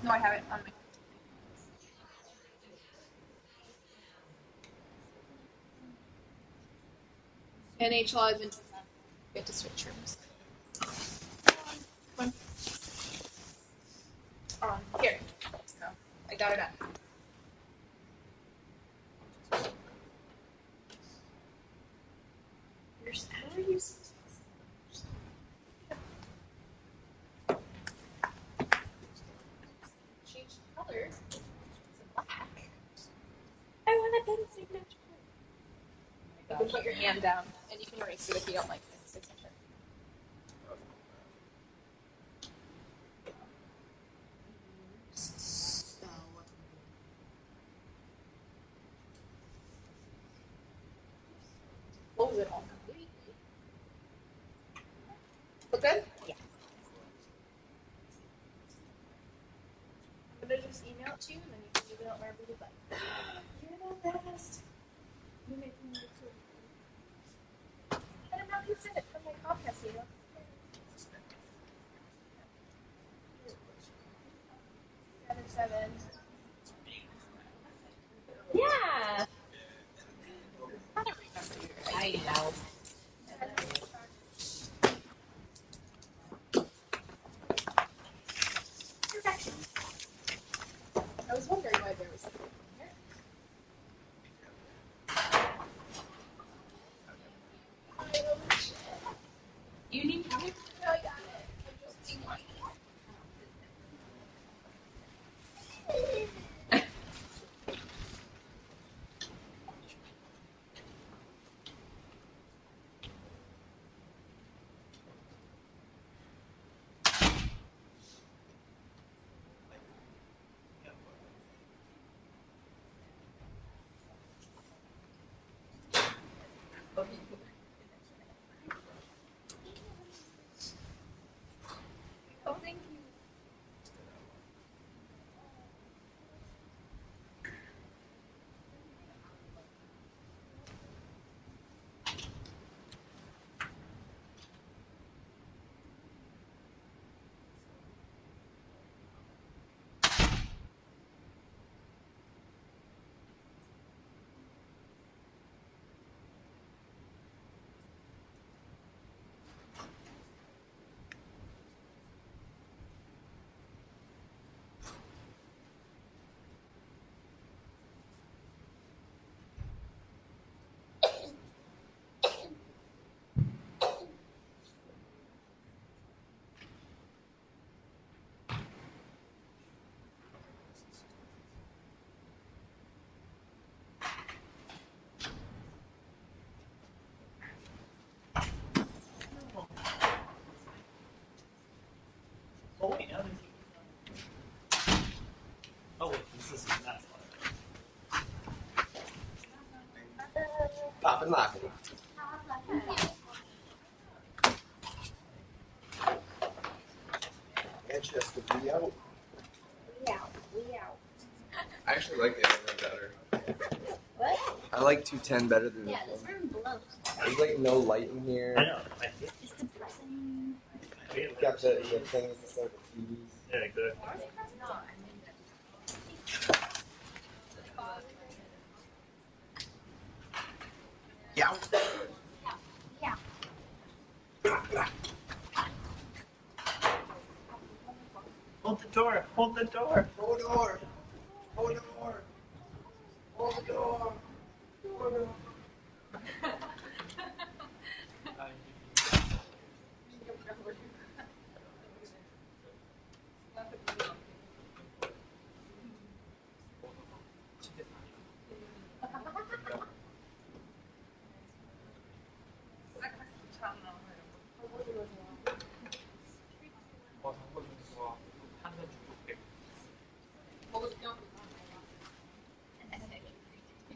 No, I have it on my. NHL has been. We have to switch rooms. Come on. Here. No, I got it up. How are you? Change the color to black. I want a pen signature. You can put your hand down, and you can erase it if you don't like the signature. Close it all completely. Look good? Yeah. I'm gonna just email it to you, and then you can email it wherever you'd like. You're the best. You make me look so. I didn't know you sent it from my Comcast email. Seven. Yeah. I don't remember you. I know. Perfection. I was wondering why there was something in here. You need help? No, I got it. I'm just being whiny. Oh, thank you. Oh wait, now oh wait, this is not Popping locking. Manchester, we out. We out. I actually like the other room better. What? I like 210 better than Yeah, this this one. room blows. There's like no light in I here. know. It's depressing. Got the things instead of the TVs. Yeah, good. Yeah. Yeah. Hold the door. Hold the door. Hold the door. Hold the door. Hold the door. Hold the door.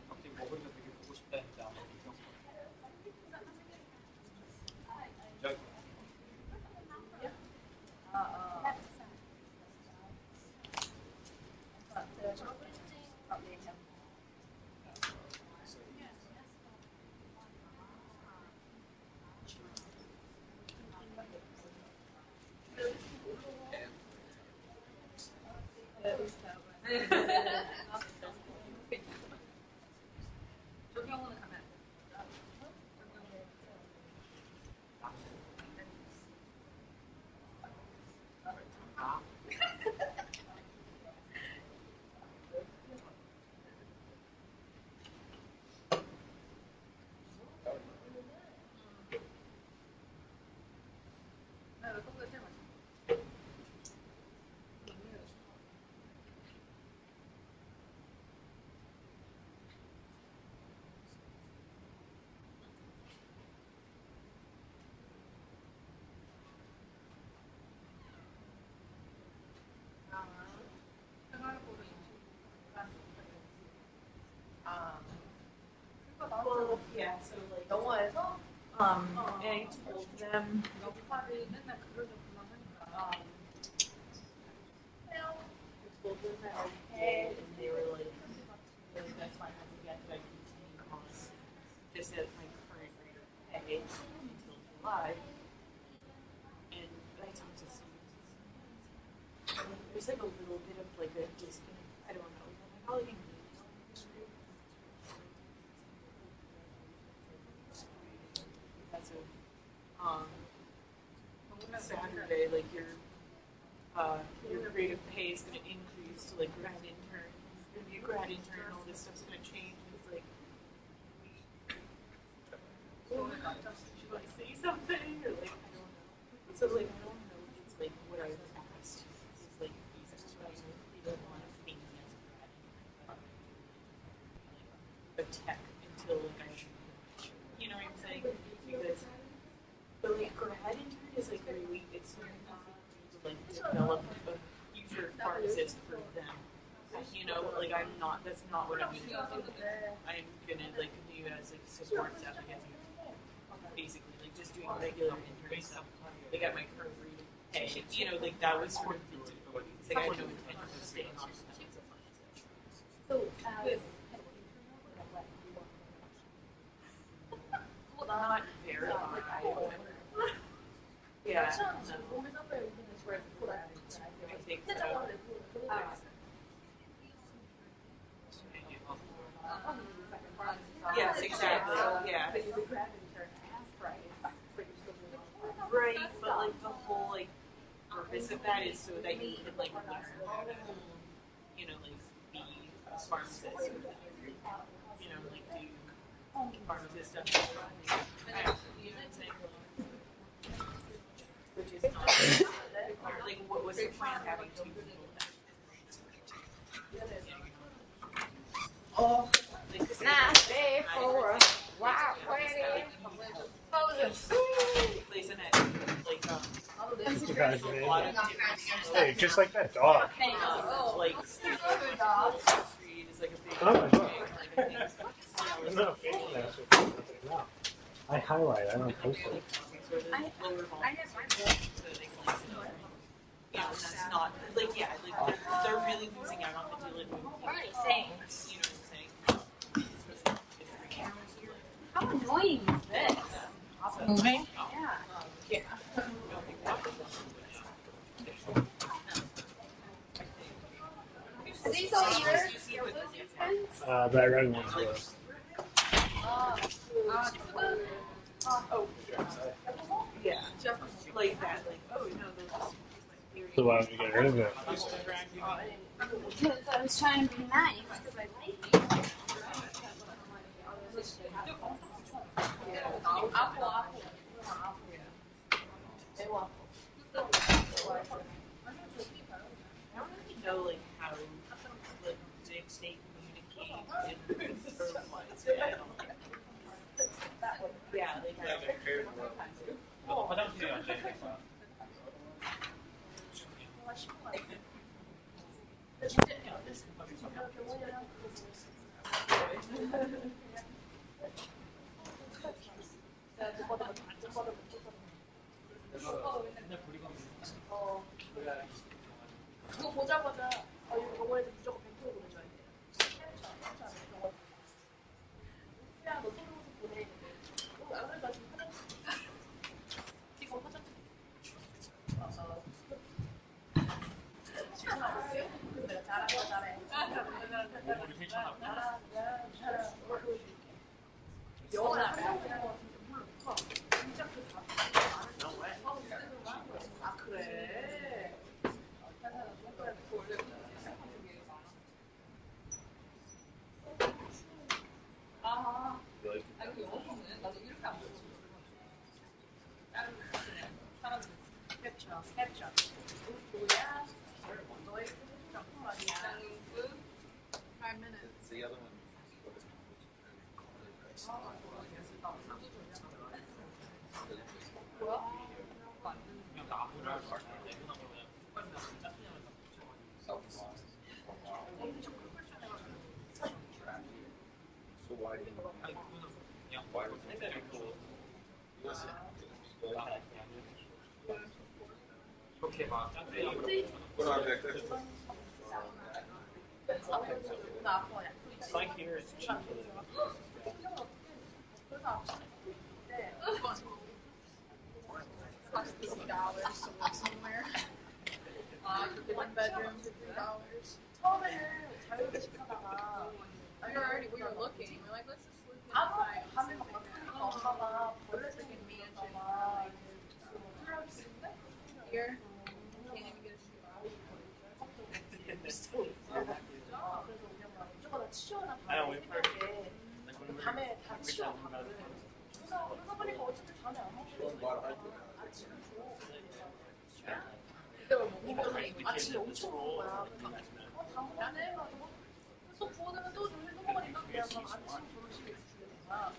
갑자기 먹으니까 되게 보고 싶다 했는데 아무도 저 경우는 가면 안 돼. Well, yeah, so like, 영화에서 and I told them, 역할을 맨날 그려줬구만 하니까. okay, and they were like, really, that's why I have to get that I continue on just at my current rate of pay until July. And I talked to Steve. There's like a little bit of like a disconnect. I don't know. Like, all you need because of Saturday, like your creative pay is going to increase to like grad intern, your new grad intern, all this stuff's going to change. It's like, should I say something or like I don't know. So like I don't know if it's like what I was asked is like these what I really don't want to be as a grad intern, but a tech until like I should, you know what I'm saying? Because but like grad intern is like really it's very like develop a future pharmacist for them. You know, like I'm not. That's not what I'm gonna do. I'm gonna like continue as like support staff, like as basically like just doing regular intern stuff. Like at my current rate of pay. You know, like that was sort of the deal. Like I had no intention of staying on as a pharmacist. So, Not very high. Yeah. No. I think so. Yes, exactly. Yeah. Right, but like the whole like purpose of that is so that you can like learn, you know, like be a pharmacist, you know, like do pharmacist stuff. You know what I'm saying? Which is not like what was the point of having two people? Oh, Like, nice day for a wild wedding. Place in it, like That's a a guy, lot of different hey, just like that dog. like street is like a big Oh, my God. like, I think, I'm not a fan of that, so it's nothing now. I highlight, I don't post it. I have my yeah, that's not like yeah, like they're really losing out on the deal in movie. Thanks. You know what I'm saying? How annoying is this? Moving? Yeah. Are these all yours? Are those your friends? That red one's yours. Yeah, just like that, like oh no, those. So why don't you get rid of it? Because I was trying to be nice. Because I like you. I don't really know like how like they communicate or what. I don't think. Yeah, like 그거 보자마자 이거 영어에서 무조건 100% 보내줘야 돼. 야, 너 토론에서 보내. 안 그래도 지금 화장실. 지금 화장실. 몸으로 실천하고. 영어는 안 배워. 진짜 그 아 그래. 아, 아니 영어 보면 나도 이렇게 안 보고. 사람 캡처. 뭐야? 너의 정말 그 5 minutes. The other one. 그냥 나무를 할 때, So why didn't 아니, 그거는 그냥 why was it 생각했고, listen? 이렇게 막 짠데 What object is it? Like here is cheap. somewhere. One bedroom, $50. 처음에는 자유의식 하다가 we were looking. We're like, let's just look inside. 밤에 막 엄마가 벌레 생긴 mansion. Here, can't even get a shoe out. 그래서 우리 무조건 치워놔. 밤에 다 치워. 그러다 보니까 어차피 잠이 안 오고. 아침에 엄청 먹은 거야. 당분간에 또 부어내면 또 조심 또 먹으니까 그냥 막 아침 조심히 주는 거야.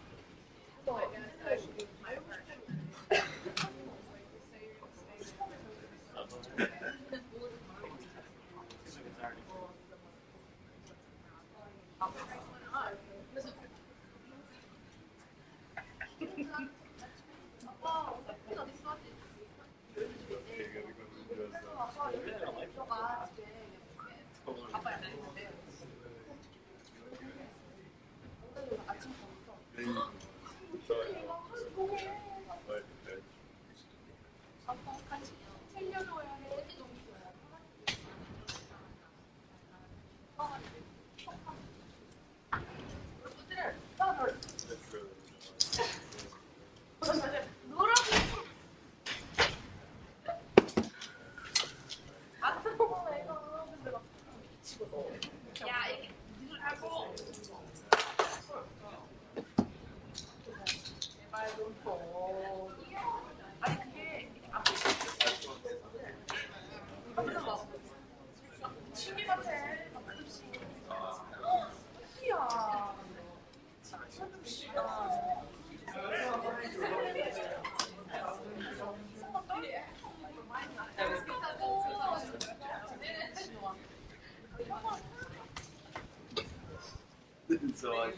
So I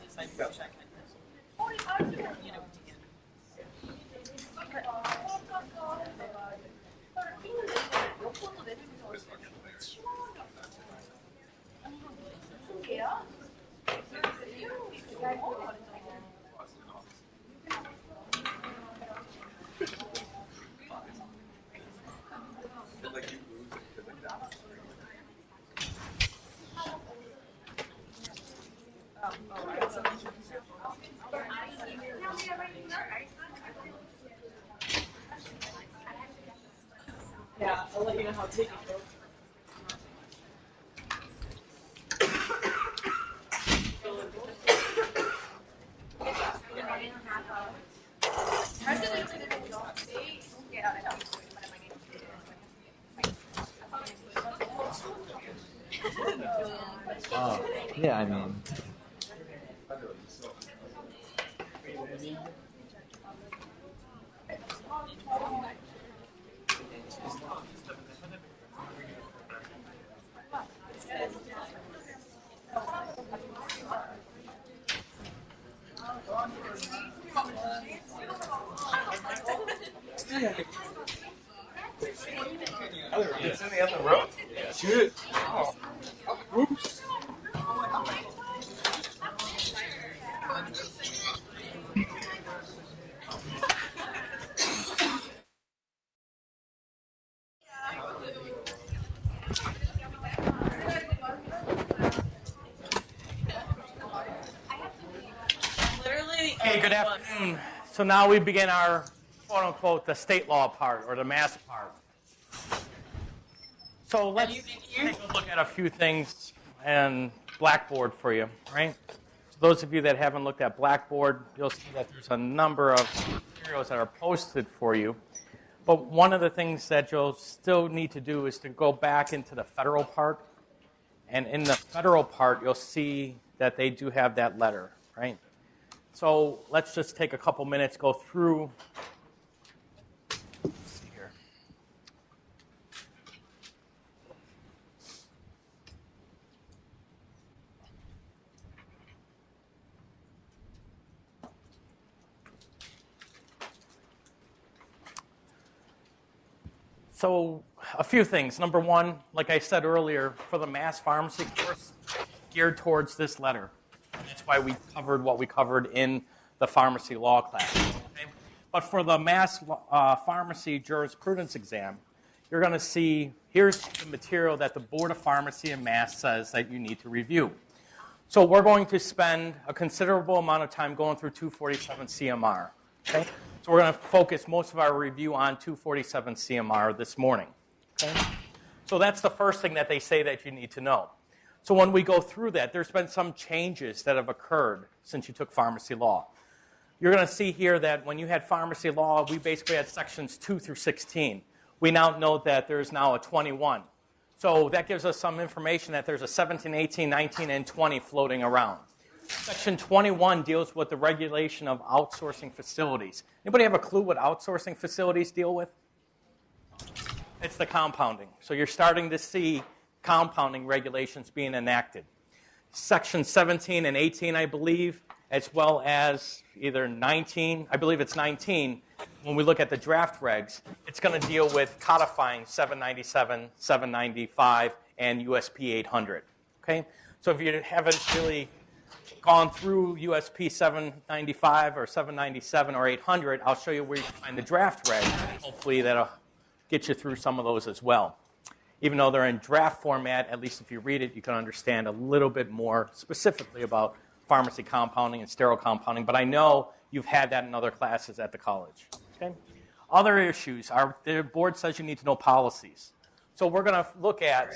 It's like check like this. You know, like you lose it because like that. yeah, I'll let you know how to take it goes. Yeah, I mean, It's in the other room. Shit. Oh. Oops. afternoon. So now we begin our, quote unquote, the state law part or the mass part. So let's take a look at a few things and Blackboard for you, right? So those of you that haven't looked at Blackboard, you'll see that there's a number of materials that are posted for you. But one of the things that you'll still need to do is to go back into the federal part. And in the federal part, you'll see that they do have that letter, right? So let's just take a couple minutes, go through. Let's see here. So a few things. Number one, like I said earlier, for the mass pharmacy course, geared towards this letter. And that's why we covered what we covered in the pharmacy law class. Okay? But for the mass pharmacy jurisprudence exam, you're going to see, here's the material that the Board of Pharmacy and Mass says that you need to review. So we're going to spend a considerable amount of time going through 247 CMR. Okay? So we're going to focus most of our review on 247 CMR this morning. Okay? So that's the first thing that they say that you need to know. So when we go through that, there's been some changes that have occurred since you took pharmacy law. You're going to see here that when you had pharmacy law, we basically had sections 2 through 16. We now know that there's now a 21. So that gives us some information that there's a 17, 18, 19, and 20 floating around. Section 21 deals with the regulation of outsourcing facilities. Anybody have a clue what outsourcing facilities deal with? It's the compounding. So you're starting to see compounding regulations being enacted. Section 17 and 18, I believe, as well as either 19, I believe it's 19, when we look at the draft regs, it's going to deal with codifying 797, 795, and USP 800. Okay? So if you haven't really gone through USP 795 or 797 or 800, I'll show you where you can find the draft regs. Hopefully that'll get you through some of those as well. Even though they're in draft format, at least if you read it, you can understand a little bit more specifically about pharmacy compounding and sterile compounding. But I know you've had that in other classes at the college. Okay? Other issues are the board says you need to know policies. So we're going to look at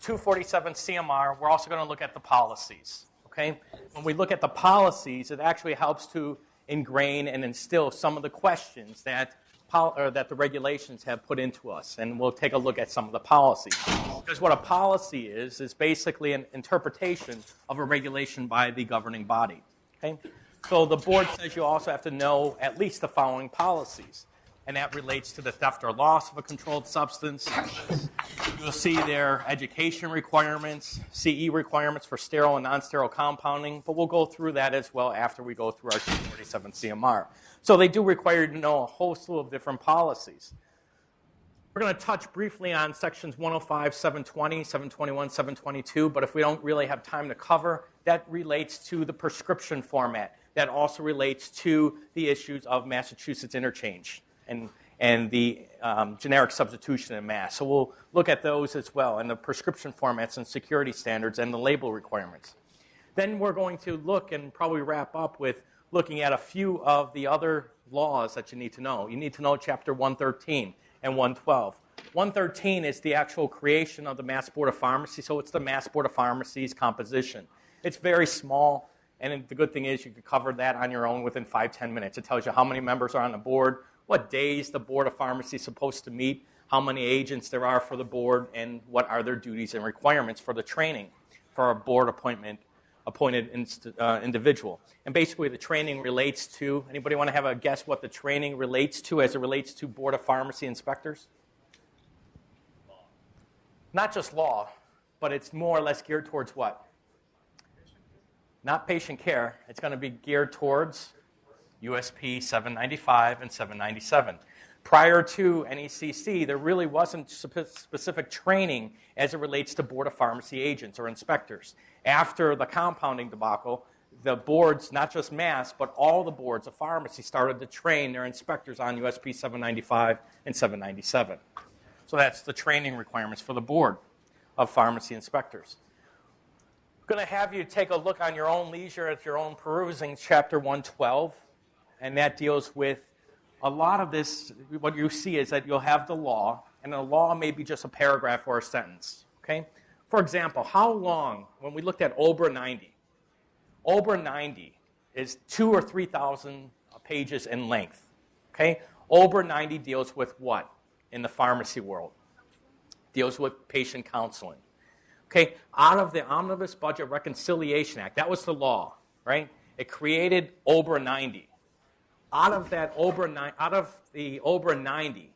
247 CMR. We're also going to look at the policies. Okay? When we look at the policies, it actually helps to ingrain and instill some of the questions that the regulations have put into us. And we'll take a look at some of the policies. Because what a policy is basically an interpretation of a regulation by the governing body. Okay? So the board says you also have to know at least the following policies. And that relates to the theft or loss of a controlled substance. You'll see their education requirements, CE requirements for sterile and non-sterile compounding, but we'll go through that as well after we go through our 247 CMR. So they do require you to know a whole slew of different policies. We're going to touch briefly on sections 105, 720, 721, 722, but if we don't really have time to cover, that relates to the prescription format. That also relates to the issues of Massachusetts interchange and the generic substitution in mass. So we'll look at those as well, and the prescription formats and security standards and the label requirements. Then we're going to look and probably wrap up with looking at a few of the other laws that you need to know. You need to know Chapter 113 and 112. 113 is the actual creation of the Mass Board of Pharmacy, so it's the Mass Board of Pharmacy's composition. It's very small, and the good thing is you can cover that on your own within 5-10 minutes. It tells you how many members are on the board, what days the Board of Pharmacy is supposed to meet, how many agents there are for the board, and what are their duties and requirements for the training for a board appointed individual. And basically the training relates to, anybody want to have a guess what the training relates to as it relates to Board of Pharmacy inspectors? Not just law, but it's more or less geared towards what? Not patient care. It's going to be geared towards USP 795 and 797. Prior to NECC, there really wasn't specific training as it relates to Board of Pharmacy agents or inspectors. After the compounding debacle, the boards, not just Mass, but all the boards of pharmacy started to train their inspectors on USP 795 and 797. So that's the training requirements for the Board of Pharmacy inspectors. going to have you take a look on your own leisure at your own perusing, chapter 112, and that deals with a lot of this. What you see is that you'll have the law, and the law may be just a paragraph or a sentence. Okay? For example, how long, when we looked at Ober 90 is 2,000 or 3,000 pages in length. Okay? Ober 90 deals with what in the pharmacy world? Deals with patient counseling. Okay, out of the Omnibus Budget Reconciliation Act, that was the law, right? It created Ober 90. Out of the Ober 90,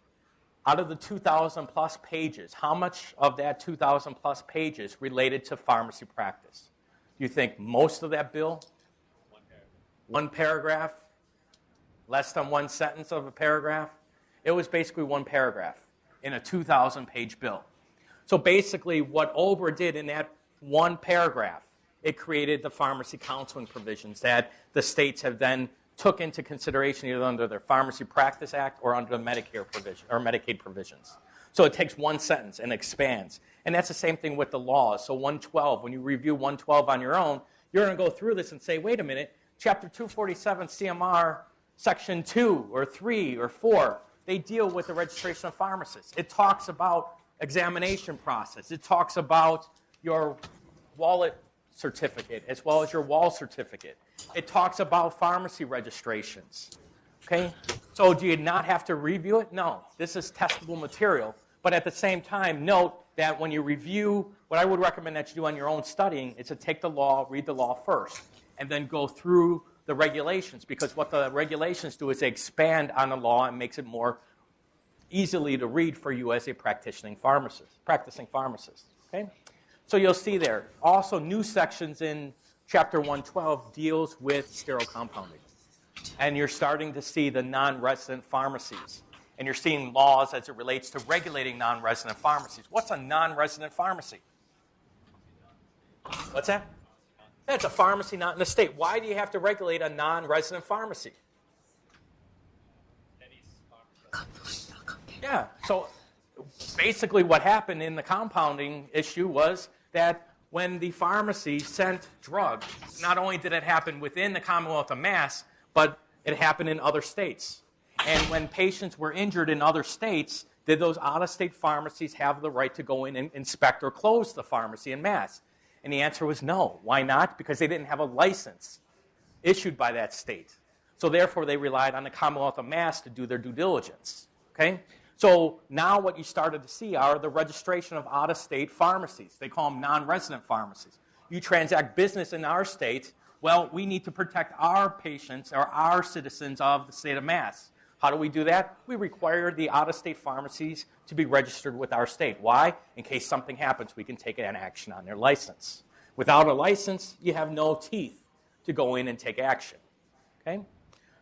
out of the 2,000 plus pages, how much of that 2,000 plus pages related to pharmacy practice? Do you think most of that bill? One paragraph? Less than one sentence of a paragraph? It was basically one paragraph in a 2,000-page bill. So basically what Ober did in that one paragraph, it created the pharmacy counseling provisions that the states have then took into consideration either under their Pharmacy Practice Act or under the Medicare provision or Medicaid provisions. So it takes one sentence and expands. And that's the same thing with the laws. So 112, when you review 112 on your own, you're going to go through this and say, wait a minute, Chapter 247 CMR Section 2 or 3 or 4, they deal with the registration of pharmacists. It talks about examination process. It talks about your wallet certificate as well as your wall certificate. It talks about pharmacy registrations. Okay? So do you not have to review it? No. This is testable material. But at the same time, note that when you review, what I would recommend that you do on your own studying is to take the law, read the law first, and then go through the regulations, because what the regulations do is they expand on the law and makes it more easily to read for you as a practicing pharmacist. Okay? So you'll see there. Also, new sections in Chapter 112 deals with sterile compounding. And you're starting to see the non-resident pharmacies. And you're seeing laws as it relates to regulating non-resident pharmacies. What's a non-resident pharmacy? What's that? That's a pharmacy not in the state. Why do you have to regulate a non-resident pharmacy? Yeah, so basically what happened in the compounding issue was that when the pharmacy sent drugs, not only did it happen within the Commonwealth of Mass, but it happened in other states. And when patients were injured in other states, did those out-of-state pharmacies have the right to go in and inspect or close the pharmacy in Mass? And the answer was no. Why not? Because they didn't have a license issued by that state. So therefore, they relied on the Commonwealth of Mass to do their due diligence. Okay? So now what you started to see are the registration of out-of-state pharmacies. They call them non-resident pharmacies. You transact business in our state, well, we need to protect our patients or our citizens of the state of Mass. How do we do that? We require the out-of-state pharmacies to be registered with our state. Why? In case something happens, we can take an action on their license. Without a license, you have no teeth to go in and take action. Okay?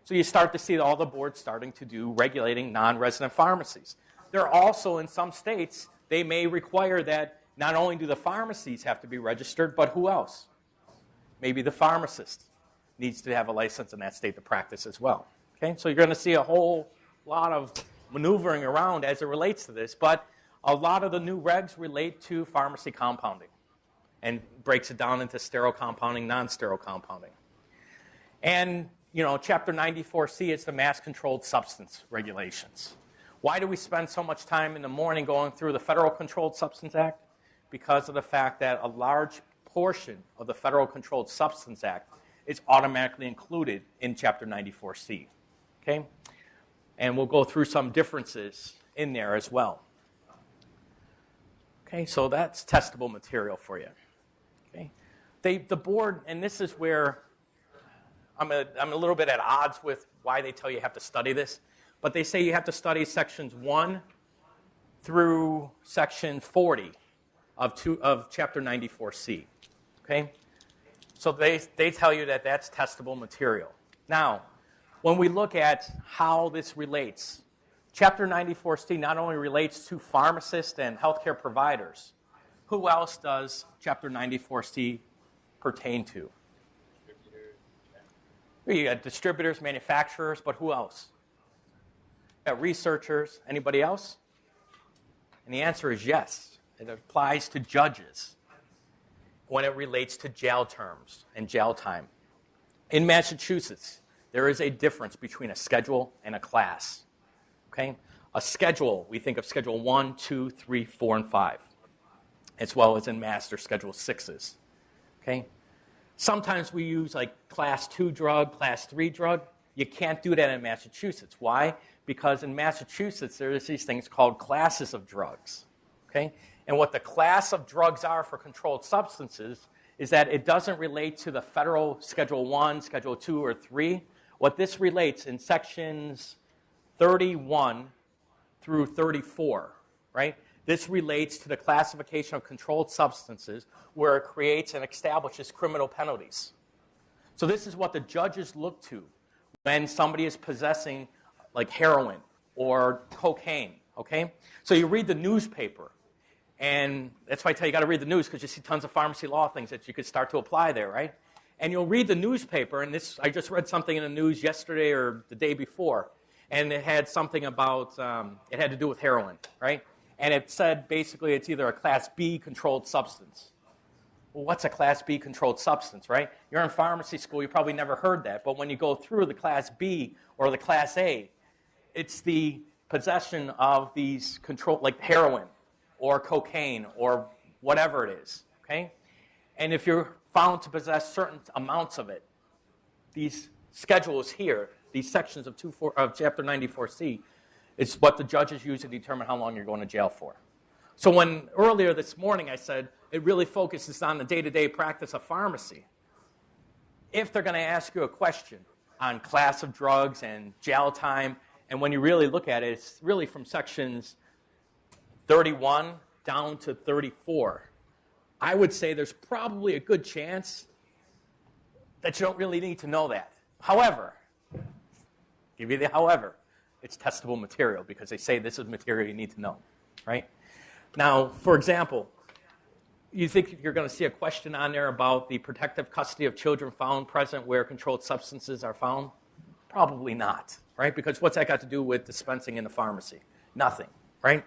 So you start to see all the boards starting to do regulating non-resident pharmacies. There are also, in some states, they may require that not only do the pharmacies have to be registered, but who else? Maybe the pharmacist needs to have a license in that state to practice as well. Okay? So you're going to see a whole lot of maneuvering around as it relates to this, but a lot of the new regs relate to pharmacy compounding and breaks it down into sterile compounding, non-sterile compounding. And Chapter 94C is the mass-controlled substance regulations. Why do we spend so much time in the morning going through the Federal Controlled Substance Act? Because of the fact that a large portion of the Federal Controlled Substance Act is automatically included in Chapter 94C. Okay? And we'll go through some differences in there as well. Okay, so that's testable material for you. Okay? The board, and this is where I'm a little bit at odds with why they tell you have to study this, but they say you have to study sections 1 through section 40 of Chapter 94C. Okay? So they tell you that that's testable material. Now, when we look at how this relates, Chapter 94C not only relates to pharmacists and healthcare providers, who else does Chapter 94C pertain to? You got distributors, manufacturers, but who else? You got researchers. Anybody else? And the answer is yes. It applies to judges. when it relates to jail terms and jail time. In Massachusetts, there is a difference between a schedule and a class. Okay? A schedule, we think of Schedule 1, 2, 3, 4, and 5, as well as in Master Schedule 6s. Okay? Sometimes we use like Class 2 drug, Class 3 drug. You can't do that in Massachusetts. Why? Because in Massachusetts, there's these things called classes of drugs. Okay? And what the class of drugs are for controlled substances is that it doesn't relate to the federal Schedule 1, Schedule 2, or 3. What this relates in sections 31 through 34, right? This relates to the classification of controlled substances where it creates and establishes criminal penalties. So this is what the judges look to when somebody is possessing like heroin or cocaine, okay? So you read the newspaper, and that's why I tell you got to read the news because you see tons of pharmacy law things that you could start to apply there, right? And you'll read the newspaper, and I just read something in the news yesterday or the day before, and it had something about, it had to do with heroin, right? And it said basically it's either a Class B controlled substance. Well, what's a Class B controlled substance, right? You're in pharmacy school, you probably never heard that, but when you go through the Class B or the Class A, it's the possession of these controlled, like heroin or cocaine or whatever it is, okay? And if you're found to possess certain amounts of it, these schedules here, these sections of Chapter 94C, is what the judges use to determine how long you're going to jail for. So when earlier this morning I said it really focuses on the day-to-day practice of pharmacy, if they're going to ask you a question on class of drugs and jail time, and when you really look at it, it's really from sections 31 down to 34, I would say there's probably a good chance that you don't really need to know that. However, give you the however, it's testable material because they say this is material you need to know, right? Now, for example, you think you're going to see a question on there about the protective custody of children found present where controlled substances are found? Probably not, right? Because what's that got to do with dispensing in the pharmacy? Nothing, right?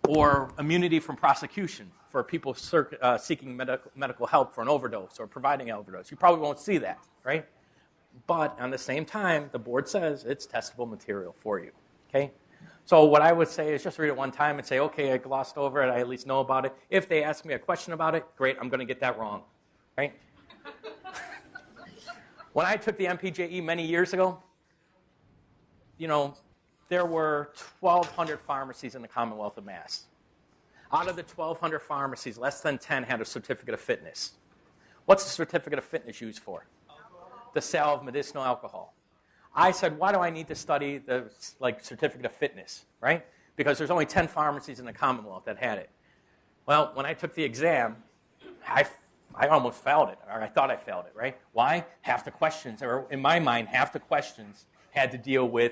Or immunity from prosecution for people seeking medical help for an overdose or providing an overdose. You probably won't see that, right? But on the same time, the board says it's testable material for you, okay? So what I would say is just read it one time and say, okay, I glossed over it, I at least know about it. If they ask me a question about it, great, I'm going to get that wrong, right? When I took the MPJE many years ago, there were 1,200 pharmacies in the Commonwealth of Mass. Out of the 1,200 pharmacies, less than 10 had a certificate of fitness. What's the certificate of fitness used for? The sale of medicinal alcohol. I said, why do I need to study the certificate of fitness, right? Because there's only 10 pharmacies in the Commonwealth that had it. Well, when I took the exam, I almost failed it, or I thought I failed it, right? Why? Half the questions, or in my mind, half the questions had to deal with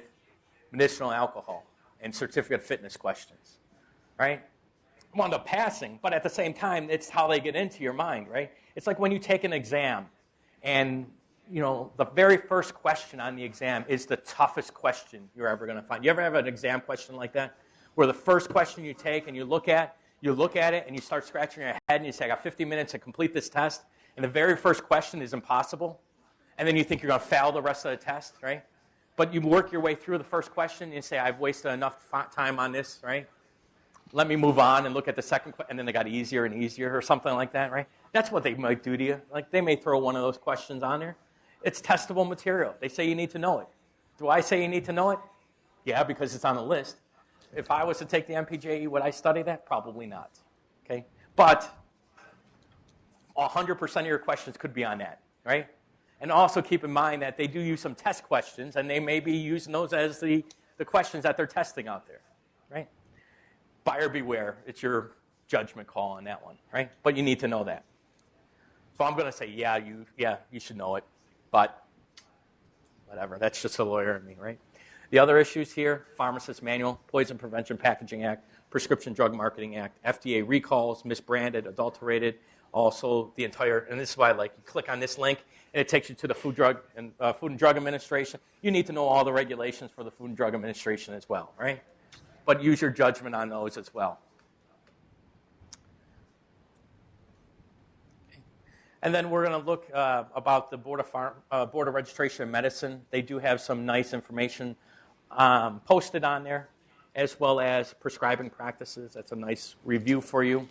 medicinal alcohol and certificate of fitness questions, right? I wound up passing, but at the same time, it's how they get into your mind, right? It's like when you take an exam and the very first question on the exam is the toughest question you're ever going to find. You ever have an exam question like that? Where the first question you take and you look at it and you start scratching your head and you say, I got 50 minutes to complete this test, and the very first question is impossible, and then you think you're going to fail the rest of the test, right? But you work your way through the first question and you say, I've wasted enough time on this, right? Let me move on and look at the second question, and then they got easier and easier or something like that, right? That's what they might do to you. Like they may throw one of those questions on there. It's testable material. They say you need to know it. Do I say you need to know it? Yeah, because it's on the list. If I was to take the MPJE, would I study that? Probably not. Okay? But 100% of your questions could be on that, right? And also keep in mind that they do use some test questions, and they may be using those as the questions that they're testing out there, right? Buyer beware. It's your judgment call on that one, right? But you need to know that. So I'm going to say, you should know it. But whatever, that's just a lawyer in me, right? The other issues here, Pharmacist Manual, Poison Prevention Packaging Act, Prescription Drug Marketing Act, FDA recalls, misbranded, adulterated, also the entire, and this is why you click on this link, and it takes you to the Food and Drug Administration. You need to know all the regulations for the Food and Drug Administration as well, right? But use your judgment on those as well. And then we're going to look about the Board of Registration of Medicine. They do have some nice information posted on there, as well as prescribing practices. That's a nice review for you.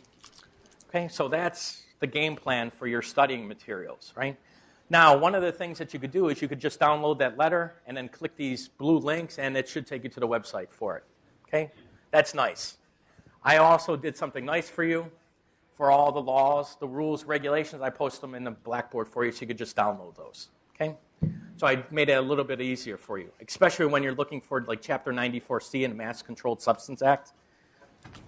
Okay, so that's the game plan for your studying materials, right? Now, one of the things that you could do is you could just download that letter and then click these blue links, and it should take you to the website for it. Okay, that's nice. I also did something nice for you. For all the laws, the rules, regulations, I post them in the Blackboard for you so you could just download those, okay? So I made it a little bit easier for you, especially when you're looking for like Chapter 94C in the Mass Controlled Substance Act.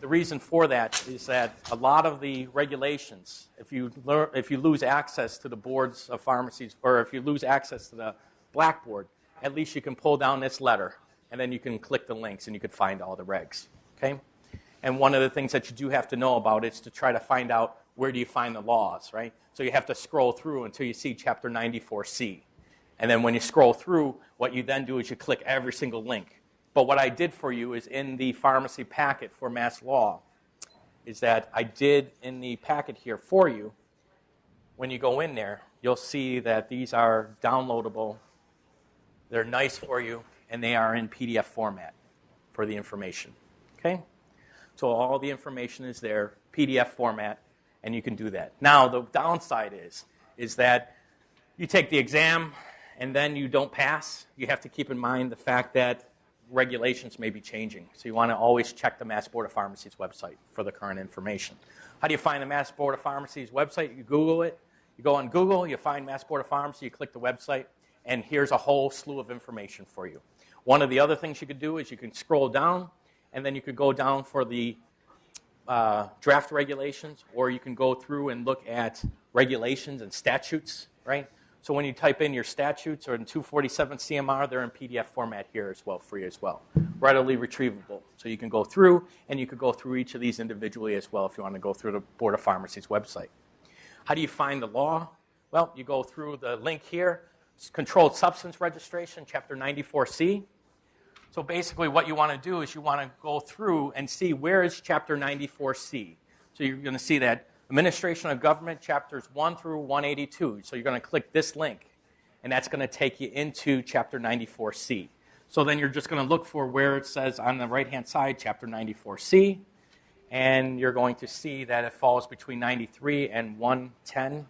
The reason for that is that a lot of the regulations, if you lose access to the boards of pharmacies, or if you lose access to the Blackboard, at least you can pull down this letter, and then you can click the links and you can find all the regs, okay? And one of the things that you do have to know about is to try to find out where do you find the laws, right? So you have to scroll through until you see Chapter 94C. And then when you scroll through, what you then do is you click every single link. But what I did for you is in the pharmacy packet for Mass Law, is that I did in the packet here for you, when you go in there, you'll see that these are downloadable. They're nice for you, and they are in PDF format for the information, okay? So all the information is there, PDF format, and you can do that. Now, the downside is that you take the exam and then you don't pass. You have to keep in mind the fact that regulations may be changing. So you want to always check the Mass Board of Pharmacy's website for the current information. How do you find the Mass Board of Pharmacy's website? You Google it. You go on Google, you find Mass Board of Pharmacy, you click the website, and here's a whole slew of information for you. One of the other things you could do is you can scroll down, and then you could go down for the draft regulations, or you can go through and look at regulations and statutes, right? So when you type in your statutes or in 247 CMR, they're in PDF format here as well, for you as well. Readily retrievable. So you can go through, and you could go through each of these individually as well if you want to go through the Board of Pharmacy's website. How do you find the law? Well, you go through the link here. It's Controlled Substance Registration, Chapter 94C. So basically what you want to do is you want to go through and see where is Chapter 94C. So you're going to see that Administration of Government, Chapters 1 through 182. So you're going to click this link, and that's going to take you into Chapter 94C. So then you're just going to look for where it says on the right-hand side, Chapter 94C, and you're going to see that it falls between 93 and 110,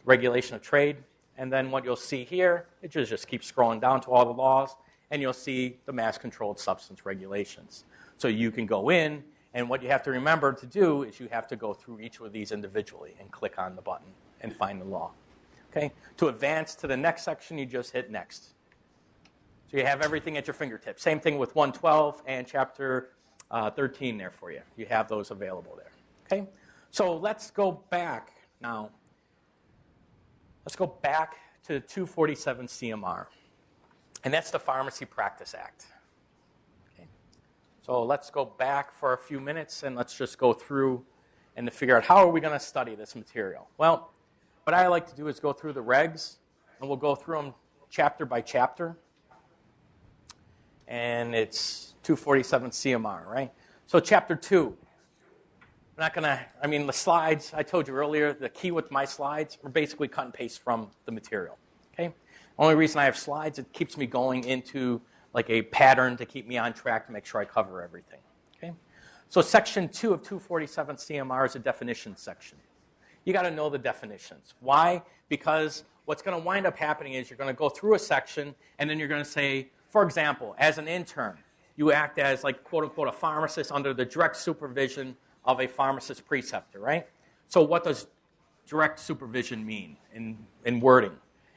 Regulation of Trade. And then what you'll see here, it just keeps scrolling down to all the laws, and you'll see the Mass Controlled Substance Regulations. So you can go in, and what you have to remember to do is you have to go through each of these individually and click on the button and find the law. Okay? To advance to the next section, you just hit Next. So you have everything at your fingertips. Same thing with 112 and Chapter 13 there for you. You have those available there. Okay? So let's go back now. Let's go back to 247 CMR. And that's the Pharmacy Practice Act. Okay. So let's go back for a few minutes and let's just go through and to figure out how are we going to study this material. Well, what I like to do is go through the regs, and we'll go through them chapter by chapter. And it's 247 CMR, right? So chapter 2. I'm not going to, the slides, I told you earlier, the key with my slides are basically cut and paste from the material. Okay? Only reason I have slides, it keeps me going into like a pattern to keep me on track to make sure I cover everything. Okay? So section 2 of 247 CMR is a definitions section. You got to know the definitions. Why? Because what's going to wind up happening is you're going to go through a section and then you're going to say, for example, as an intern, you act as like quote unquote a pharmacist under the direct supervision of a pharmacist preceptor, right? So what does direct supervision mean in wording?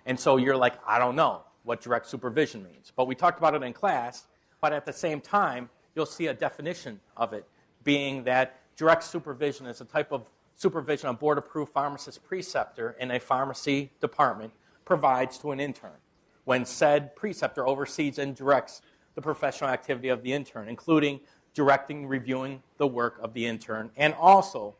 And so you're like, I don't know what direct supervision means. But we talked about it in class, but at the same time, you'll see a definition of it, being that direct supervision is a type of supervision a board-approved pharmacist preceptor in a pharmacy department provides to an intern when said preceptor oversees and directs the professional activity of the intern, including directing, reviewing the work of the intern, and also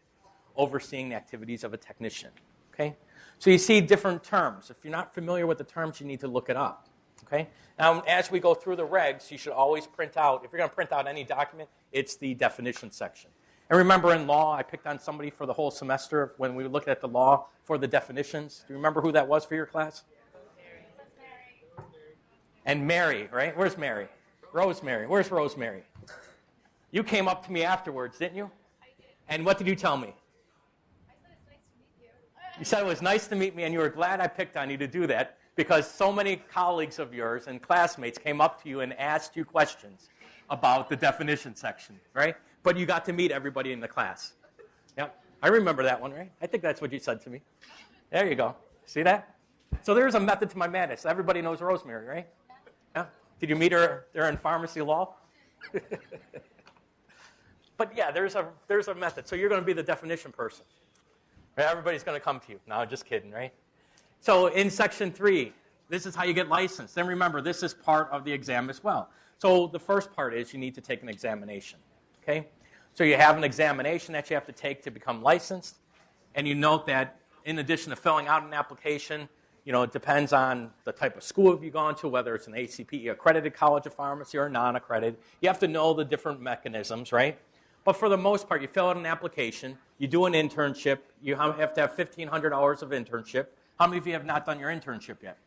overseeing the activities of a technician. Okay? So you see different terms. If you're not familiar with the terms, you need to look it up. Okay? Now, as we go through the regs, you should always print out, if you're going to print out any document, it's the definition section. And remember in law, I picked on somebody for the whole semester when we looked at the law for the definitions. Do you remember who that was for your class? And Mary, right? Where's Mary? Rosemary. Where's Rosemary? You came up to me afterwards, didn't you? And what did you tell me? You said it was nice to meet me, and you were glad I picked on you to do that because so many colleagues of yours and classmates came up to you and asked you questions about the definition section, right? But you got to meet everybody in the class. Yep, I remember that one, right? I think that's what you said to me. There you go. See that? So there's a method to my madness. Everybody knows Rosemary, right? Yeah. Did you meet her there in pharmacy law? But yeah, there's a method. So you're going to be the definition person. Right? Everybody's going to come to you. No, just kidding, right? So in section 3, this is how you get licensed. Then remember, this is part of the exam as well. So the first part is you need to take an examination. Okay? So you have an examination that you have to take to become licensed. And you note that in addition to filling out an application, it depends on the type of school you've gone to, whether it's an ACPE accredited college of pharmacy or non-accredited. You have to know the different mechanisms, right? But for the most part, you fill out an application, you do an internship, you have to have 1,500 hours of internship. How many of you have not done your internship yet?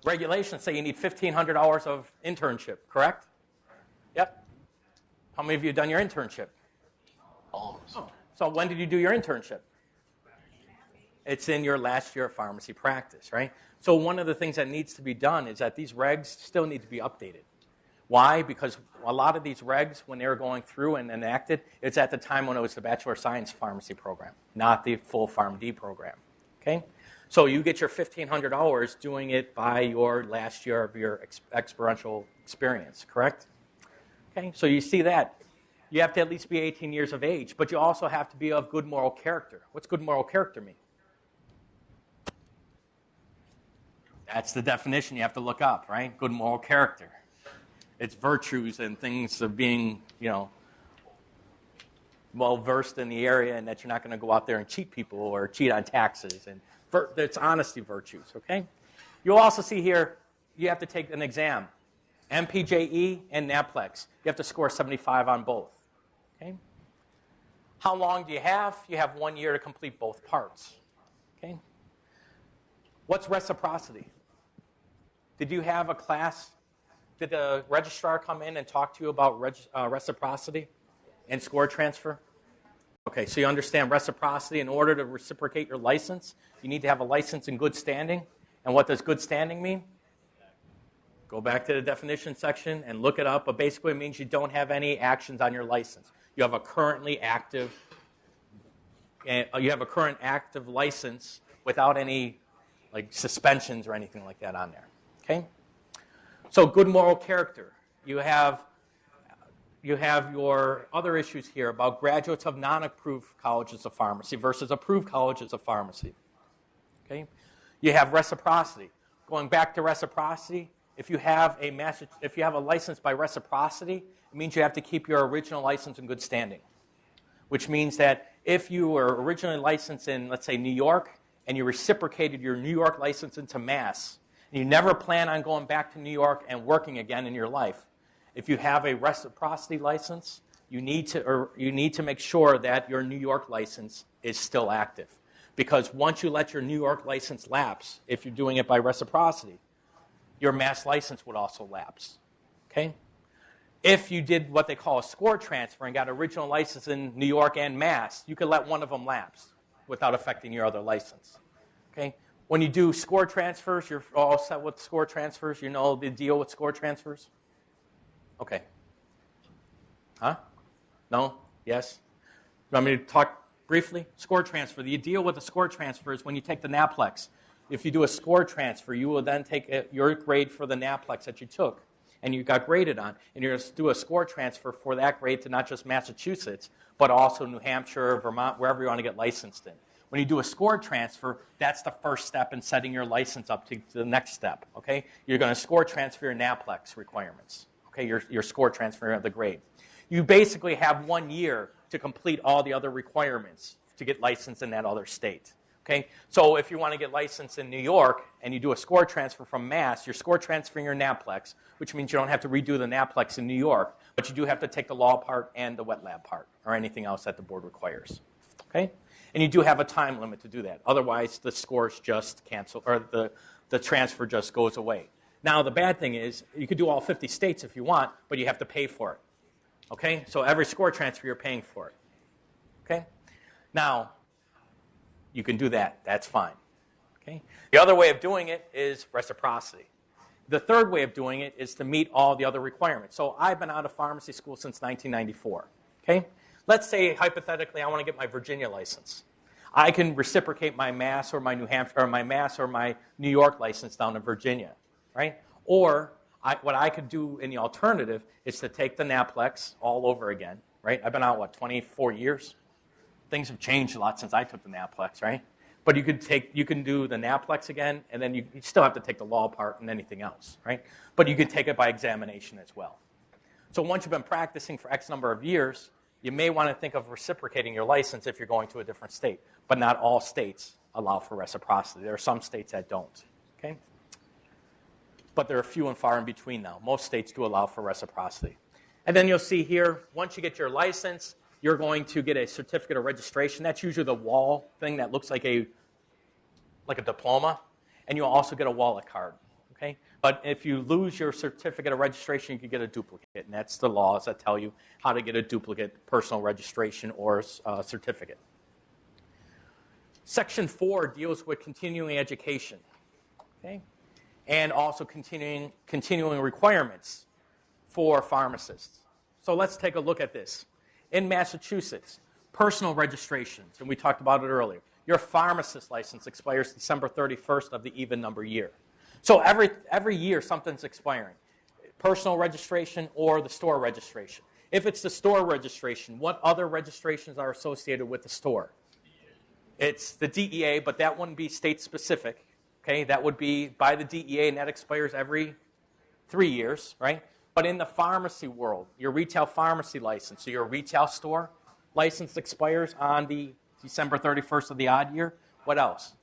Regulations say you need 1,500 hours of internship, correct? Yep. How many of you have done your internship? Almost. Oh. So when did you do your internship? It's in your last year of pharmacy practice, right? So one of the things that needs to be done is that these regs still need to be updated. Why? Because a lot of these regs, when they were going through and enacted, it's at the time when it was the Bachelor of Science pharmacy program, not the full PharmD program, okay? So you get your 1,500 hours doing it by your last year of your experiential experience, correct? Okay, so you see that. You have to at least be 18 years of age, but you also have to be of good moral character. What's good moral character mean? That's the definition you have to look up, right? Good moral character. It's virtues and things of being, well-versed in the area and that you're not going to go out there and cheat people or cheat on taxes. And it's honesty virtues, okay? You'll also see here you have to take an exam, MPJE and NAPLEX. You have to score 75 on both, okay? How long do you have? You have 1 year to complete both parts, okay? What's reciprocity? Did you have a class? Did the registrar come in and talk to you about reciprocity and score transfer? Okay, so you understand reciprocity. In order to reciprocate your license, you need to have a license in good standing. And what does good standing mean? Go back to the definition section and look it up. But basically it means you don't have any actions on your license. You have a current active license without any suspensions or anything like that on there. Okay? So good moral character. You have your other issues here about graduates of non-approved colleges of pharmacy versus approved colleges of pharmacy. Okay? You have reciprocity. Going back to reciprocity, if you have a license by reciprocity, it means you have to keep your original license in good standing. Which means that if you were originally licensed in, let's say, New York, and you reciprocated your New York license into Mass, and you never plan on going back to New York and working again in your life, if you have a reciprocity license, you need to make sure that your New York license is still active. Because once you let your New York license lapse, if you're doing it by reciprocity, your Mass license would also lapse. Okay? If you did what they call a score transfer and got original license in New York and Mass, you could let one of them lapse without affecting your other license. Okay? When you do score transfers, you're all set with score transfers. You know the deal with score transfers? Okay. Huh? No? Yes? You want me to talk briefly? Score transfer. The deal with a score transfer is when you take the NAPLEX. If you do a score transfer, you will then take your grade for the NAPLEX that you took and you got graded on, and you're going to do a score transfer for that grade to not just Massachusetts, but also New Hampshire, Vermont, wherever you want to get licensed in. When you do a score transfer, that's the first step in setting your license up to the next step, okay? You're going to score transfer your NAPLEX requirements, okay, your score transfer of the grade. You basically have 1 year to complete all the other requirements to get licensed in that other state. Okay, so if you want to get licensed in New York and you do a score transfer from Mass, you're score transferring your NAPLEX, which means you don't have to redo the NAPLEX in New York, but you do have to take the law part and the wet lab part, or anything else that the board requires. Okay, and you do have a time limit to do that. Otherwise, the scores just cancel, or the transfer just goes away. Now, the bad thing is you could do all 50 states if you want, but you have to pay for it. Okay, so every score transfer you're paying for it. Okay, now. You can do that. That's fine. Okay? The other way of doing it is reciprocity. The third way of doing it is to meet all the other requirements. So I've been out of pharmacy school since 1994. Okay? Let's say, hypothetically, I want to get my Virginia license. I can reciprocate my Mass or my New Hampshire, or my Mass or my New York license down in Virginia. Right? Or what I could do in the alternative is to take the NAPLEX all over again. Right? I've been out, 24 years? Things have changed a lot since I took the NAPLEX, right? But you can do the NAPLEX again, and then you still have to take the law part and anything else, right? But you can take it by examination as well. So once you've been practicing for X number of years, you may want to think of reciprocating your license if you're going to a different state. But not all states allow for reciprocity. There are some states that don't, okay? But there are few and far in between now. Most states do allow for reciprocity. And then you'll see here, once you get your license, you're going to get a certificate of registration. That's usually the wall thing that looks like a diploma. And you'll also get a wallet card. Okay? But if you lose your certificate of registration, you can get a duplicate. And that's the laws that tell you how to get a duplicate personal registration or certificate. Section 4 deals with continuing education. Okay? And also continuing requirements for pharmacists. So let's take a look at this. In Massachusetts, personal registrations, and we talked about it earlier. Your pharmacist license expires December 31st of the even number year. So every year something's expiring. Personal registration or the store registration. If it's the store registration, what other registrations are associated with the store? It's the DEA, but that wouldn't be state-specific. Okay, that would be by the DEA, and that expires every 3 years, right? But in the pharmacy world, your retail pharmacy license, so your retail store license expires on the December 31st of the odd year. What else?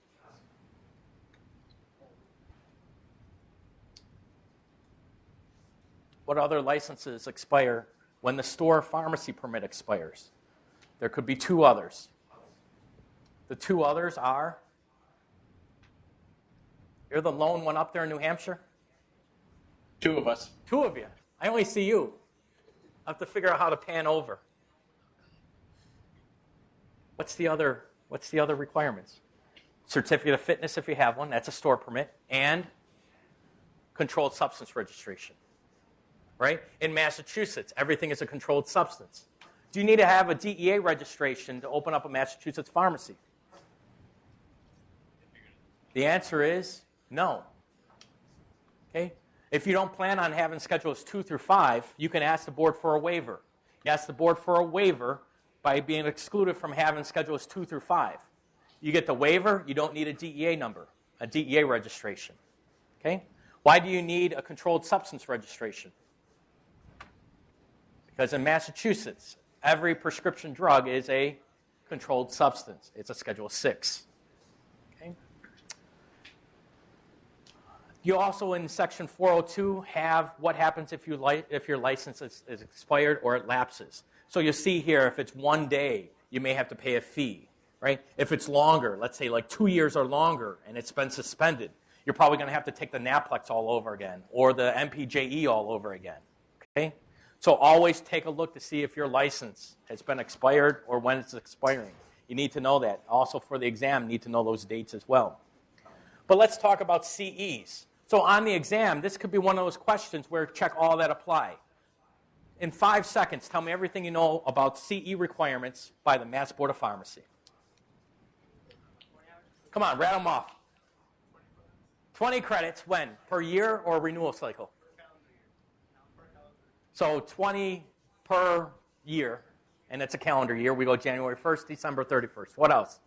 What other licenses expire when the store pharmacy permit expires? There could be two others. The two others are, you're the lone one up there in New Hampshire? Two of us. Two of you. I only see you. I have to figure out how to pan over. What's the other requirements? Certificate of fitness if you have one, that's a store permit, and controlled substance registration. Right? In Massachusetts, everything is a controlled substance. Do you need to have a DEA registration to open up a Massachusetts pharmacy? The answer is no. Okay? If you don't plan on having schedules 2 through 5, you can ask the board for a waiver. You ask the board for a waiver by being excluded from having schedules 2 through 5. You get the waiver, you don't need a DEA number, a DEA registration. Okay? Why do you need a controlled substance registration? Because in Massachusetts, every prescription drug is a controlled substance. It's a Schedule 6. Okay? You also, in Section 402, have what happens if your license is expired or it lapses. So you'll see here, if it's 1 day, you may have to pay a fee. Right? If it's longer, let's say like 2 years or longer, and it's been suspended, you're probably going to have to take the NAPLEX all over again, or the MPJE all over again. Okay? So always take a look to see if your license has been expired or when it's expiring. You need to know that. Also for the exam, you need to know those dates as well. But let's talk about CEs. So on the exam, this could be one of those questions where check all that apply. In 5 seconds, tell me everything you know about CE requirements by the Mass Board of Pharmacy. Come on, rattle them off. 20 credits, when? Per year or renewal cycle? So 20 per year, and it's a calendar year. We go January 1st, December 31st. What else?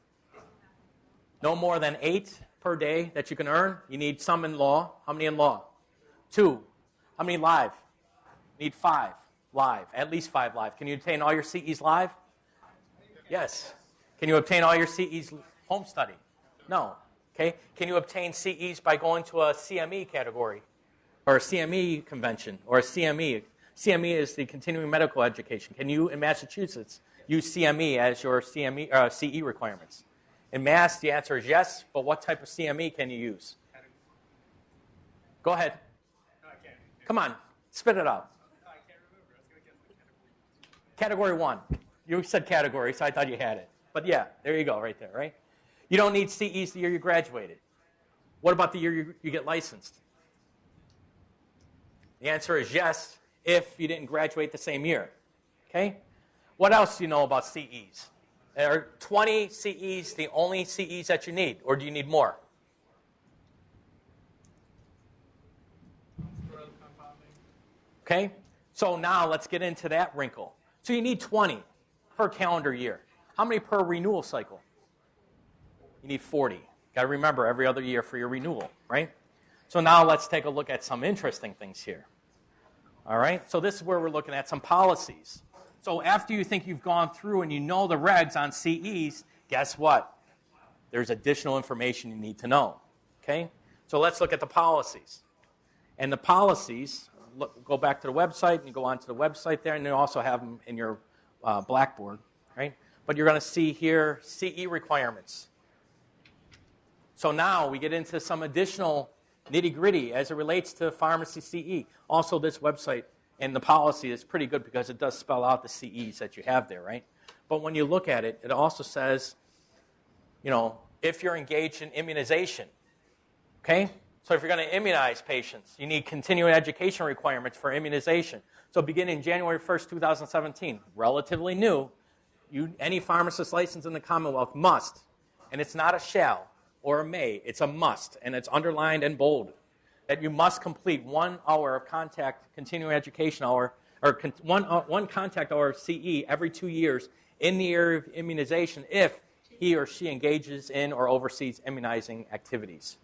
No more than 8 per day that you can earn. You need some in law. How many in law? 2. How many live? You need 5 live, at least 5 live. Can you obtain all your CEs live? Yes. Can you obtain all your CEs home study? No. Okay? Can you obtain CEs by going to a CME category or a CME convention or a CME? CME is the continuing medical education. Can you, in Massachusetts, use CME as your CE requirements? In Mass, the answer is yes, but what type of CME can you use? Go ahead. Come on, spit it out. Category 1. You said category, so I thought you had it. But yeah, there you go, right there, right? You don't need CEs the year you graduated. What about the year you get licensed? The answer is yes, if you didn't graduate the same year. Okay? What else do you know about CEs? Are 20 CEs the only CEs that you need, or do you need more? Okay? So now let's get into that wrinkle. So you need 20 per calendar year. How many per renewal cycle? You need 40. Got to remember every other year for your renewal, right? So now let's take a look at some interesting things here. All right? So this is where we're looking at some policies. So after you think you've gone through and you know the regs on CEs, guess what? There's additional information you need to know. Okay? So let's look at the policies. And the policies, go back to the website, and you go onto the website there, and you also have them in your Blackboard, right? But you're going to see here CE requirements. So now we get into some additional nitty-gritty as it relates to pharmacy CE. Also, this website and the policy is pretty good because it does spell out the CEs that you have there, right? But when you look at it, it also says, you know, if you're engaged in immunization, okay? So if you're going to immunize patients, you need continuing education requirements for immunization. So beginning January 1st, 2017, relatively new, any pharmacist licensed in the Commonwealth must, and it's not a shall or a may, it's a must, and it's underlined and bold, that you must complete 1 hour of continuing education hour, or one contact hour of CE every 2 years in the area of immunization if he or she engages in or oversees immunizing activities.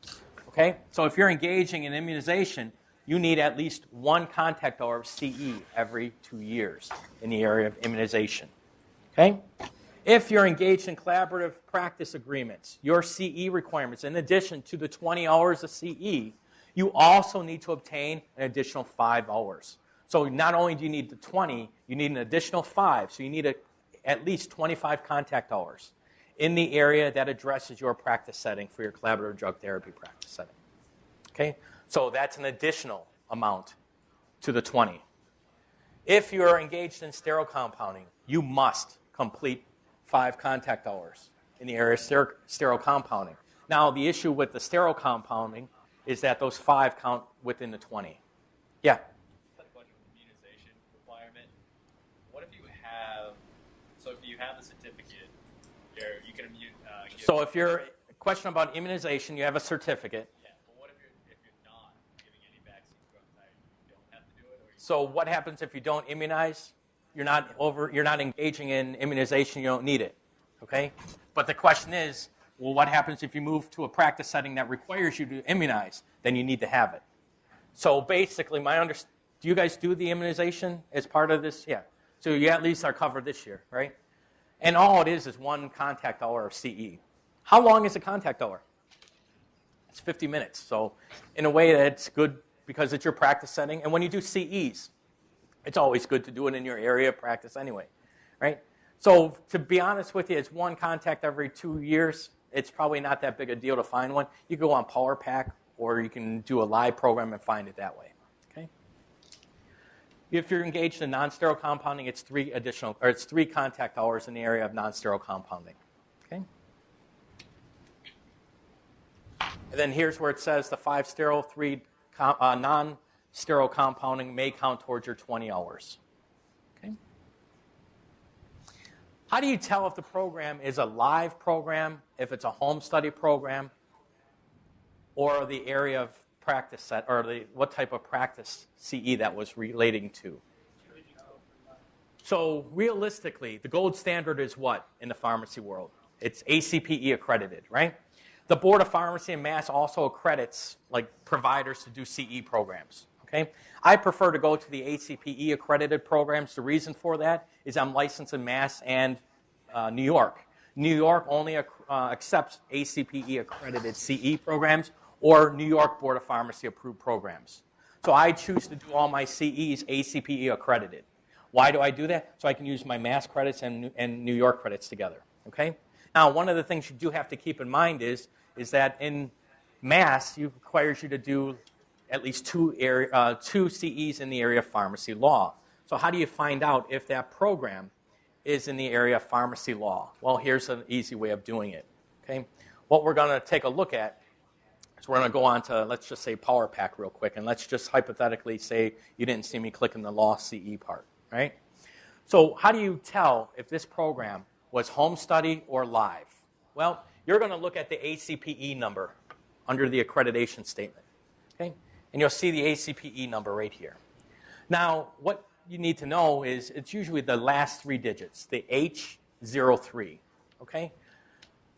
Okay? So if you're engaging in immunization, you need at least 1 contact hour of CE every 2 years in the area of immunization. Okay? If you're engaged in collaborative practice agreements, your CE requirements, in addition to the 20 hours of CE, you also need to obtain an additional 5 hours. So not only do you need the 20, you need an additional 5. So you need at least 25 contact hours in the area that addresses your practice setting for your collaborative drug therapy practice setting. Okay? So that's an additional amount to the 20. If you're engaged in sterile compounding, you must complete 5 contact hours in the area of sterile compounding. Now, the issue with the sterile compounding is that those 5 count within the 20. Yeah? If you have the certificate, you can so if you're question about immunization, you have a certificate. Yeah, but what if you're not giving any vaccines throughout the entire year? You don't have to do it? So what happens if you don't immunize? You're not engaging in immunization, you don't need it. Okay? But the question is, well, what happens if you move to a practice setting that requires you to immunize? Then you need to have it. So basically, do you guys do the immunization as part of this? Yeah. So you at least are covered this year, right? And all it is 1 contact hour of CE. How long is a contact hour? It's 50 minutes. So in a way, that's good because it's your practice setting. And when you do CEs, it's always good to do it in your area of practice anyway, right? So to be honest with you, it's 1 contact every 2 years. It's probably not that big a deal to find one. You can go on PowerPack, or you can do a live program and find it that way. Okay. If you're engaged in non-sterile compounding, it's 3 contact hours in the area of non-sterile compounding. Okay. And then here's where it says the 5 sterile, 3 non-sterile compounding may count towards your 20 hours. Okay. How do you tell if the program is a live program, if it's a home study program, or the area of practice set, or what type of practice CE that was relating to? So realistically, the gold standard is what in the pharmacy world? It's ACPE accredited, right? The Board of Pharmacy and Mass also accredits providers to do CE programs. Okay, I prefer to go to the ACPE accredited programs. The reason for that is I'm licensed in Mass and New York. New York only accepts ACPE accredited CE programs or New York Board of Pharmacy approved programs. So I choose to do all my CEs ACPE accredited. Why do I do that? So I can use my Mass credits and New York credits together. Okay. Now, one of the things you do have to keep in mind is that in Mass, it requires you to do at least two CEs in the area of pharmacy law. So how do you find out if that program is in the area of pharmacy law? Well, here's an easy way of doing it. Okay. What we're going to take a look at is we're going to go on to, let's just say, Power Pack real quick, and let's just hypothetically say you didn't see me clicking the law CE part. Right? So how do you tell if this program was home study or live? Well, you're going to look at the ACPE number under the accreditation statement. Okay? And you'll see the ACPE number right here. Now, what you need to know is it's usually the last three digits, the H03. Okay?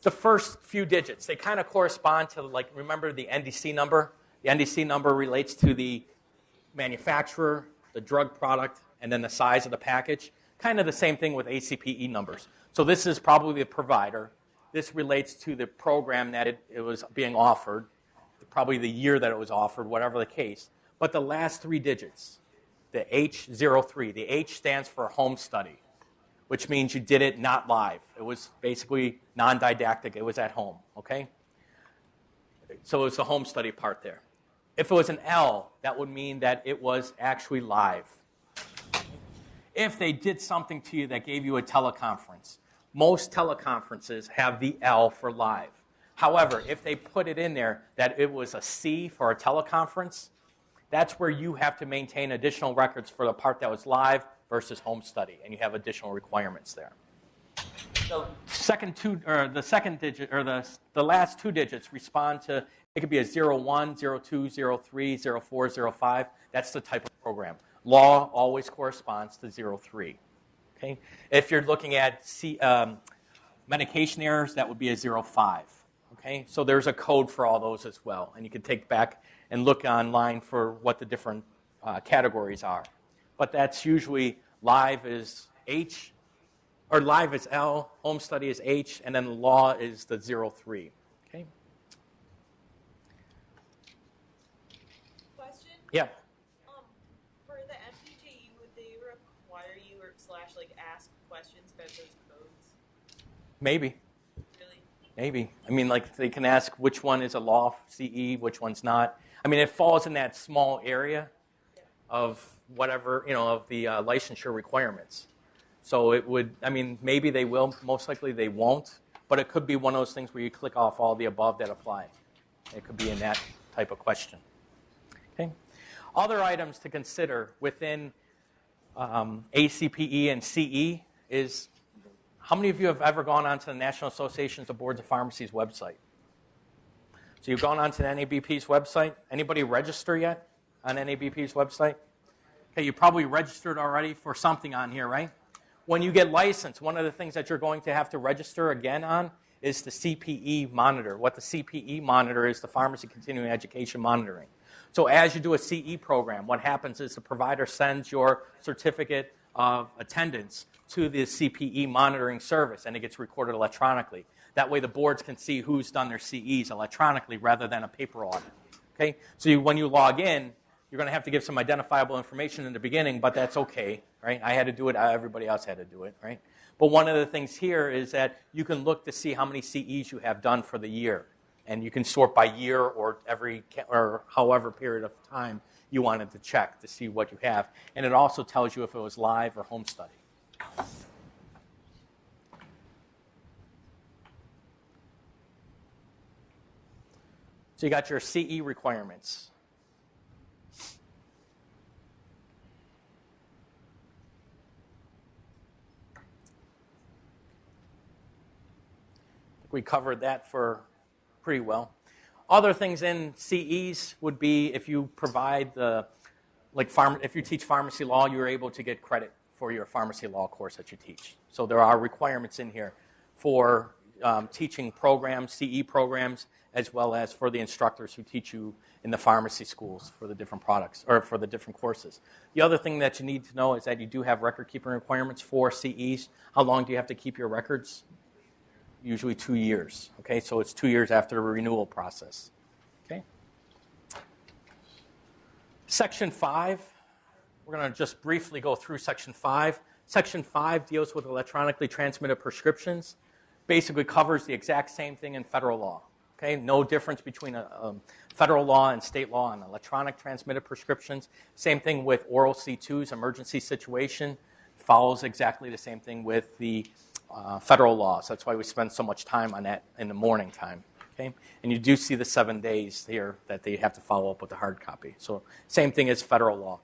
The first few digits, they kind of correspond to, like, remember the NDC number? The NDC number relates to the manufacturer, the drug product, and then the size of the package. Kind of the same thing with ACPE numbers. So this is probably the provider. This relates to the program that it was being offered, probably the year that it was offered, whatever the case. But the last three digits, the H03, the H stands for home study, which means you did it not live. It was basically non-didactic. It was at home, okay? So it was the home study part there. If it was an L, that would mean that it was actually live. If they did something to you that gave you a teleconference, most teleconferences have the L for live. However, if they put it in there that it was a C for a teleconference, that's where you have to maintain additional records for the part that was live versus home study, and you have additional requirements there. The last two digits respond to, it could be a 01, 02, 03, 04, 05. That's the type of program. Law always corresponds to 03. Okay? If you're looking at medication errors, that would be a 05. Okay? So there's a code for all those as well, and you can take back and look online for what the different categories are. But that's usually live is H, or live is L, home study is H, and then law is the 03. Okay? Question? Yeah. For the MPJE, would they require you or like ask questions about those codes? Maybe. Really? Maybe. I mean, like they can ask which one is a law CE, which one's not. I mean, it falls in that small area of whatever, of the licensure requirements. So it would, I mean, maybe they will, most likely they won't, but it could be one of those things where you click off all the above that apply. It could be in that type of question. Okay. Other items to consider within ACPE and CE is, how many of you have ever gone onto the National Association of Boards of Pharmacy's website? So you've gone onto the NABP's website. Anybody register yet on NABP's website? Okay, you probably registered already for something on here, right? When you get licensed, one of the things that you're going to have to register again on is the CPE monitor. What the CPE monitor is, the Pharmacy Continuing Education Monitoring. So as you do a CE program, what happens is the provider sends your certificate of attendance to the CPE monitoring service, and it gets recorded electronically. That way the boards can see who's done their CEs electronically rather than a paper audit. Okay? So when you log in, you're going to have to give some identifiable information in the beginning, but that's okay, right? I had to do it. Everybody else had to do it, right? But one of the things here is that you can look to see how many CEs you have done for the year, and you can sort by year or however period of time you wanted to check to see what you have. And it also tells you if it was live or home study. So you got your CE requirements. We covered that for pretty well. Other things in CEs would be if you provide if you teach pharmacy law, you're able to get credit for your pharmacy law course that you teach. So there are requirements in here for teaching programs, CE programs, as well as for the instructors who teach you in the pharmacy schools for the different products or for the different courses. The other thing that you need to know is that you do have record-keeping requirements for CEs. How long do you have to keep your records? usually 2 years. Okay, so it's 2 years after the renewal process. Okay. Section 5, we're going to just briefly go through Section 5. Section 5 deals with electronically transmitted prescriptions. Basically covers the exact same thing in federal law. Okay, no difference between federal law and state law on electronic transmitted prescriptions. Same thing with oral C2s, emergency situation. Follows exactly the same thing with the federal laws. That's why we spend so much time on that in the morning time. Okay, and you do see the 7 days here that they have to follow up with the hard copy. So same thing as federal law.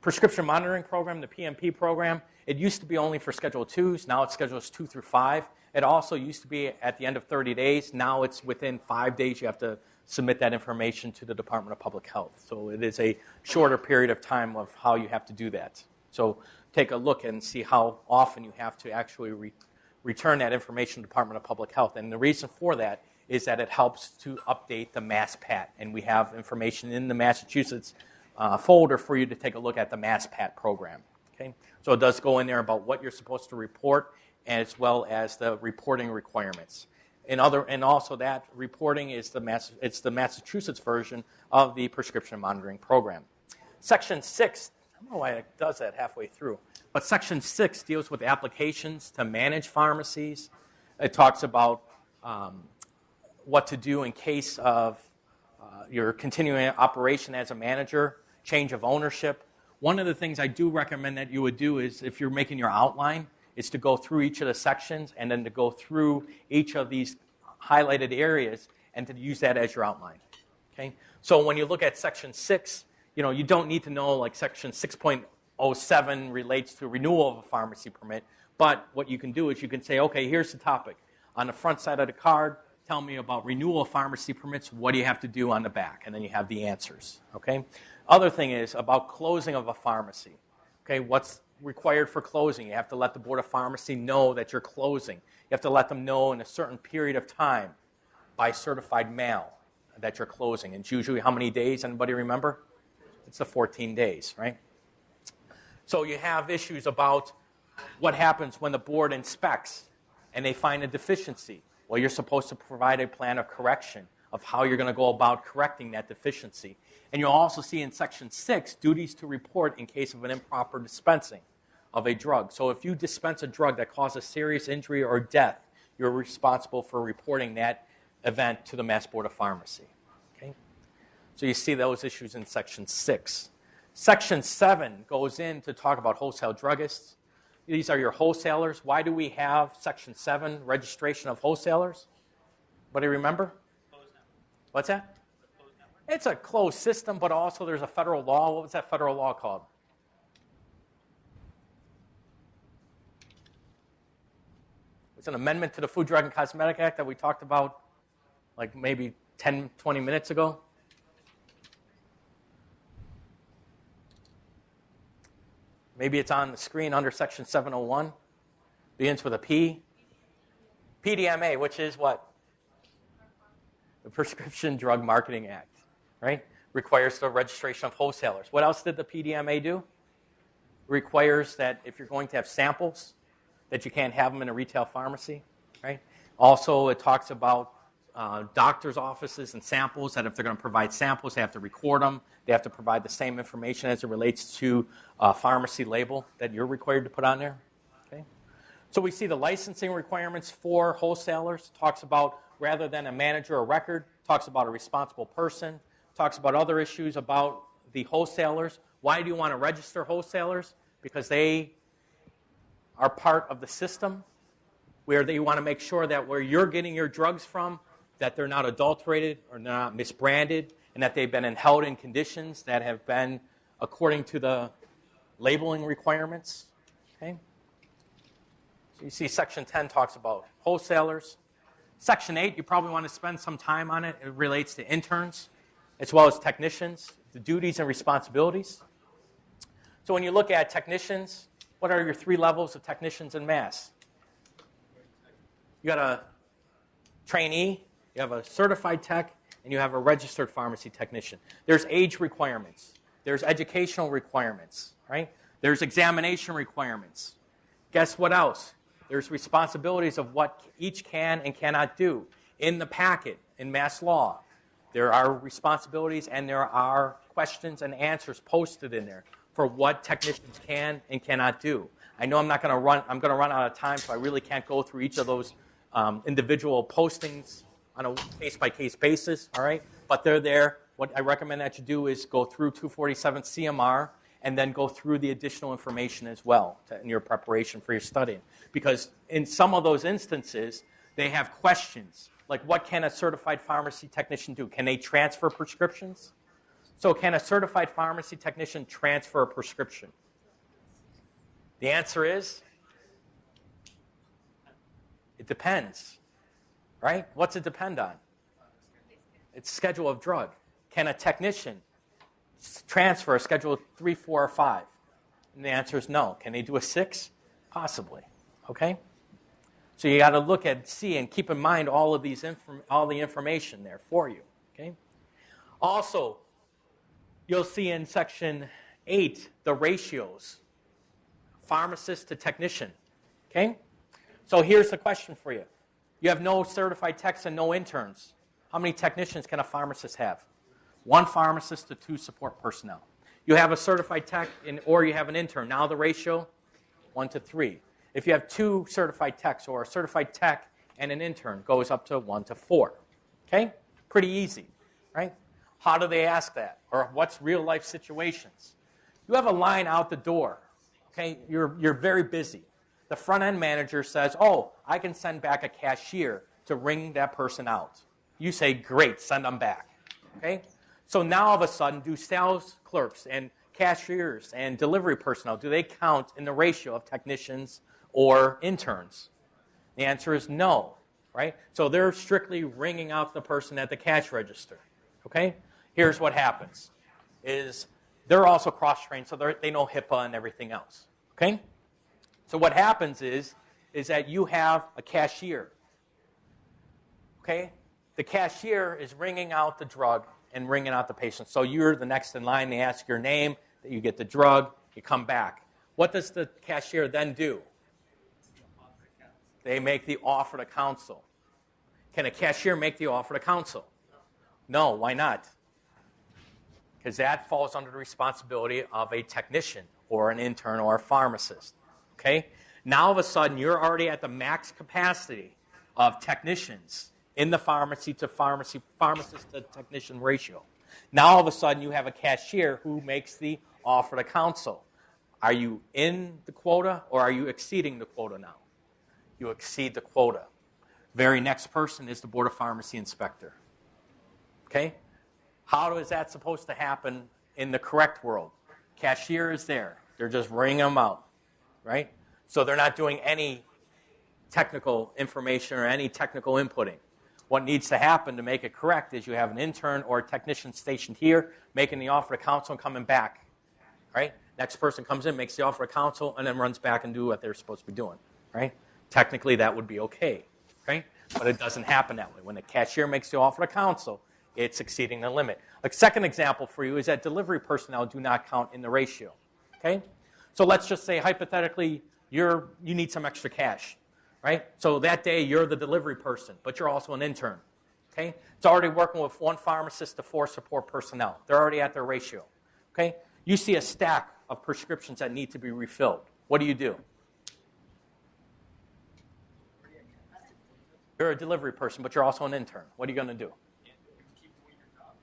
Prescription monitoring program, the PMP program, it used to be only for Schedule 2s. Now it's Schedules 2 through 5. It also used to be at the end of 30 days. Now it's within 5 days you have to submit that information to the Department of Public Health. So it is a shorter period of time of how you have to do that. So take a look and see how often you have to actually return that information to the Department of Public Health. And the reason for that is that it helps to update the MassPat. And we have information in the Massachusetts folder for you to take a look at the MassPat program. Okay? So it does go in there about what you're supposed to report as well as the reporting requirements. And also that reporting is the Massachusetts version of the prescription monitoring program. Section 6, I don't know why it does that halfway through, but Section 6 deals with applications to manage pharmacies. It talks about what to do in case of your continuing operation as a manager, change of ownership. One of the things I do recommend that you would do is, if you're making your outline, is to go through each of the sections and then to go through each of these highlighted areas and to use that as your outline. Okay? So when you look at Section 6, you don't need to know like Section 6.07 relates to renewal of a pharmacy permit, but what you can do is you can say, okay, here's the topic. On the front side of the card, tell me about renewal of pharmacy permits. What do you have to do on the back? And then you have the answers. Okay? Other thing is about closing of a pharmacy. Okay, what's required for closing? You have to let the Board of Pharmacy know that you're closing. You have to let them know in a certain period of time by certified mail that you're closing. It's usually how many days? Anybody remember? It's the 14 days, right? So you have issues about what happens when the board inspects and they find a deficiency. Well, you're supposed to provide a plan of correction of how you're going to go about correcting that deficiency. And you'll also see in Section 6, duties to report in case of an improper dispensing of a drug. So if you dispense a drug that causes serious injury or death, you're responsible for reporting that event to the Mass Board of Pharmacy. Okay? So you see those issues in Section 6. Section 7 goes in to talk about wholesale druggists. These are your wholesalers. Why do we have Section 7, registration of wholesalers? Anybody remember? What's that? It's a closed system, but also there's a federal law. What was that federal law called? It's an amendment to the Food, Drug, and Cosmetic Act that we talked about like maybe 10, 20 minutes ago. Maybe it's on the screen under Section 701. Begins with a P. PDMA, which is what? The Prescription Drug Marketing Act, right? Requires the registration of wholesalers. What else did the PDMA do? Requires that if you're going to have samples, that you can't have them in a retail pharmacy, right? Also, it talks about doctors' offices and samples, that if they're going to provide samples, they have to record them. They have to provide the same information as it relates to a pharmacy label that you're required to put on there. Okay? So we see the licensing requirements for wholesalers. Talks about, rather than a manager of record, talks about a responsible person, talks about other issues about the wholesalers. Why do you want to register wholesalers? Because they are part of the system where you want to make sure that where you're getting your drugs from, that they're not adulterated or not misbranded, and that they've been held in conditions that have been according to the labeling requirements. Okay? So you see Section 10 talks about wholesalers. Section 8, you probably want to spend some time on it. It relates to interns as well as technicians, the duties and responsibilities. So when you look at technicians, what are your 3 levels of technicians in Mass? You got a trainee, you have a certified tech, and you have a registered pharmacy technician. There's age requirements. There's educational requirements, right? There's examination requirements. Guess what else? There's responsibilities of what each can and cannot do. In the packet, in mass law, there are responsibilities and there are questions and answers posted in there for what technicians can and cannot do. I know I'm going to run out of time, so I really can't go through each of those individual postings on a case-by-case basis, all right? But they're there. What I recommend that you do is go through 247 CMR and then go through the additional information as well in your preparation for your studying. Because in some of those instances, they have questions, like what can a certified pharmacy technician do? Can they transfer prescriptions? So can a certified pharmacy technician transfer a prescription? The answer is, it depends, right? What's it depend on? It's schedule of drug. Can a technician transfer a schedule 3, 4, or 5? And the answer is no. Can they do a 6? Possibly, okay? So you got to look at, see, and keep in mind all of these, all the information there for you, okay? Also, you'll see in section 8 the ratios, pharmacist to technician, okay? So here's the question for you. You have no certified techs and no interns. How many technicians can a pharmacist have? 1 pharmacist to 2 support personnel. You have a certified tech or you have an intern. Now the ratio, 1 to 3. If you have 2 certified techs or a certified tech and an intern, goes up to 1 to 4. Okay? Pretty easy, right? How do they ask that? Or what's real life situations? You have a line out the door. Okay? You're very busy. The front end manager says, oh, I can send back a cashier to ring that person out. You say, great, send them back. Okay? So now all of a sudden, do sales clerks and cashiers and delivery personnel, do they count in the ratio of technicians or interns? The answer is no, right? So they're strictly ringing out the person at the cash register, okay? Here's what happens, is they're also cross-trained, so they know HIPAA and everything else, okay? So what happens is that you have a cashier, okay? The cashier is ringing out the drug and ringing out the patient. So you're the next in line. They ask your name, that you get the drug, you come back. What does the cashier then do? They make the offer to counsel. Can a cashier make the offer to counsel? No, why not? Because that falls under the responsibility of a technician or an intern or a pharmacist. Okay? Now, all of a sudden, you're already at the max capacity of technicians in the pharmacist to technician ratio. Now, all of a sudden, you have a cashier who makes the offer to counsel. Are you in the quota or are you exceeding the quota now? You exceed the quota. Very next person is the Board of Pharmacy inspector. Okay? How is that supposed to happen in the correct world? Cashier is there. They're just ringing them out, right? So they're not doing any technical information or any technical inputting. What needs to happen to make it correct is you have an intern or a technician stationed here making the offer to counsel and coming back, right? Next person comes in, makes the offer to counsel, and then runs back and do what they're supposed to be doing, right? Technically, that would be okay, right? But it doesn't happen that way. When the cashier makes the offer to counsel, it's exceeding the limit. A second example for you is that delivery personnel do not count in the ratio, okay? So let's just say, hypothetically, you need some extra cash, right? So that day, you're the delivery person, but you're also an intern, okay? It's already working with 1 pharmacist to 4 support personnel. They're already at their ratio, okay? You see a stack of prescriptions that need to be refilled. What do? You're a delivery person, but you're also an intern. What are you going to do?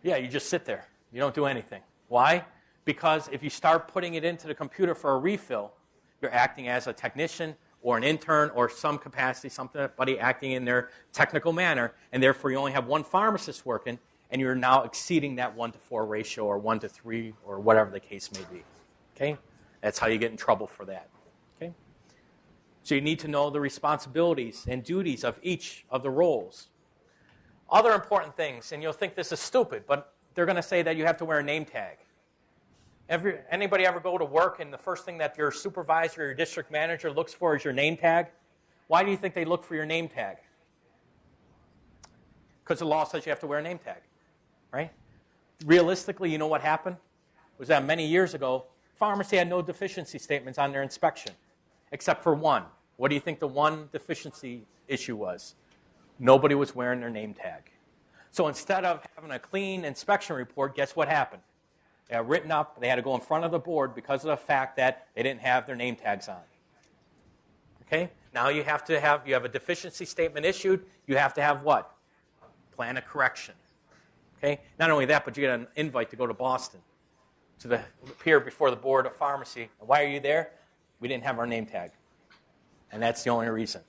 Yeah, you just sit there. You don't do anything. Why? Because if you start putting it into the computer for a refill, you're acting as a technician or an intern or some capacity, somebody acting in their technical manner, and therefore you only have 1 pharmacist working, and you're now exceeding that 1 to 4 ratio or 1 to 3 or whatever the case may be. Okay? That's how you get in trouble for that. Okay? So you need to know the responsibilities and duties of each of the roles. Other important things, and you'll think this is stupid, but they're going to say that you have to wear a name tag. Anybody ever go to work and the first thing that your supervisor or your district manager looks for is your name tag? Why do you think they look for your name tag? Because the law says you have to wear a name tag, right? Realistically, you know what happened? Was that many years ago, pharmacy had no deficiency statements on their inspection, except for 1. What do you think the one deficiency issue was? Nobody was wearing their name tag. So instead of having a clean inspection report, guess what happened? They got written up. They had to go in front of the board because of the fact that they didn't have their name tags on. Okay? Now you have a deficiency statement issued. You have to have what? Plan of correction. Okay? Not only that, but you get an invite to go to Boston to appear before the board of pharmacy. And why are you there? We didn't have our name tag. And that's the only reason.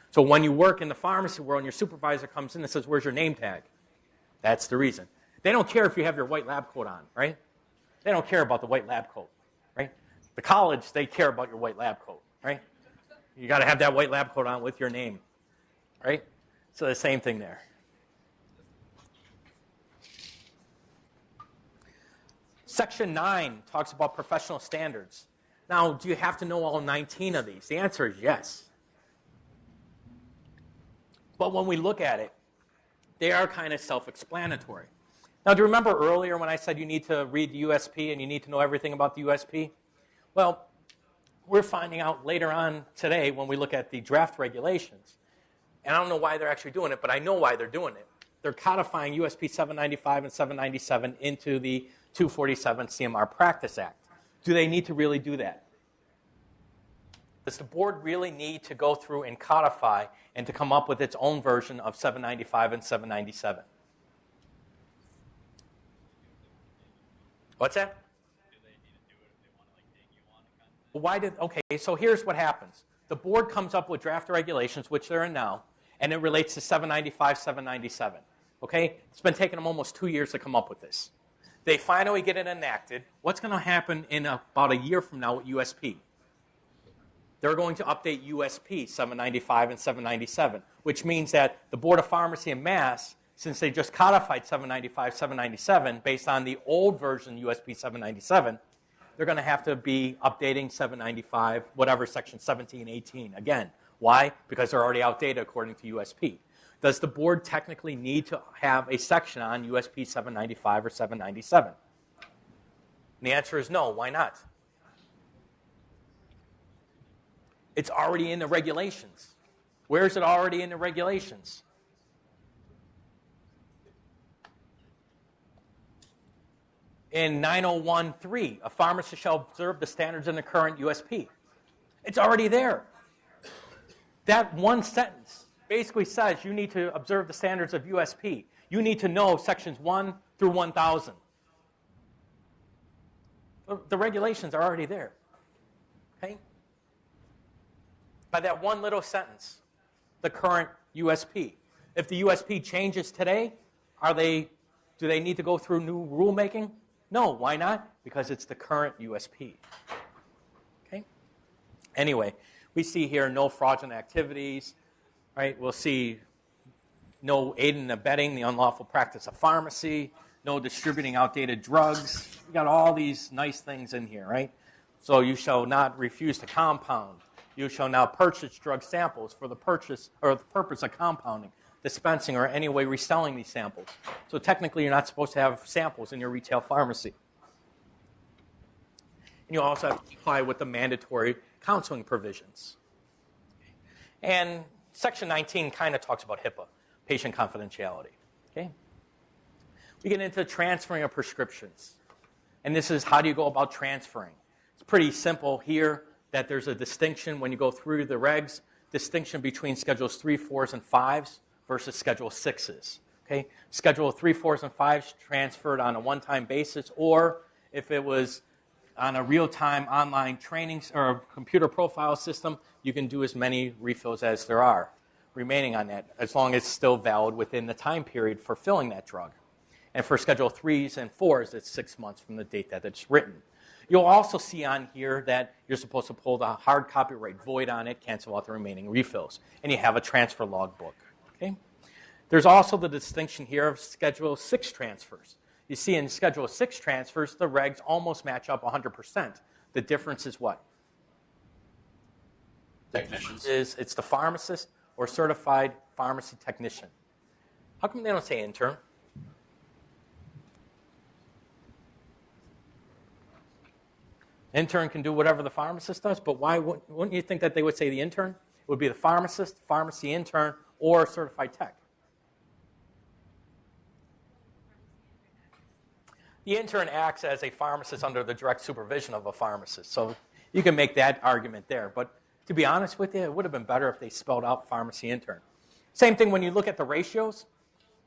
So when you work in the pharmacy world and your supervisor comes in and says, where's your name tag? That's the reason. They don't care if you have your white lab coat on, right? They don't care about the white lab coat, right? The college, they care about your white lab coat, right? You got to have that white lab coat on with your name, right? So the same thing there. Section 9 talks about professional standards. Now, do you have to know all 19 of these? The answer is yes. But when we look at it, they are kind of self-explanatory. Now, do you remember earlier when I said you need to read the USP and you need to know everything about the USP? Well, we're finding out later on today when we look at the draft regulations. And I don't know why they're actually doing it, but I know why they're doing it. They're codifying USP 795 and 797 into the 247 CMR Practice Act. Do they need to really do that? Does the board really need to go through and codify and to come up with its own version of 795 and 797? What's that? Do they need to do it if they want to take you on? Okay, so here's what happens. The board comes up with draft regulations, which they're in now, and it relates to 795, 797. Okay? It's been taking them almost 2 years to come up with this. They finally get it enacted. What's going to happen in about a year from now with USP? They're going to update USP 795 and 797, which means that the Board of Pharmacy and Mass, since they just codified 795, 797, based on the old version USP 797, they're going to have to be updating 795, whatever, section 17, 18, again. Why? Because they're already outdated according to USP. Does the board technically need to have a section on USP 795 or 797? And the answer is no. Why not? It's already in the regulations. Where is it already in the regulations? In 901.3, a pharmacist shall observe the standards in the current USP. It's already there. That one sentence basically says you need to observe the standards of USP. You need to know sections 1 through 1,000. The regulations are already there. Okay? By that one little sentence, the current USP. If the USP changes today, do they need to go through new rulemaking? No. Why not? Because it's the current USP. Okay? Anyway, we see here no fraudulent activities. Right? We'll see no aiding and abetting the unlawful practice of pharmacy, no distributing outdated drugs. We got all these nice things in here, right? So you shall not refuse to compound. You shall now purchase drug samples for the purchase or the purpose of compounding, dispensing, or any way reselling these samples. So technically, you're not supposed to have samples in your retail pharmacy. And you also have to comply with the mandatory counseling provisions. And Section 19 kind of talks about HIPAA, patient confidentiality. Okay? We get into transferring of prescriptions. And this is how do you go about transferring. It's pretty simple here that there's a distinction when you go through the regs, distinction between Schedules 3, 4s, and 5s versus Schedule 6s. Okay? Schedule 3, 4s, and 5s transferred on a one-time basis, or if it was on a real-time online training or computer profile system, you can do as many refills as there are remaining on that, as long as it's still valid within the time period for filling that drug. And for Schedule 3s and 4s, it's 6 months from the date that it's written. You'll also see on here that you're supposed to pull the hard copyright void on it, cancel out the remaining refills, and you have a transfer logbook. Okay? There's also the distinction here of Schedule 6 transfers. You see in Schedule 6 transfers, the regs almost match up 100%. The difference is what? Technicians. It's the pharmacist or certified pharmacy technician. How come they don't say intern? Intern can do whatever the pharmacist does, but why wouldn't you think that they would say the intern? would be the pharmacist, pharmacy intern, or certified tech. The intern acts as a pharmacist under the direct supervision of a pharmacist. So you can make that argument there. But to be honest with you, it would have been better if they spelled out pharmacy intern. Same thing when you look at the ratios.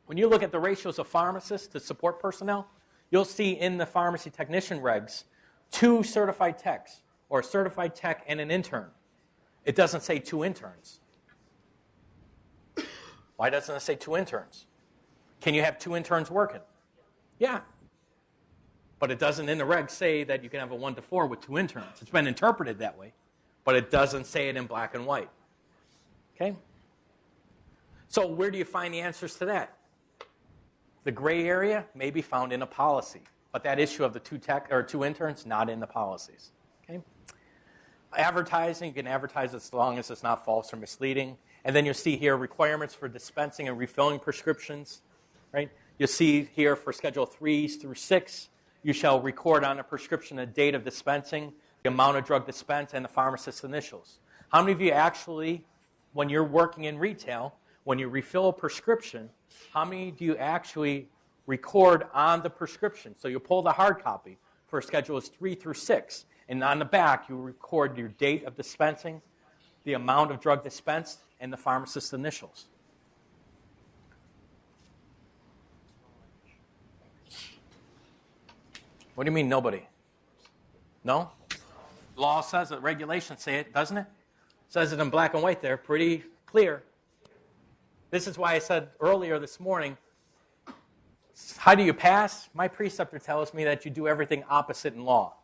When you look at the ratios of pharmacists to support personnel, you'll see in the pharmacy technician regs 2 certified techs, or a certified tech and an intern. It doesn't say 2 interns. Why doesn't it say 2 interns? Can you have 2 interns working? Yeah. But it doesn't in the regs say that you can have a 1-to-4 with 2 interns. It's been interpreted that way, but it doesn't say it in black and white. Okay? So where do you find the answers to that? The gray area may be found in a policy, but that issue of the 2 interns, not in the policies. Okay? Advertising, you can advertise as long as it's not false or misleading. And then you'll see here requirements for dispensing and refilling prescriptions. Right? You'll see here for Schedule 3s through 6, you shall record on a prescription the date of dispensing, the amount of drug dispensed, and the pharmacist's initials. How many of you actually, when you're working in retail, when you refill a prescription, how many do you actually record on the prescription? So you pull the hard copy for Schedules 3 through 6, and on the back you record your date of dispensing, the amount of drug dispensed, and the pharmacist's initials. What do you mean nobody? No? Law says it, regulations say it, doesn't it? It says it in black and white there, pretty clear. This is why I said earlier this morning, how do you pass? My preceptor tells me that you do everything opposite in law,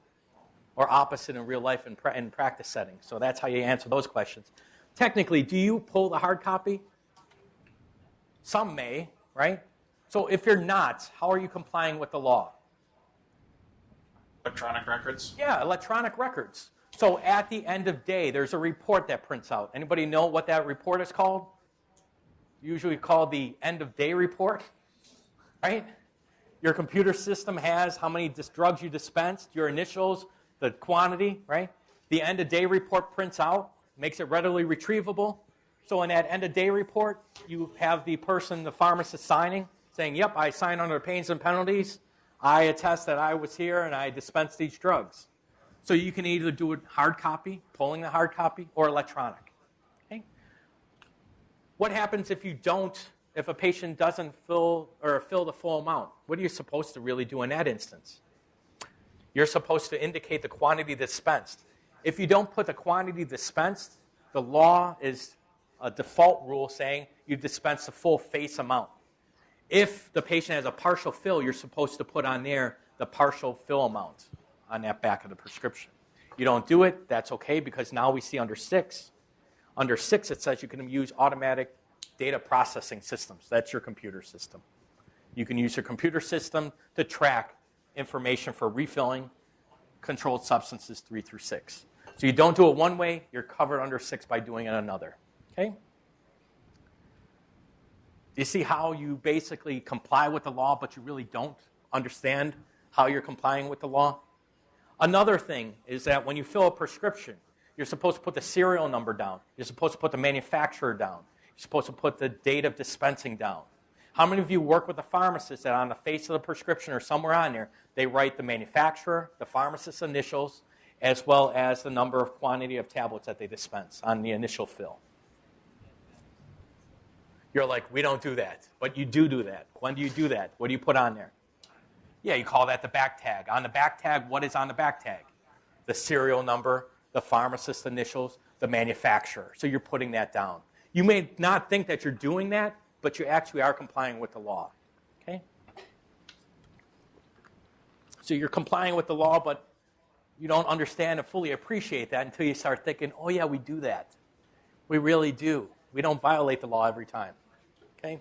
or opposite in real life and practice settings. So that's how you answer those questions. Technically, do you pull the hard copy? Some may, right? So if you're not, how are you complying with the law? Electronic records? Yeah, electronic records. So at the end of day, there's a report that prints out. Anybody know what that report is called? Usually called the end of day report, right? Your computer system has how many drugs you dispensed, your initials, the quantity, right? The end of day report prints out, makes it readily retrievable. So in that end of day report, you have the person, the pharmacist signing, saying, yep, I sign under pains and penalties. I attest that I was here and I dispensed these drugs. So you can either do it hard copy, pulling the hard copy, or electronic. Okay? What happens if if a patient doesn't fill the full amount? What are you supposed to really do in that instance? You're supposed to indicate the quantity dispensed. If you don't put the quantity dispensed, the law is a default rule saying you dispense the full face amount. If the patient has a partial fill, you're supposed to put on there the partial fill amount on that back of the prescription. You don't do it, that's okay, because now we see under 6. Under 6, it says you can use automatic data processing systems. That's your computer system. You can use your computer system to track information for refilling controlled substances 3 through 6. So you don't do it one way, you're covered under 6 by doing it another. Okay? You see how you basically comply with the law, but you really don't understand how you're complying with the law? Another thing is that when you fill a prescription, you're supposed to put the serial number down. You're supposed to put the manufacturer down. You're supposed to put the date of dispensing down. How many of you work with a pharmacist that on the face of the prescription or somewhere on there, they write the manufacturer, the pharmacist's initials, as well as the number of quantity of tablets that they dispense on the initial fill? You're like, we don't do that. But you do that. When do you do that? What do you put on there? Yeah, you call that the back tag. On the back tag, what is on the back tag? The serial number, the pharmacist's initials, the manufacturer. So you're putting that down. You may not think that you're doing that, but you actually are complying with the law. Okay? So you're complying with the law, but you don't understand and fully appreciate that until you start thinking, oh yeah, we do that. We really do. We don't violate the law every time. Okay?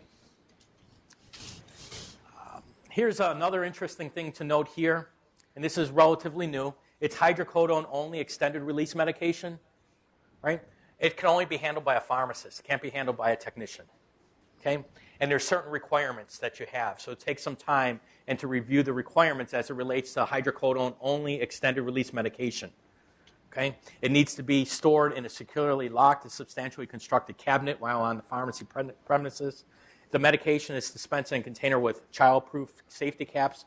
Here's another interesting thing to note here, and this is relatively new. It's hydrocodone-only extended-release medication, right? It can only be handled by a pharmacist. It can't be handled by a technician, okay? And there's certain requirements that you have, so take some time and to review the requirements as it relates to hydrocodone-only extended-release medication, Okay? It needs to be stored in a securely locked and substantially constructed cabinet while on the pharmacy premises. The medication is dispensed in a container with child-proof safety caps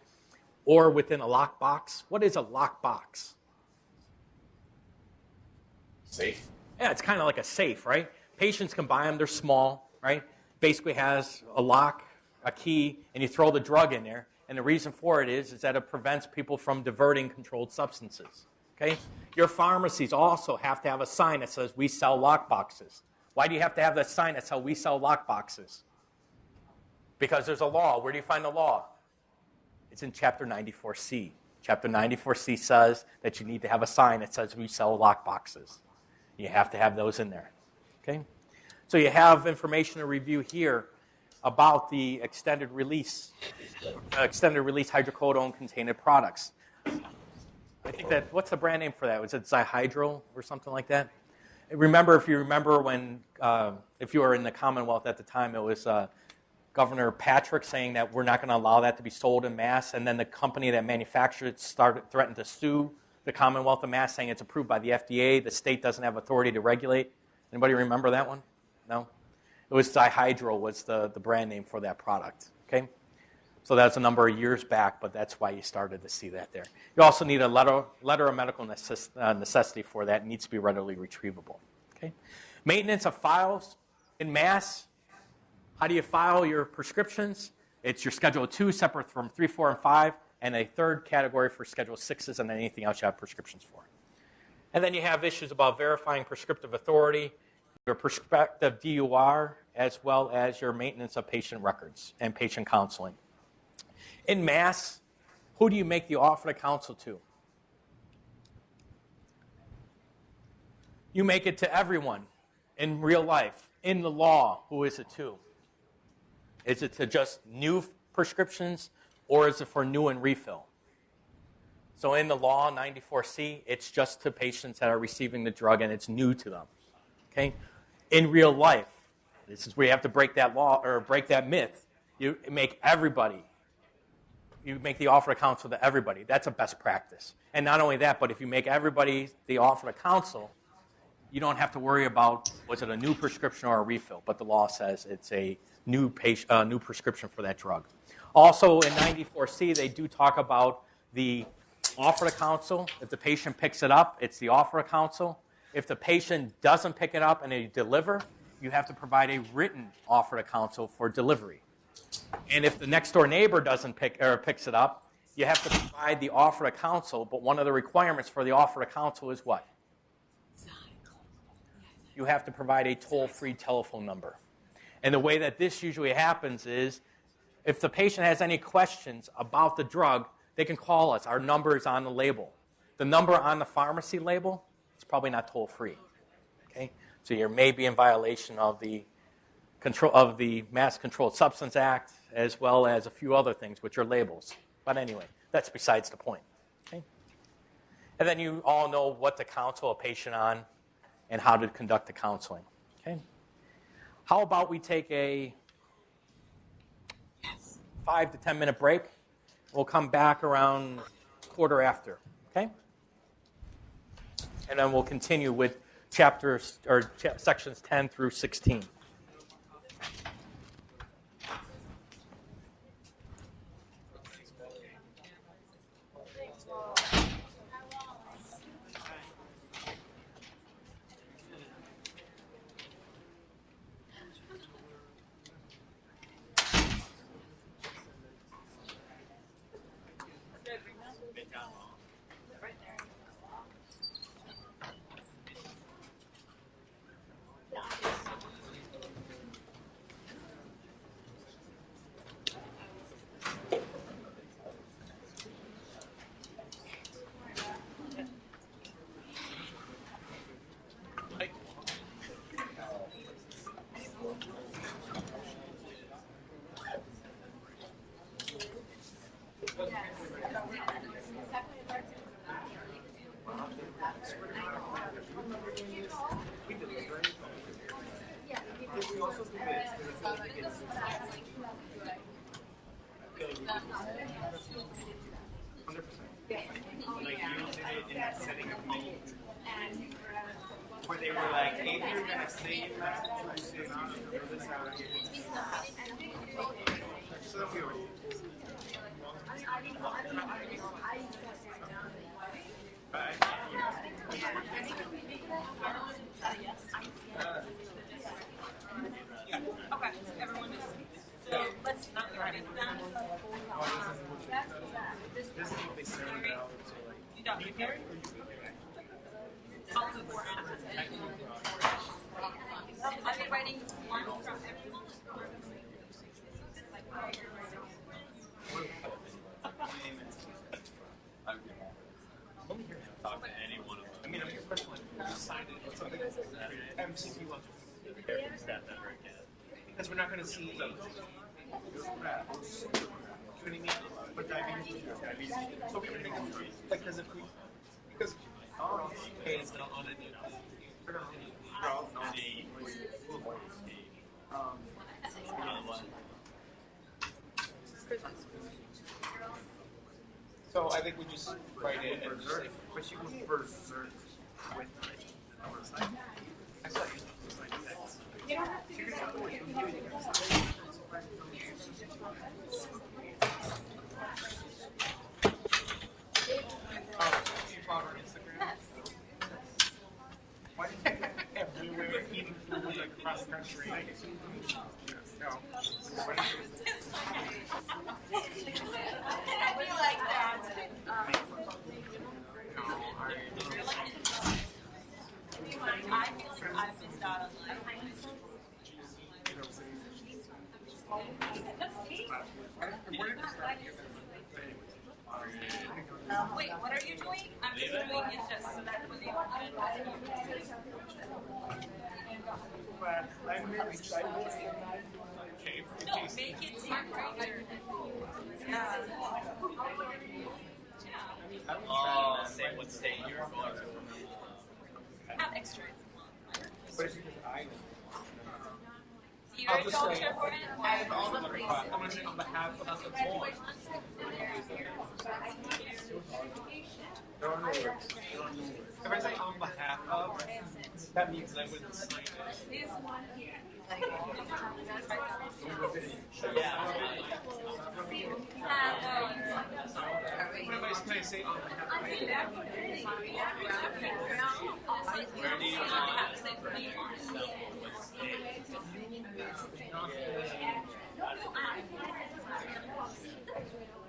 or within a lock box. What is a lock box? Safe. Yeah, it's kind of like a safe, right? Patients can buy them. They're small, right? Basically has a lock, a key, and you throw the drug in there. And the reason for it is that it prevents people from diverting controlled substances. Okay? Your pharmacies also have to have a sign that says, we sell lock boxes. Why do you have to have that sign that says, we sell lock boxes? Because there's a law. Where do you find the law? It's in Chapter 94C. Chapter 94C says that you need to have a sign that says, we sell lock boxes. You have to have those in there. Okay? So you have information to review here about the extended release hydrocodone-containing products. I think that, what's the brand name for that? Was it Zihydro or something like that? If you remember when, if you were in the Commonwealth at the time, it was Governor Patrick saying that we're not going to allow that to be sold in mass, and then the company that manufactured it threatened to sue the Commonwealth of Mass, saying it's approved by the FDA. The state doesn't have authority to regulate. Anybody remember that one? No? It was Zihydro was the brand name for that product. Okay? So that's a number of years back, but that's why you started to see that there. You also need a letter of medical necessity for that. It needs to be readily retrievable. Okay? Maintenance of files in mass. How do you file your prescriptions? It's your Schedule 2, separate from 3, 4, and 5, and a third category for Schedule 6s and anything else you have prescriptions for. And then you have issues about verifying prescriptive authority, your prospective DUR, as well as your maintenance of patient records and patient counseling. In mass, who do you make the offer to counsel to? You make it to everyone in real life. In the law, who is it to? Is it to just new prescriptions, or is it for new and refill? So in the law, 94C, it's just to patients that are receiving the drug and it's new to them. Okay? In real life, this is where you have to break that law or break that myth. You make the offer to counsel to everybody. That's a best practice. And not only that, but if you make everybody the offer to counsel, you don't have to worry about was it a new prescription or a refill, but the law says it's a new prescription for that drug. Also in 94C, they do talk about the offer to counsel. If the patient picks it up, it's the offer to counsel. If the patient doesn't pick it up and they deliver, you have to provide a written offer to counsel for delivery. And if the next door neighbor picks it up, you have to provide the offer to counsel, but one of the requirements for the offer to counsel is what? You have to provide a toll-free telephone number. And the way that this usually happens is if the patient has any questions about the drug, they can call us. Our number is on the label. The number on the pharmacy label is probably not toll-free. Okay? So you may be in violation of the Mass Controlled Substance Act, as well as a few other things, which are labels. But anyway, that's besides the point. Okay? And then you all know what to counsel a patient on and how to conduct the counseling. Okay? How about we take a 5 to 10 minute break? We'll come back around quarter after. Okay? And then we'll continue with sections 10 through 16. Like using it in that setting of me. where they were like, if you're gonna stay in Massachusetts, this is how it is. So we were. Okay, everyone is. So let's not write it down. This is what they say about. You don't need Gary? All the four answers. Are you writing one from everyone? Talk to any one of them. I mean, I'm your personal decided. It's something MCQ will Be careful to stab that right cat. because we're not going to see crap. You know what I mean? But diabetes. So we would make them like because if we because okay, it's not on it. So I think we just write it and just say, but she was first with I saw you. You follow her on Instagram? Why did you have we were eating food like across the country? No. I feel like I've missed out on life. Wait, what are you doing? I'm just doing it just so that when they want I'm really excited. no, make it seem greater. Oh, say what state you're going to. Have extra. But it's because I You're a culture for it? I have all the places. I'm going to say on behalf of the board. If I say on behalf of, that means I wouldn't sign it. Yeah. What if I say on behalf of? Where do you want to spell what state?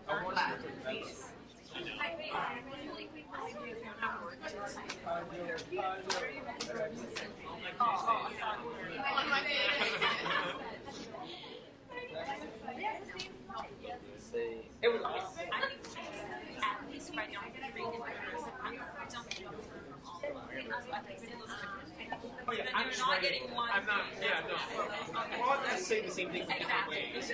I want to It was awesome. I think at least right now, Oh yeah, I'm just writing. I'm not. Yeah, no. Well, I'm gonna say the same thing in different ways.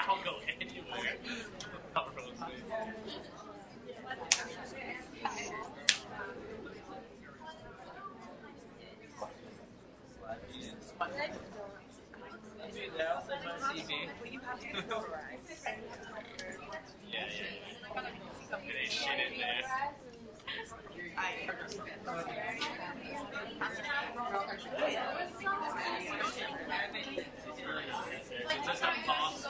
I'll go anywhere. There's shit in there. It's just a boss.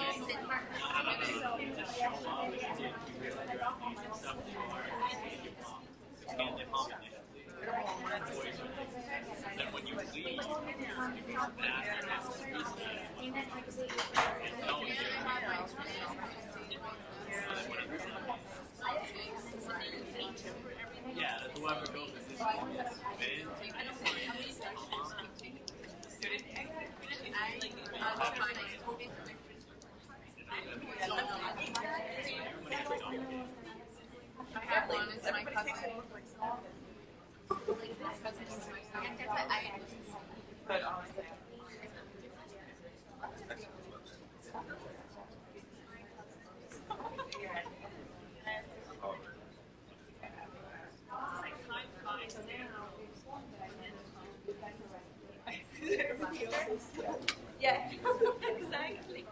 Then when you leave, you come back and it's yeah, whoever goes to this I have one. It's my cousin. But yeah, exactly.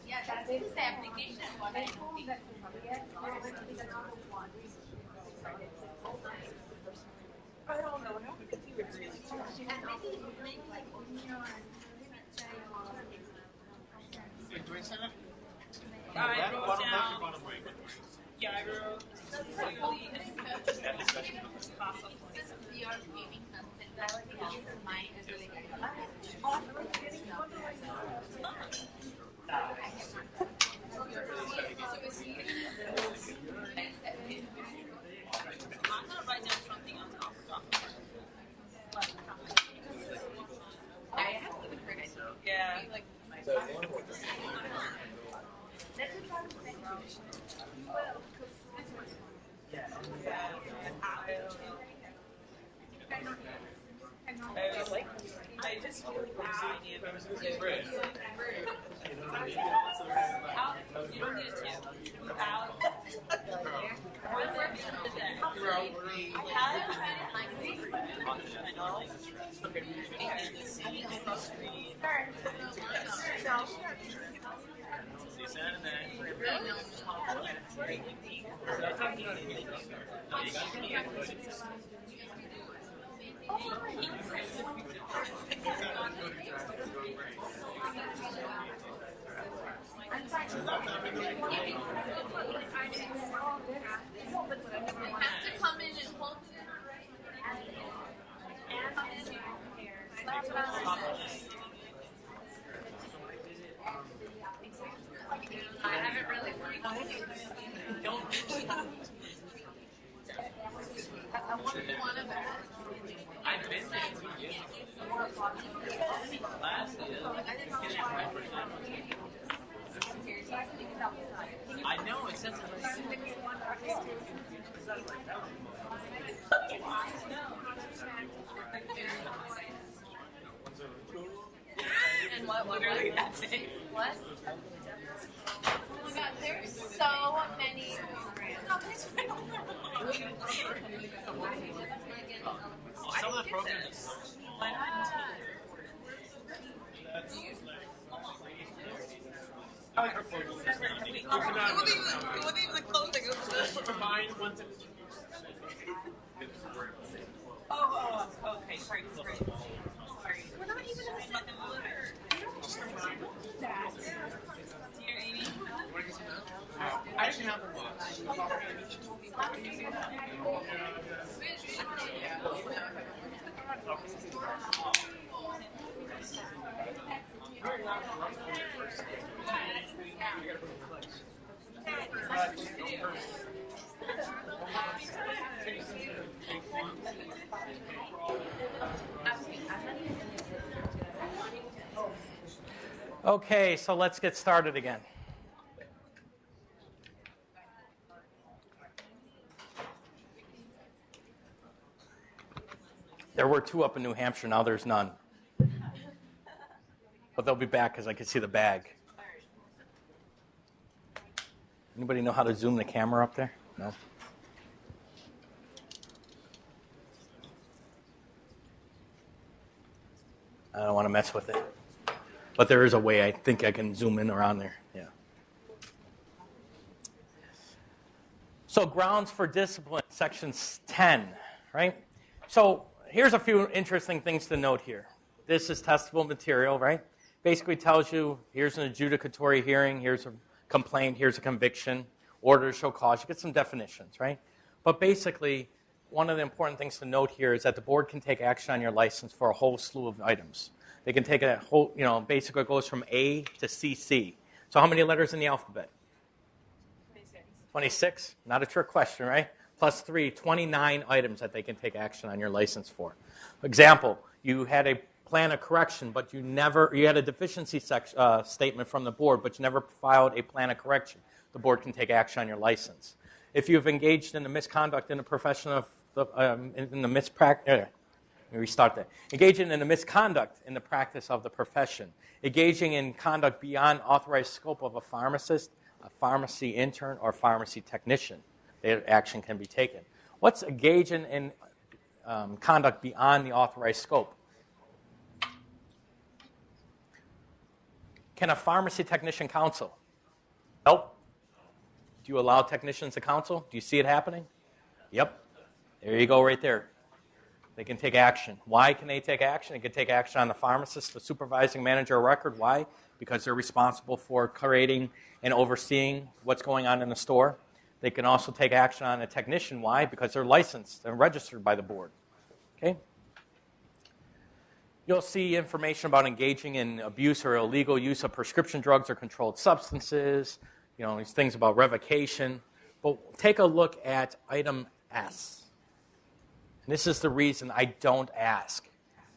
Yeah, that's the application. What I think. I don't know. How could you really? I wrote down. Yeah, I wrote. Really, Your gaming content, mine is really I'm gonna write down something else. I haven't even heard it. Yeah. I just feel like you don't need to. Out. Have to come in and hold it. I haven't really worked. I want to bet. I've been there 2 years ago. Last year, I know, it says And what? Literally, that's it. What? Oh my god, there's so many programs. some of the programs. I like her photos. It wasn't even the closing. It was just Combined ones that okay. Sorry. We're not even in the second order. Dear Amy. I actually have a watch. Okay, so let's get started again. There were 2 up in New Hampshire, now there's none. But they'll be back because I can see the bag. Anybody know how to zoom the camera up there? No? I don't want to mess with it. But there is a way I think I can zoom in around there. Yeah. So grounds for discipline, section 10, right? So here's a few interesting things to note here. This is testable material, right? Basically tells you here's an adjudicatory hearing, here's a complaint, here's a conviction. order to show cause. You get some definitions, right? But basically, one of the important things to note here is that the board can take action on your license for a whole slew of items. They can take a whole, basically it goes from A to CC. So how many letters in the alphabet? 26. Not a trick question, right? Plus 3, 29 items that they can take action on your license for. Example, you had a plan of correction, but you had a deficiency statement from the board, but you never filed a plan of correction. The board can take action on your license. If you've engaged in the misconduct in the profession of engaging in the misconduct in the practice of the profession, engaging in conduct beyond authorized scope of a pharmacist, a pharmacy intern, or pharmacy technician, their action can be taken. What's engaging in conduct beyond the authorized scope? Can a pharmacy technician counsel? Nope. Do you allow technicians to counsel? Do you see it happening? Yep. There you go right there. They can take action. Why can they take action? They can take action on the pharmacist, the supervising manager of record. Why? Because they're responsible for creating and overseeing what's going on in the store. They can also take action on a technician. Why? Because they're licensed and registered by the board. Okay? You'll see information about engaging in abuse or illegal use of prescription drugs or controlled substances, these things about revocation. But take a look at item S. And this is the reason I don't ask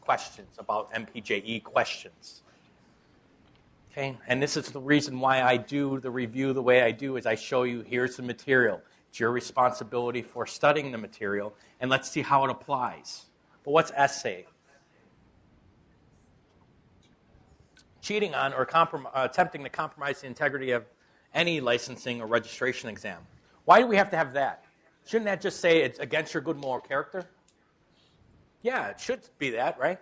questions about MPJE questions. Okay? And this is the reason why I do the review the way I do, is I show you, here's the material. It's your responsibility for studying the material, and let's see how it applies. But what's S say? Cheating on or attempting to compromise the integrity of any licensing or registration exam. Why do we have to have that? Shouldn't that just say it's against your good moral character? Yeah, it should be that, right?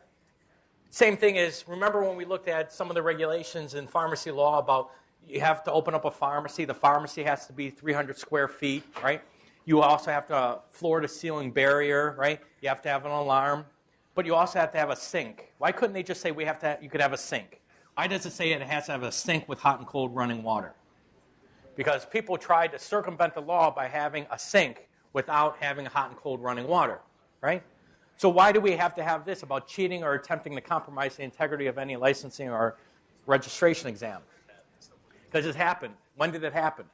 Same thing is, remember when we looked at some of the regulations in pharmacy law about you have to open up a pharmacy. The pharmacy has to be 300 square feet, right? You also have to floor-to-ceiling barrier, right? You have to have an alarm. But you also have to have a sink. Why couldn't they just say you could have a sink? Why does it say it has to have a sink with hot and cold running water? Because people tried to circumvent the law by having a sink without having hot and cold running water, right? So why do we have to have this about cheating or attempting to compromise the integrity of any licensing or registration exam? Because it happened. When did it happen?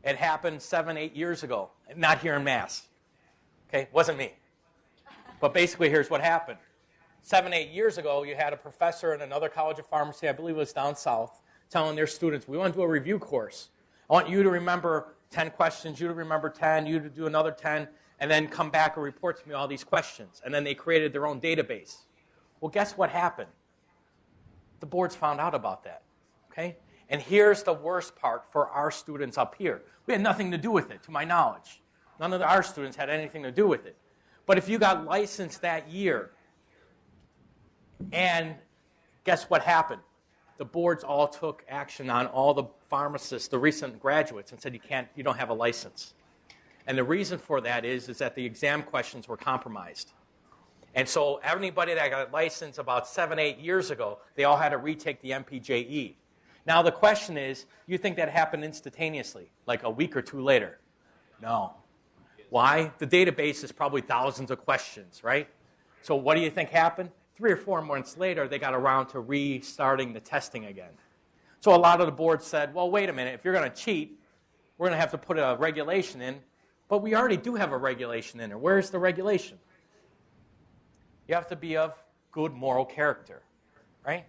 It happened 7-8 years ago. Not here in Mass. Okay, wasn't me. But basically, here's what happened. 7-8 years ago, you had a professor in another college of pharmacy, I believe it was down south, telling their students, we want to do a review course. I want you to remember 10 questions, you to remember 10, you to do another 10, and then come back and report to me all these questions. And then they created their own database. Well, guess what happened? The boards found out about that. Okay? And here's the worst part for our students up here. We had nothing to do with it, to my knowledge. None of our students had anything to do with it. But if you got licensed that year, and guess what happened? The boards all took action on all the pharmacists, the recent graduates, and said you don't have a license. And the reason for that is that the exam questions were compromised. And so everybody that got licensed about 7-8 years ago, they all had to retake the MPJE. Now the question is, you think that happened instantaneously, like a week or two later? No. Why? The database is probably thousands of questions, right? So what do you think happened? 3 or 4 months later, they got around to restarting the testing again. So a lot of the boards said, well, wait a minute, if you're going to cheat, we're going to have to put a regulation in. But we already do have a regulation in there. Where's the regulation? You have to be of good moral character, right?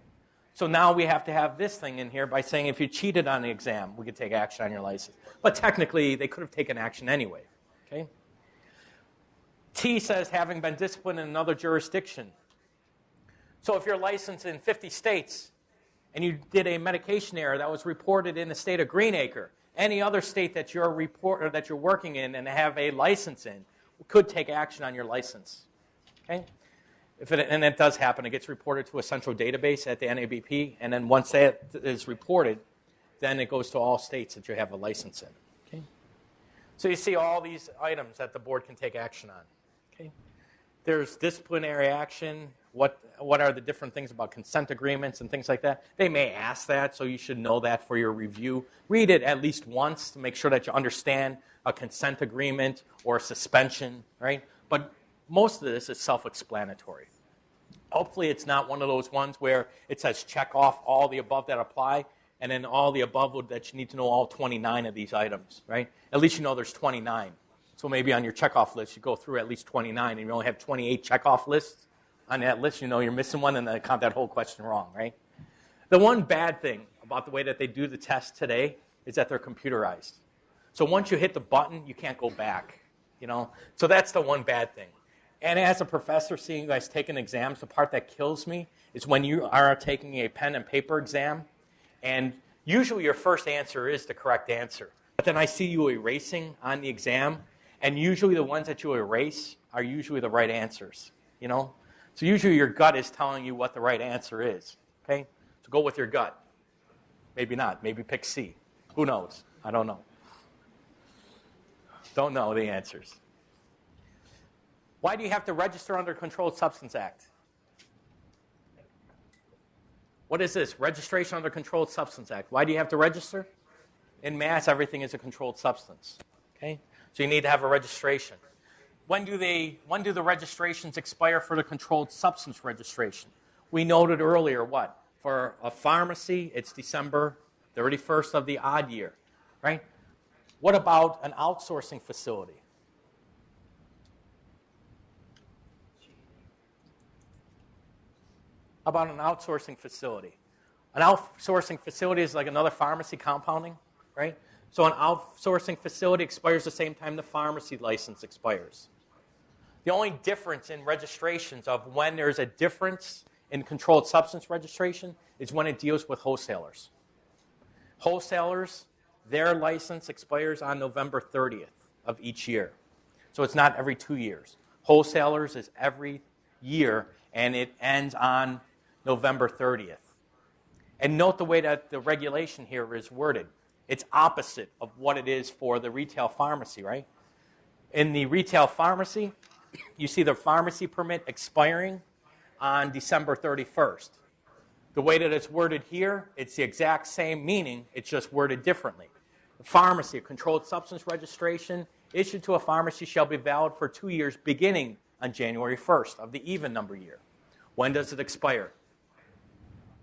So now we have to have this thing in here by saying if you cheated on the exam, we could take action on your license. But technically, they could have taken action anyway, okay? T says having been disciplined in another jurisdiction. So if you're licensed in 50 states and you did a medication error that was reported in the state of Greenacre, any other state that you're working in and have a license in could take action on your license. Okay? And it does happen. It gets reported to a central database at the NABP, and then once that is reported, then it goes to all states that you have a license in. Okay? So you see all these items that the board can take action on. Okay? There's disciplinary action. What are the different things about consent agreements and things like that? They may ask that, so you should know that for your review. Read it at least once to make sure that you understand a consent agreement or a suspension, right? But most of this is self-explanatory. Hopefully it's not one of those ones where it says check off all the above that apply, and then all the above that you need to know all 29 of these items, right? At least you know there's 29. So maybe on your checkoff list, you go through at least 29, and you only have 28 checkoff lists on that list. You know you're missing one, and then count that whole question wrong, right? The one bad thing about the way that they do the test today is that they're computerized. So once you hit the button, you can't go back, you know? So that's the one bad thing. And as a professor, seeing you guys taking exams, the part that kills me is when you are taking a pen and paper exam, and usually your first answer is the correct answer. But then I see you erasing on the exam, and usually the ones that you erase are usually the right answers, you know? So usually your gut is telling you what the right answer is, okay? So go with your gut. Maybe not. Maybe pick C. Who knows? I don't know. Don't know the answers. Why do you have to register under Controlled Substance Act? What is this? Registration under Controlled Substance Act. Why do you have to register? In mass, everything is a controlled substance, okay? So you need to have a registration. When do the registrations expire for the controlled substance registration? We noted earlier what? For a pharmacy, it's December 31st of the odd year, right? What about an outsourcing facility? How about an outsourcing facility? An outsourcing facility is like another pharmacy compounding, right? So an outsourcing facility expires the same time the pharmacy license expires. The only difference in registrations of when there's a difference in controlled substance registration is when it deals with wholesalers. Wholesalers, their license expires on November 30th of each year. So it's not every 2 years. Wholesalers is every year, and it ends on November 30th. And note the way that the regulation here is worded. It's opposite of what it is for the retail pharmacy, right? In the retail pharmacy, you see the pharmacy permit expiring on December 31st. The way that it's worded here, it's the exact same meaning, it's just worded differently. The pharmacy, a controlled substance registration issued to a pharmacy shall be valid for 2 years beginning on January 1st of the even number year. When does it expire?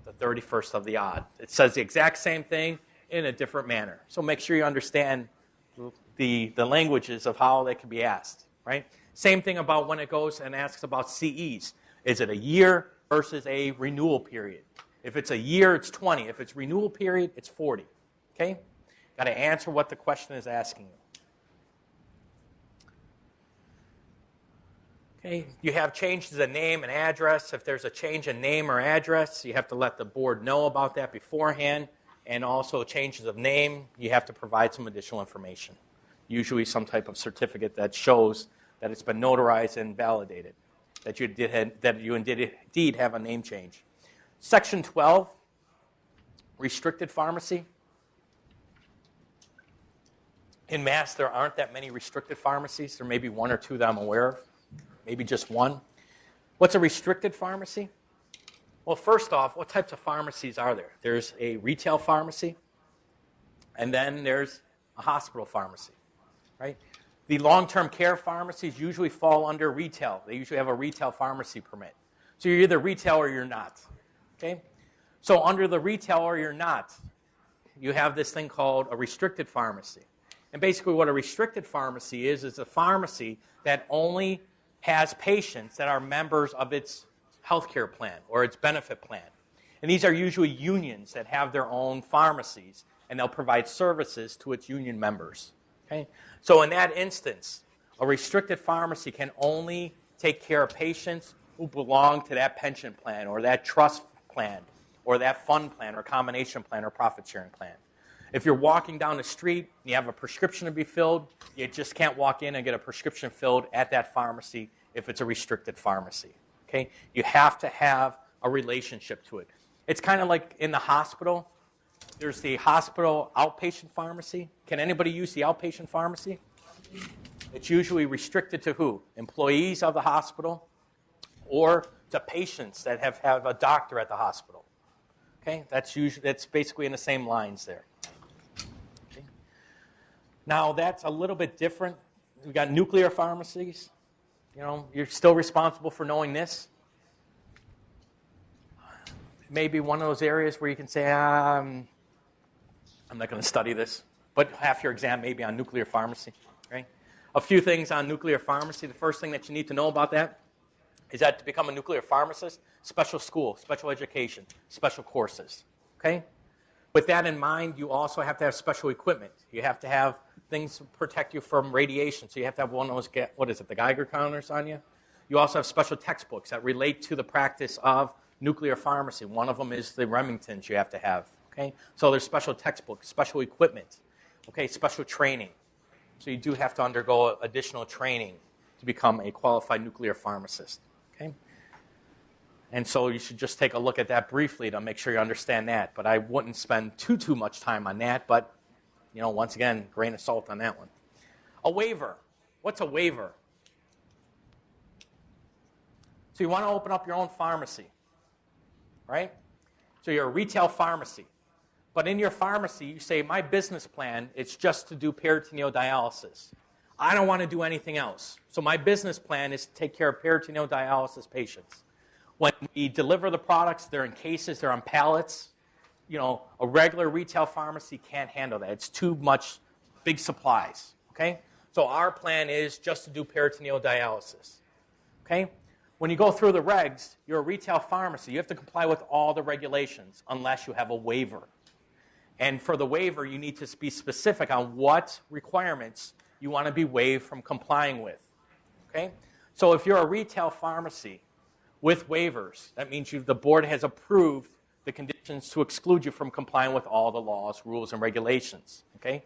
The 31st of the odd. It says the exact same thing in a different manner. So make sure you understand the languages of how they can be asked, right? Same thing about when it goes and asks about CEs. Is it a year versus a renewal period? If it's a year, it's 20. If it's renewal period, it's 40. Okay? Got to answer what the question is asking you. Okay, you have changes in name and address. If there's a change in name or address, you have to let the board know about that beforehand. And also changes of name, you have to provide some additional information. Usually some type of certificate that shows that it's been notarized and validated, that you indeed have a name change. Section 12, restricted pharmacy. In Mass, there aren't that many restricted pharmacies. There may be one or two that I'm aware of, maybe just one. What's a restricted pharmacy? Well, first off, what types of pharmacies are there? There's a retail pharmacy, and then there's a hospital pharmacy, right? The long-term care pharmacies usually fall under retail. They usually have a retail pharmacy permit. So you're either retail or you're not, okay? So under the retail or you're not, you have this thing called a restricted pharmacy. And basically what a restricted pharmacy is a pharmacy that only has patients that are members of its healthcare plan or its benefit plan. And these are usually unions that have their own pharmacies, and they'll provide services to its union members. Okay? So in that instance, a restricted pharmacy can only take care of patients who belong to that pension plan or that trust plan or that fund plan or combination plan or profit-sharing plan. If you're walking down the street, you have a prescription to be filled, you just can't walk in and get a prescription filled at that pharmacy if it's a restricted pharmacy. Okay? You have to have a relationship to it. It's kind of like in the hospital. There's the hospital outpatient pharmacy. Can anybody use the outpatient pharmacy? It's usually restricted to who? Employees of the hospital or to patients that have a doctor at the hospital. Okay, that's basically in the same lines there. Okay. Now that's a little bit different. We've got nuclear pharmacies. You're still responsible for knowing this. Maybe one of those areas where you can say, I'm not going to study this, but half your exam may be on nuclear pharmacy. Right? A few things on nuclear pharmacy. The first thing that you need to know about that is that to become a nuclear pharmacist, special school, special education, special courses. Okay? With that in mind, you also have to have special equipment. You have to have things to protect you from radiation. So you have to have one of those, the Geiger counters on you. You also have special textbooks that relate to the practice of nuclear pharmacy. One of them is the Remingtons you have to have. Okay? So there's special textbooks, special equipment, okay, special training. So you do have to undergo additional training to become a qualified nuclear pharmacist. Okay? And so you should just take a look at that briefly to make sure you understand that. But I wouldn't spend too much time on that. But, once again, grain of salt on that one. A waiver. What's a waiver? So you want to open up your own pharmacy, right? So you're a retail pharmacy. But in your pharmacy, you say, my business plan is just to do peritoneal dialysis. I don't want to do anything else. So my business plan is to take care of peritoneal dialysis patients. When we deliver the products, they're in cases, they're on pallets. A regular retail pharmacy can't handle that. It's too much big supplies, okay? So our plan is just to do peritoneal dialysis, okay? When you go through the regs, you're a retail pharmacy. You have to comply with all the regulations unless you have a waiver. And for the waiver, you need to be specific on what requirements you want to be waived from complying with, okay? So if you're a retail pharmacy with waivers, that means the board has approved the conditions to exclude you from complying with all the laws, rules, and regulations, okay?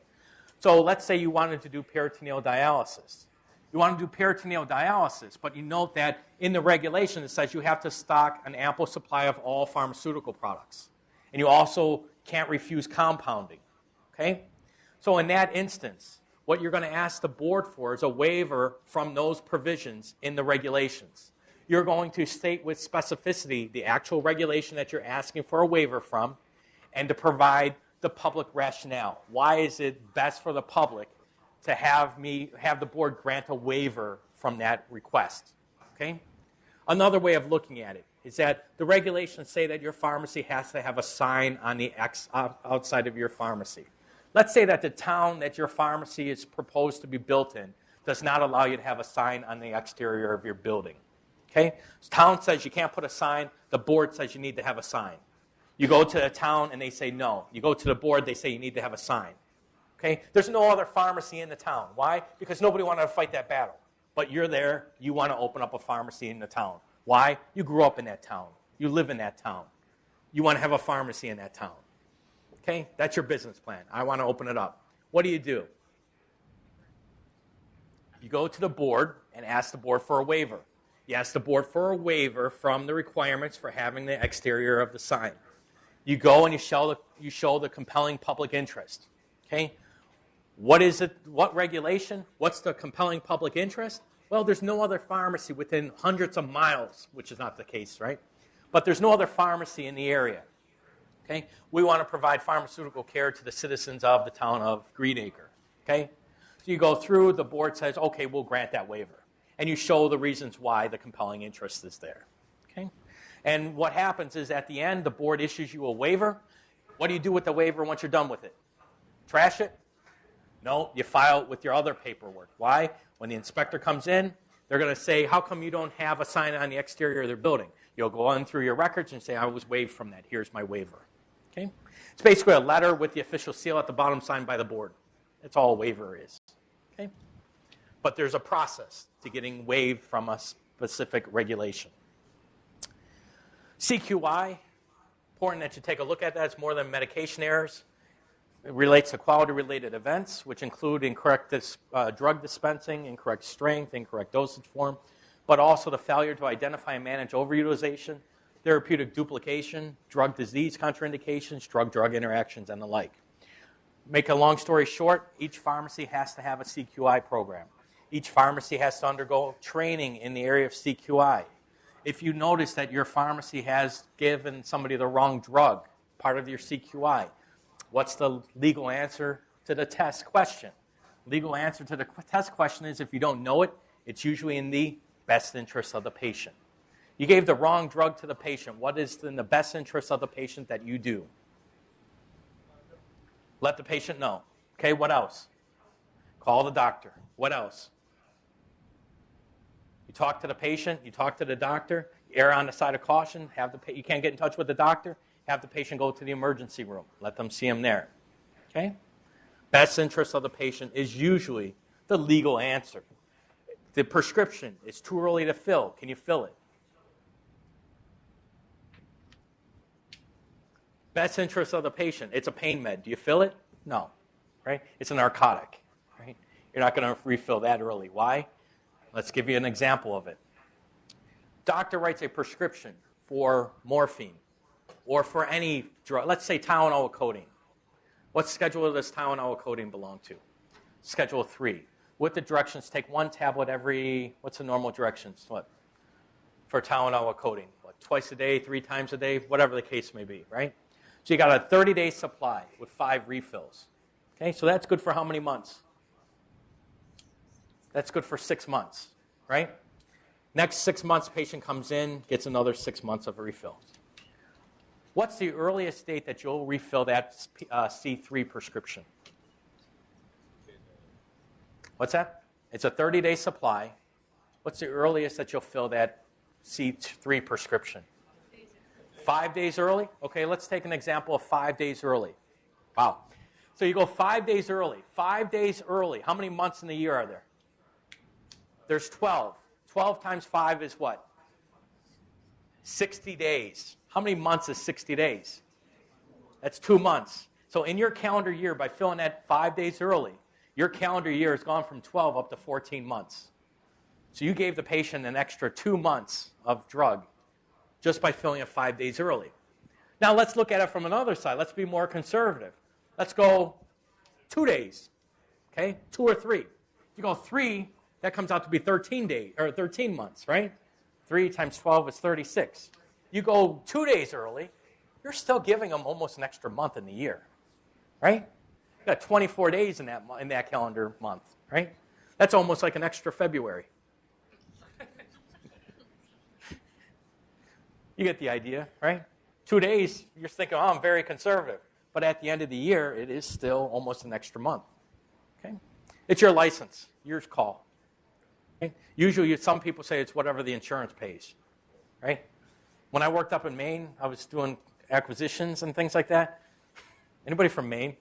So let's say you wanted to do peritoneal dialysis. You want to do peritoneal dialysis, but you note that in the regulation it says you have to stock an ample supply of all pharmaceutical products. And you also can't refuse compounding, okay? So in that instance, what you're going to ask the board for is a waiver from those provisions in the regulations. You're going to state with specificity the actual regulation that you're asking for a waiver from and to provide the public rationale. Why is it best for the public to have the board grant a waiver from that request, okay? Another way of looking at it is that the regulations say that your pharmacy has to have a sign on the outside of your pharmacy. Let's say that the town that your pharmacy is proposed to be built in does not allow you to have a sign on the exterior of your building. Okay? The town says you can't put a sign. The board says you need to have a sign. You go to the town and they say no. You go to the board, they say you need to have a sign. Okay? There's no other pharmacy in the town. Why? Because nobody wanted to fight that battle. But you're there. You want to open up a pharmacy in the town. Why? You grew up in that town. You live in that town. You want to have a pharmacy in that town. Okay? That's your business plan. I want to open it up. What do? You go to the board and ask the board for a waiver. You ask the board for a waiver from the requirements for having the exterior of the sign. You go and you show the compelling public interest. Okay? What is it? What regulation? What's the compelling public interest? Well, there's no other pharmacy within hundreds of miles, which is not the case, right? But there's no other pharmacy in the area. Okay? We want to provide pharmaceutical care to the citizens of the town of Greenacre. Okay? So you go through, the board says, okay, we'll grant that waiver. And you show the reasons why the compelling interest is there. Okay? And what happens is at the end, the board issues you a waiver. What do you do with the waiver once you're done with it? Trash it? No, you file it with your other paperwork. Why? When the inspector comes in, they're going to say, how come you don't have a sign on the exterior of their building? You'll go on through your records and say, I was waived from that. Here's my waiver. Okay? It's basically a letter with the official seal at the bottom signed by the board. That's all a waiver is. Okay? But there's a process to getting waived from a specific regulation. CQI, important that you take a look at that. It's more than medication errors. It relates to quality-related events, which include incorrect drug dispensing, incorrect strength, incorrect dosage form, but also the failure to identify and manage overutilization, therapeutic duplication, drug disease contraindications, drug-drug interactions, and the like. Make a long story short, each pharmacy has to have a CQI program. Each pharmacy has to undergo training in the area of CQI. If you notice that your pharmacy has given somebody the wrong drug, part of your CQI, what's the legal answer to the test question? Legal answer to the test question is if you don't know it, it's usually in the best interest of the patient. You gave the wrong drug to the patient. What is in the best interest of the patient that you do? Let the patient know. Okay, what else? Call the doctor. What else? You talk to the patient, you talk to the doctor, you err on the side of caution, you can't get in touch with the doctor, have the patient go to the emergency room. Let them see him there. Okay? Best interest of the patient is usually the legal answer. The prescription is too early to fill. Can you fill it? Best interest of the patient. It's a pain med. Do you fill it? No. Right? It's a narcotic. Right? You're not going to refill that early. Why? Let's give you an example of it. Doctor writes a prescription for morphine or for any drug. Let's say Tylenol codeine. What schedule does Tylenol codeine belong to? Schedule 3. With the directions, take 1 tablet every, what's the normal directions? What? For Tylenol codeine. What, twice a day, 3 times a day, whatever the case may be, right? So you got a 30-day supply with 5 refills. Okay, so that's good for how many months? That's good for 6 months, right? Next 6 months, patient comes in, gets another 6 months of refills. What's the earliest date that you'll refill that C3 prescription? What's that? It's a 30-day supply. What's the earliest that you'll fill that C3 prescription? 5 days early? Okay, let's take an example of 5 days early. Wow. So you go 5 days early. 5 days early. How many months in the year are there? There's 12. 12 times 5 is what? 60 days. How many months is 60 days? That's 2 months. So in your calendar year, by filling that 5 days early, your calendar year has gone from 12 up to 14 months. So you gave the patient an extra 2 months of drug just by filling it 5 days early. Now let's look at it from another side. Let's be more conservative. Let's go 2 days, okay? 2 or 3. If you go 3, that comes out to be 13 days or 13 months, right? 3 times 12 is 36. You go 2 days early, you're still giving them almost an extra month in the year, right? You got 24 days in that calendar month, right? That's almost like an extra February. You get the idea, right? 2 days, you're thinking, oh, I'm very conservative. But at the end of the year, it is still almost an extra month. Okay? It's your license, your call. Okay? Usually, some people say it's whatever the insurance pays, right? When I worked up in Maine, I was doing acquisitions and things like that. Anybody from Maine?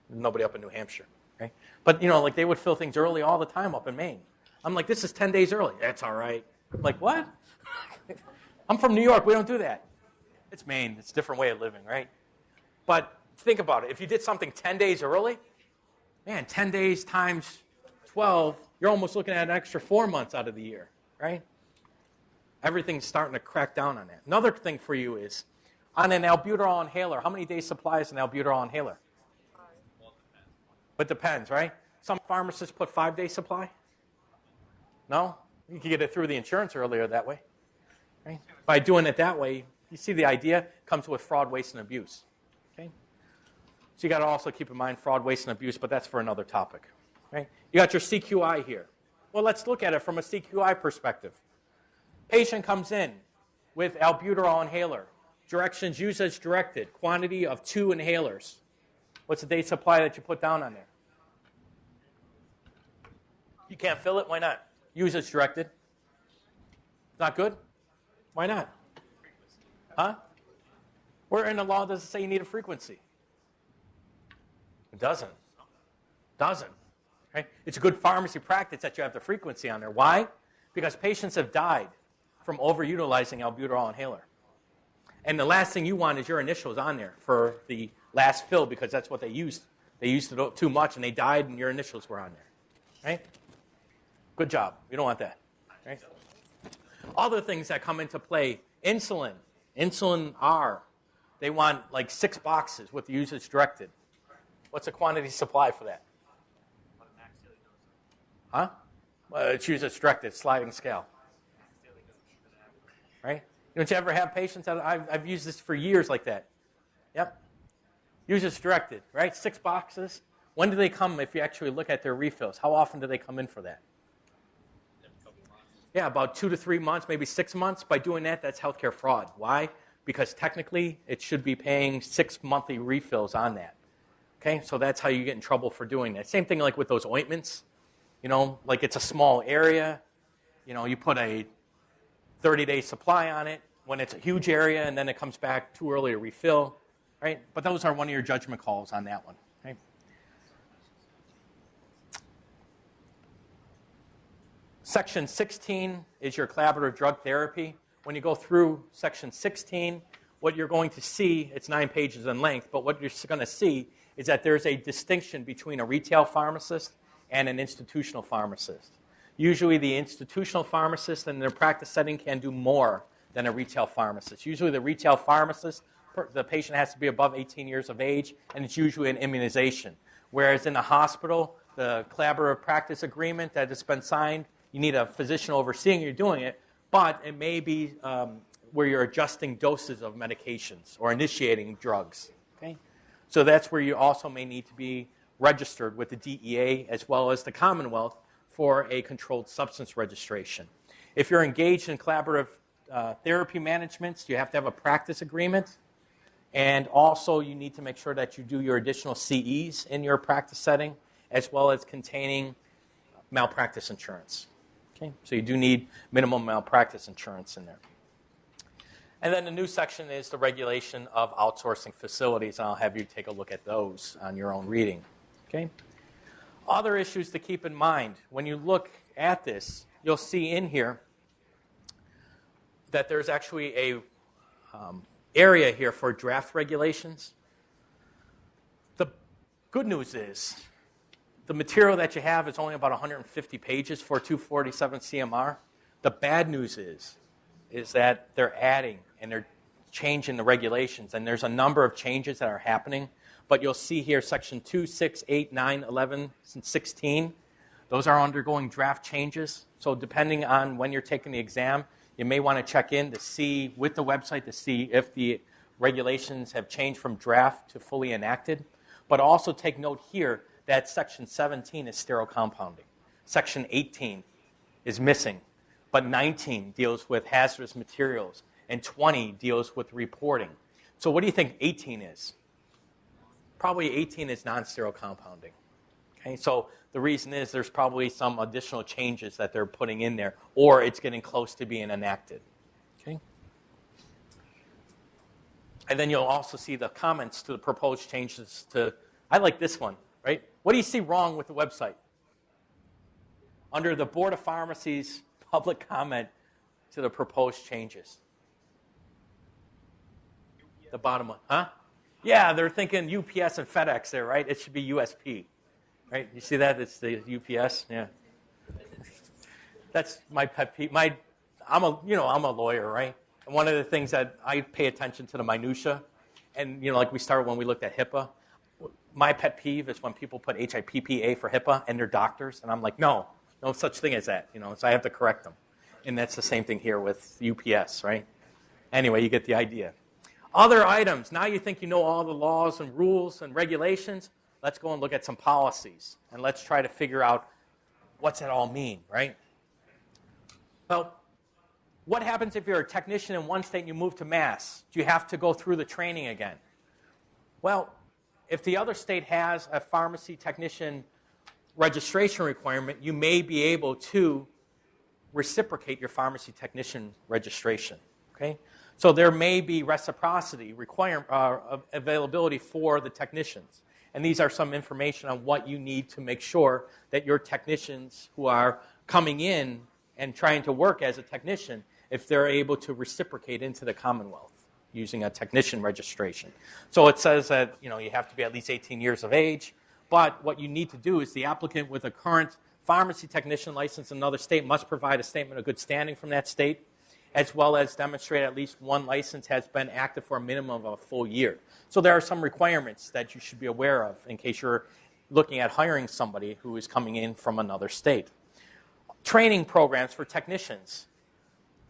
Nobody up in New Hampshire, right? But, like they would fill things early all the time up in Maine. I'm like, this is 10 days early. That's all right. I'm like, what? I'm from New York. We don't do that. It's Maine. It's a different way of living, right? But think about it. If you did something 10 days early, man, 10 days times 12, you're almost looking at an extra 4 months out of the year, right? Everything's starting to crack down on that. Another thing for you is, on an albuterol inhaler, how many days supply is an albuterol inhaler? But depends, right? Some pharmacists put 5 day supply. No? You can get it through the insurance earlier that way. Right? By doing it that way, you see the idea comes with fraud, waste, and abuse. Okay? So you got to also keep in mind fraud, waste, and abuse, but that's for another topic. Right? You got your CQI here. Well, let's look at it from a CQI perspective. Patient comes in with albuterol inhaler. Directions use as directed. Quantity of 2 inhalers. What's the date supply that you put down on there? You can't fill it? Why not? Use as directed. Not good? Why not? Huh? Where in the law does it say you need a frequency? It doesn't. Doesn't. Right? It's a good pharmacy practice that you have the frequency on there. Why? Because patients have died from overutilizing albuterol inhaler. And the last thing you want is your initials on there for the last fill because that's what they used. They used it too much and they died and your initials were on there. Right? Good job. You don't want that. Right? Other things that come into play, insulin R. They want like 6 boxes with the usage directed. What's the quantity supply for that? Huh? Well, it's usage directed, sliding scale. Don't you ever have patients that I've used this for years like that? Yep. Use as directed, right? 6 boxes. When do they come if you actually look at their refills? How often do they come in for that? Yeah, about 2 to 3 months, maybe 6 months. By doing that, that's healthcare fraud. Why? Because technically, it should be paying 6 monthly refills on that. Okay, so that's how you get in trouble for doing that. Same thing like with those ointments. You know, like it's a small area. You know, you put a 30-day supply on it when it's a huge area, and then it comes back too early to refill, right? But those are one of your judgment calls on that one. Okay? Section 16 is your collaborative drug therapy. When you go through Section 16, what you're going to see, it's 9 pages in length, but what you're going to see is that there's a distinction between a retail pharmacist and an institutional pharmacist. Usually the institutional pharmacist in their practice setting can do more than a retail pharmacist. Usually the retail pharmacist, the patient has to be above 18 years of age, and it's usually an immunization. Whereas in the hospital, the collaborative practice agreement that has been signed, you need a physician overseeing you doing it, but it may be where you're adjusting doses of medications or initiating drugs. Okay? So that's where you also may need to be registered with the DEA as well as the Commonwealth for a controlled substance registration. If you're engaged in collaborative therapy management, you have to have a practice agreement. And also you need to make sure that you do your additional CEs in your practice setting as well as containing malpractice insurance. Okay? So you do need minimum malpractice insurance in there. And then the new section is the regulation of outsourcing facilities, and I'll have you take a look at those on your own reading. Okay? Other issues to keep in mind. When you look at this, you'll see in here that there's actually a area here for draft regulations. The good news is the material that you have is only about 150 pages for 247 CMR. The bad news is that they're adding and they're changing the regulations, and there's a number of changes that are happening. But you'll see here section 2, 6, 8, 9, 11, and 16. Those are undergoing draft changes. So depending on when you're taking the exam, you may want to check in to see with the website to see if the regulations have changed from draft to fully enacted. But also take note here that section 17 is sterile compounding. Section 18 is missing. But 19 deals with hazardous materials, and 20 deals with reporting. So what do you think 18 is? Probably 18 is non-sterile compounding. Okay, so the reason is there's probably some additional changes that they're putting in there, or it's getting close to being enacted. Okay? And then you'll also see the comments to the proposed changes to, I like this one, right? What do you see wrong with the website? Under the Board of Pharmacy's public comment to the proposed changes. The bottom one, huh? Yeah, they're thinking UPS and FedEx there, right? It should be USP, right? You see that? It's the UPS, yeah. That's my pet peeve. I'm a lawyer, right? And one of the things that I pay attention to the minutia, and like we started when we looked at HIPAA. My pet peeve is when people put HIPAA for HIPAA and they're doctors, and I'm like, no such thing as that, so I have to correct them. And that's the same thing here with UPS, right? Anyway, you get the idea. Other items. Now you think you know all the laws and rules and regulations. Let's go and look at some policies, and let's try to figure out what's it all mean, right? Well, what happens if you're a technician in one state and you move to Mass? Do you have to go through the training again? Well, if the other state has a pharmacy technician registration requirement, you may be able to reciprocate your pharmacy technician registration. Okay? So there may be reciprocity availability for the technicians. And these are some information on what you need to make sure that your technicians who are coming in and trying to work as a technician, if they're able to reciprocate into the Commonwealth using a technician registration. So it says that you have to be at least 18 years of age, but what you need to do is the applicant with a current pharmacy technician license in another state must provide a statement of good standing from that state, as well as demonstrate at least one license has been active for a minimum of a full year. So there are some requirements that you should be aware of in case you're looking at hiring somebody who is coming in from another state. Training programs for technicians.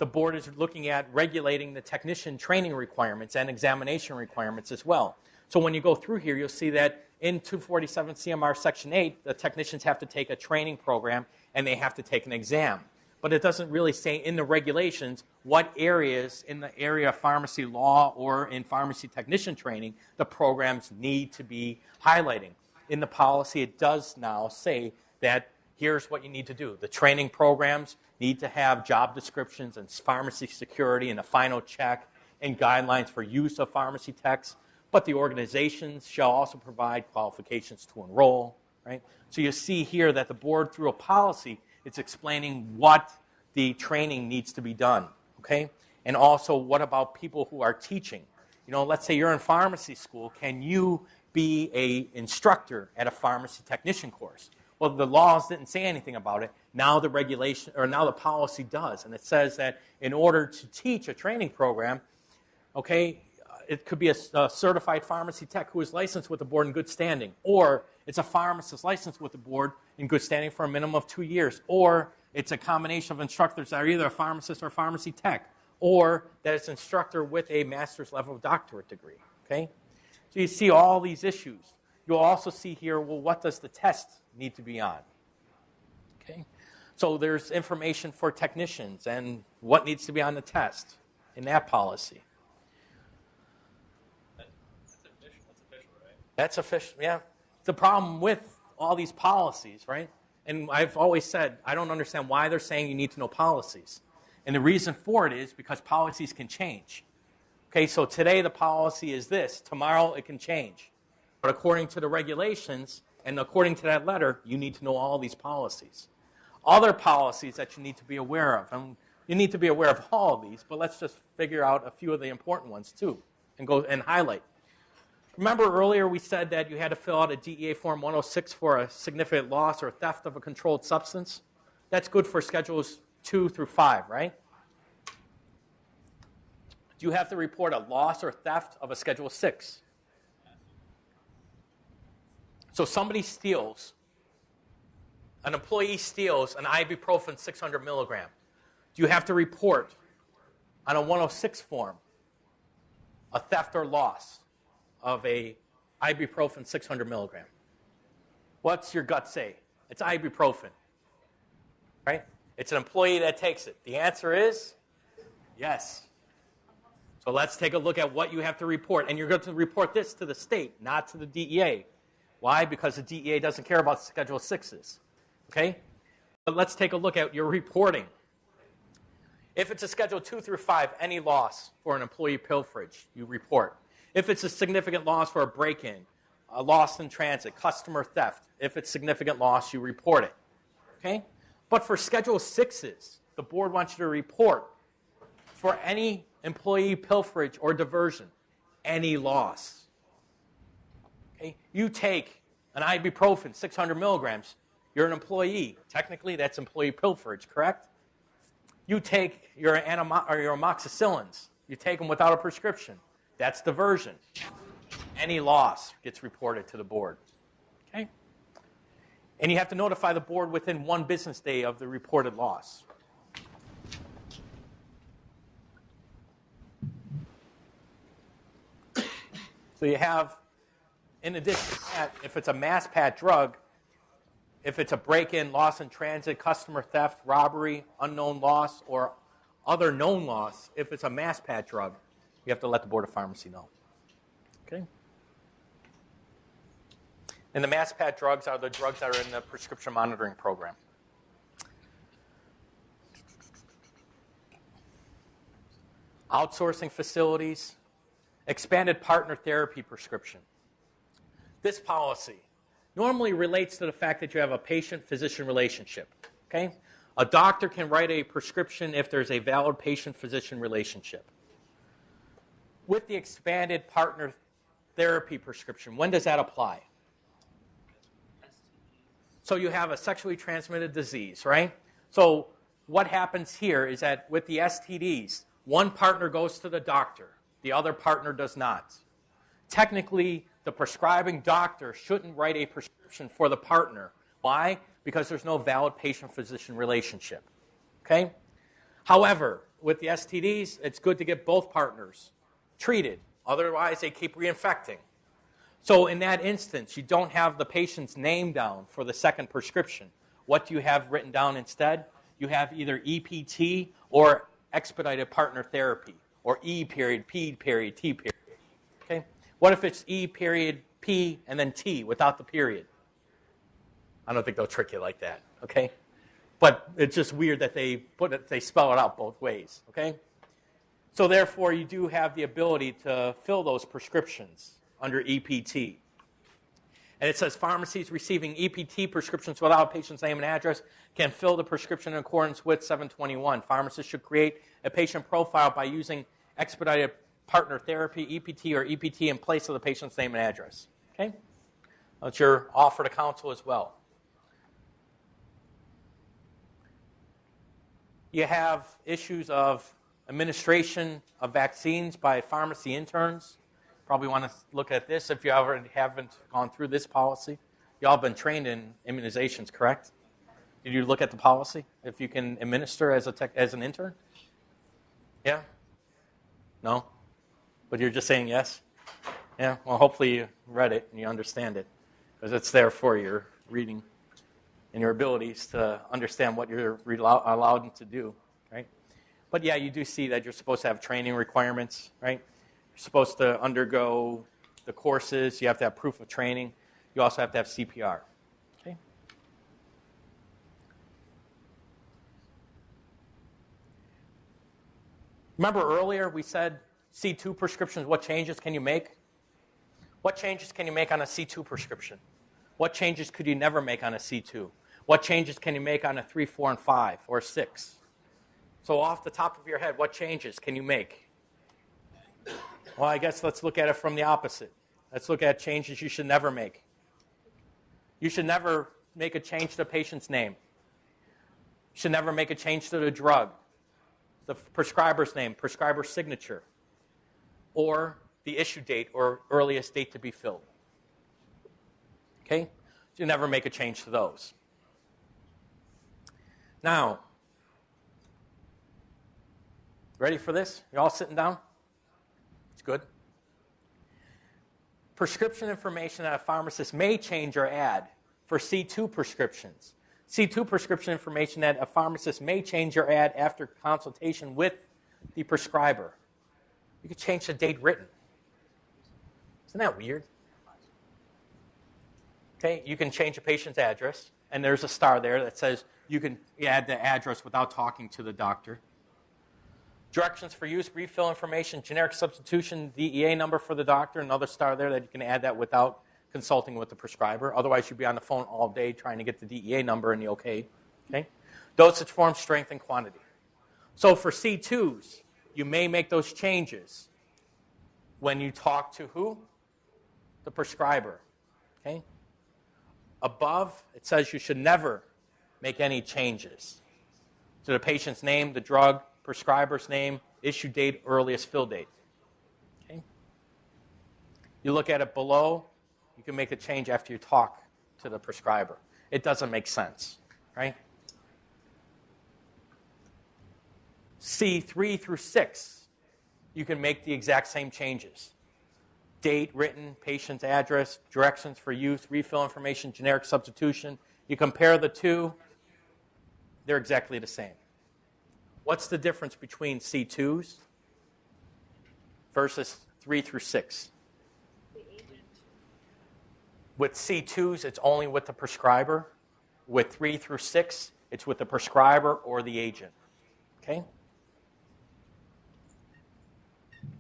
the board is looking at regulating the technician training requirements and examination requirements as well. So when you go through here, you'll see that in 247 CMR Section 8, the technicians have to take a training program and they have to take an exam. But it doesn't really say in the regulations what areas in the area of pharmacy law or in pharmacy technician training the programs need to be highlighting. In the policy, it does now say that here's what you need to do. The training programs need to have job descriptions and pharmacy security and a final check and guidelines for use of pharmacy techs. But the organizations shall also provide qualifications to enroll, right? So you see here that the board, through a policy, it's explaining what the training needs to be done, okay? And also, what about people who are teaching? You know, let's say you're in pharmacy school. Can you be an instructor at a pharmacy technician course? Well, the laws didn't say anything about it. Now the regulation, or now the policy does, and it says that in order to teach a training program, okay, it could be a certified pharmacy tech who is licensed with the board in good standing, or it's a pharmacist licensed with the board in good standing for a minimum of 2 years, or it's a combination of instructors that are either a pharmacist or a pharmacy tech, or that it's an instructor with a master's level doctorate degree, okay? So you see all these issues. You'll also see here, well, what does the test need to be on? Okay? So there's information for technicians and what needs to be on the test in that policy. That's official, yeah. The problem with all these policies, right? And I've always said, I don't understand why they're saying you need to know policies. And the reason for it is because policies can change. Okay, so today the policy is this. Tomorrow it can change. But according to the regulations and according to that letter, you need to know all these policies. Other policies that you need to be aware of. And you need to be aware of all of these, but let's just figure out a few of the important ones too and go and highlight. Remember earlier we said that you had to fill out a DEA Form 106 for a significant loss or theft of a controlled substance? That's good for Schedules 2 through 5, right? Do you have to report a loss or theft of a Schedule 6? So somebody steals, an employee steals an ibuprofen 600 milligram. Do you have to report on a 106 form a theft or loss of a ibuprofen 600 milligram? What's your gut say? It's ibuprofen, right? It's an employee that takes it. The answer is yes. So let's take a look at what you have to report. And you're going to report this to the state, not to the DEA. Why? Because the DEA doesn't care about Schedule 6s, okay? But let's take a look at your reporting. If it's a Schedule 2 through 5, any loss for an employee pilferage, you report. If it's a significant loss for a break-in, a loss in transit, customer theft, if it's significant loss, you report it, okay? But for Schedule 6s, the board wants you to report for any employee pilferage or diversion, any loss. Okay? You take an ibuprofen, 600 milligrams, you're an employee. Technically, that's employee pilferage, correct? You take your amoxicillins, you take them without a prescription. That's diversion. Any loss gets reported to the board. Okay? And you have to notify the board within 1 business day of the reported loss. So you have, in addition to that, if it's a mass pat drug, if it's a break-in, loss in transit, customer theft, robbery, unknown loss, or other known loss, if it's a mass pat drug, you have to let the Board of Pharmacy know. Okay? And the mass pat drugs are the drugs that are in the prescription monitoring program. Outsourcing facilities, expanded partner therapy prescription. This policy normally relates to the fact that you have a patient-physician relationship. Okay? A doctor can write a prescription if there's a valid patient-physician relationship. With the expanded partner therapy prescription, when does that apply? So you have a sexually transmitted disease, right? So what happens here is that with the STDs, one partner goes to the doctor, the other partner does not. Technically, the prescribing doctor shouldn't write a prescription for the partner. Why? Because there's no valid patient-physician relationship. Okay? However, with the STDs, it's good to get both partners treated. Otherwise, they keep reinfecting. So in that instance, you don't have the patient's name down for the second prescription. What do you have written down instead? You have either EPT or expedited partner therapy, or E period, P period, T period. Okay? What if it's E period, P, and then T without the period? I don't think they'll trick you like that, okay? But it's just weird that they spell it out both ways, okay? So therefore, you do have the ability to fill those prescriptions under EPT. And it says pharmacies receiving EPT prescriptions without a patient's name and address can fill the prescription in accordance with 721. Pharmacists should create a patient profile by using expedited partner therapy, EPT, or EPT in place of the patient's name and address. Okay? That's your offer to counsel as well. You have issues of administration of vaccines by pharmacy interns. Probably want to look at this if you already haven't gone through this policy. You all have been trained in immunizations, correct? Did you look at the policy? If you can administer as an intern? Yeah? No? But you're just saying yes? Yeah? Well, hopefully you read it and you understand it, because it's there for your reading and your abilities to understand what you're allowed to do, right? But yeah, you do see that you're supposed to have training requirements, right? You're supposed to undergo the courses. You have to have proof of training. You also have to have CPR. Okay? Remember earlier we said C2 prescriptions, what changes can you make? What changes can you make on a C2 prescription? What changes could you never make on a C2? What changes can you make on a 3, 4, and 5, or 6? So off the top of your head, what changes can you make? Well, I guess let's look at it from the opposite. Let's look at changes you should never make. You should never make a change to the patient's name. You should never make a change to the drug, the prescriber's name, prescriber's signature, or the issue date or earliest date to be filled. Okay? So you never make a change to those. Now, ready for this? You all sitting down? It's good. Prescription information that a pharmacist may change or add for C2 prescriptions. C2 prescription information that a pharmacist may change or add after consultation with the prescriber. You could change the date written. Isn't that weird? Okay, you can change a patient's address, and there's a star there that says you can add the address without talking to the doctor. Directions for use, refill information, generic substitution, DEA number for the doctor, another star there that you can add that without consulting with the prescriber. Otherwise, you'd be on the phone all day trying to get the DEA number and the okay. Dosage form, strength, and quantity. So for C2s, you may make those changes when you talk to who? The prescriber. Okay? Above, it says you should never make any changes to the patient's name, the drug, prescriber's name, issue date, earliest fill date. Okay? You look at it below, you can make a change after you talk to the prescriber. It doesn't make sense, right? C3 through 6, you can make the exact same changes. Date, written, patient's address, directions for use, refill information, generic substitution. You compare the two, they're exactly the same. What's the difference between C2s versus 3 through 6? With C2s, it's only with the prescriber. With 3 through 6, it's with the prescriber or the agent. Okay?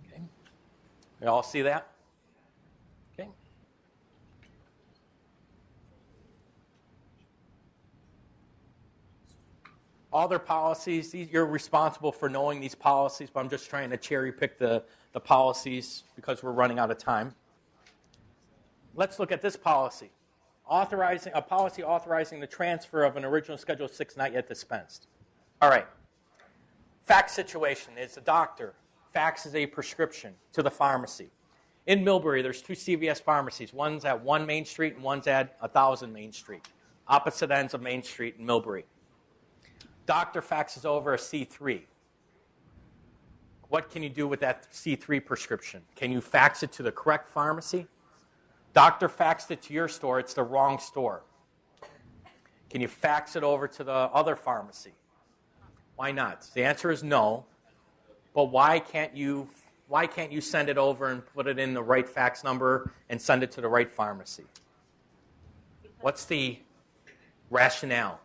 Okay. You all see that? Okay. All their policies, you're responsible for knowing these policies, but I'm just trying to cherry pick the policies because we're running out of time. Let's look at this policy. A policy authorizing the transfer of an original Schedule 6 not yet dispensed. All right. Fact situation is the doctor faxes a prescription to the pharmacy. In Millbury, there's 2 CVS pharmacies. One's at 1 Main Street and one's at 1000 Main Street. Opposite ends of Main Street in Millbury. Doctor faxes over a C3. what can you do with that C3 prescription? Can you fax it to the correct pharmacy? Doctor faxed it to your store. It's the wrong store. Can you fax it over to the other pharmacy? Why not? The answer is no. But why can't you send it over and put it in the right fax number and send it to the right pharmacy? What's the rationale?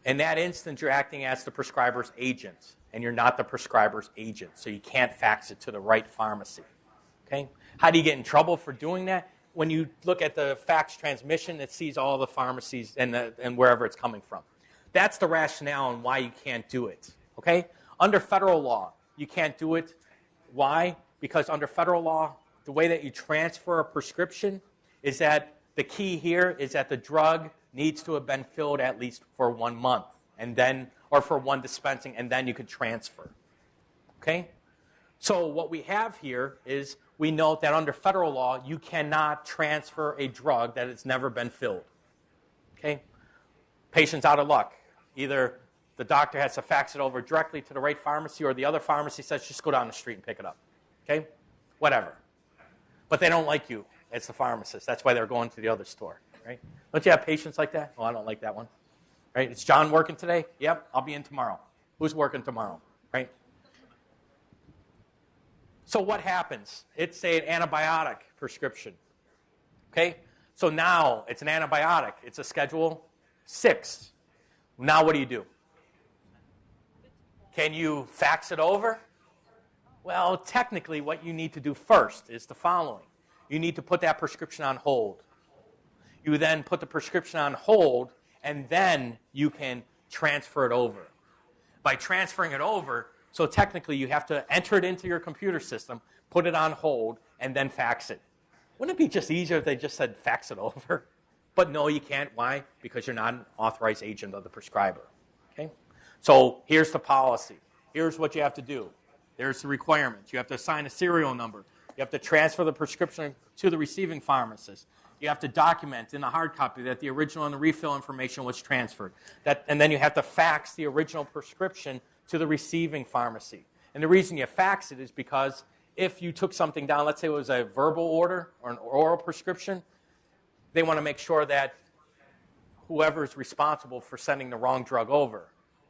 In that instance, you're acting as the prescriber's agent, and you're not the prescriber's agent, so you can't fax it to the right pharmacy. Okay? How do you get in trouble for doing that? When you look at the fax transmission, it sees all the pharmacies and wherever it's coming from. That's the rationale on why you can't do it. Okay? Under federal law, you can't do it. Why? Because under federal law, the way that you transfer a prescription is that the key here is that the drug needs to have been filled at least for 1 month, and then, or for one dispensing, and then you could transfer. Okay? So what we have here is we note that under federal law, you cannot transfer a drug that has never been filled. Okay? Patient's out of luck. Either the doctor has to fax it over directly to the right pharmacy, or the other pharmacy says, just go down the street and pick it up. Okay? Whatever. But they don't like you as the pharmacist. That's why they're going to the other store. Right? Don't you have patients like that? Oh, I don't like that one. Right? Is John working today? Yep, I'll be in tomorrow. Who's working tomorrow? Right? So what happens? It's an antibiotic prescription. Okay? So now it's an antibiotic. It's a Schedule 6. Now what do? Can you fax it over? Well, technically what you need to do first is the following. You need to put that prescription on hold. You then put the prescription on hold, and then you can transfer it over. By transferring it over, so technically you have to enter it into your computer system, put it on hold, and then fax it. Wouldn't it be just easier if they just said fax it over? But no, you can't. Why? Because you're not an authorized agent of the prescriber. Okay? So here's the policy. Here's what you have to do. There's the requirements. You have to assign a serial number. You have to transfer the prescription to the receiving pharmacist. You have to document in the hard copy that the original and the refill information was transferred. And then you have to fax the original prescription to the receiving pharmacy. And the reason you fax it is because if you took something down, let's say it was a verbal order or an oral prescription, they want to make sure that whoever is responsible for sending the wrong drug over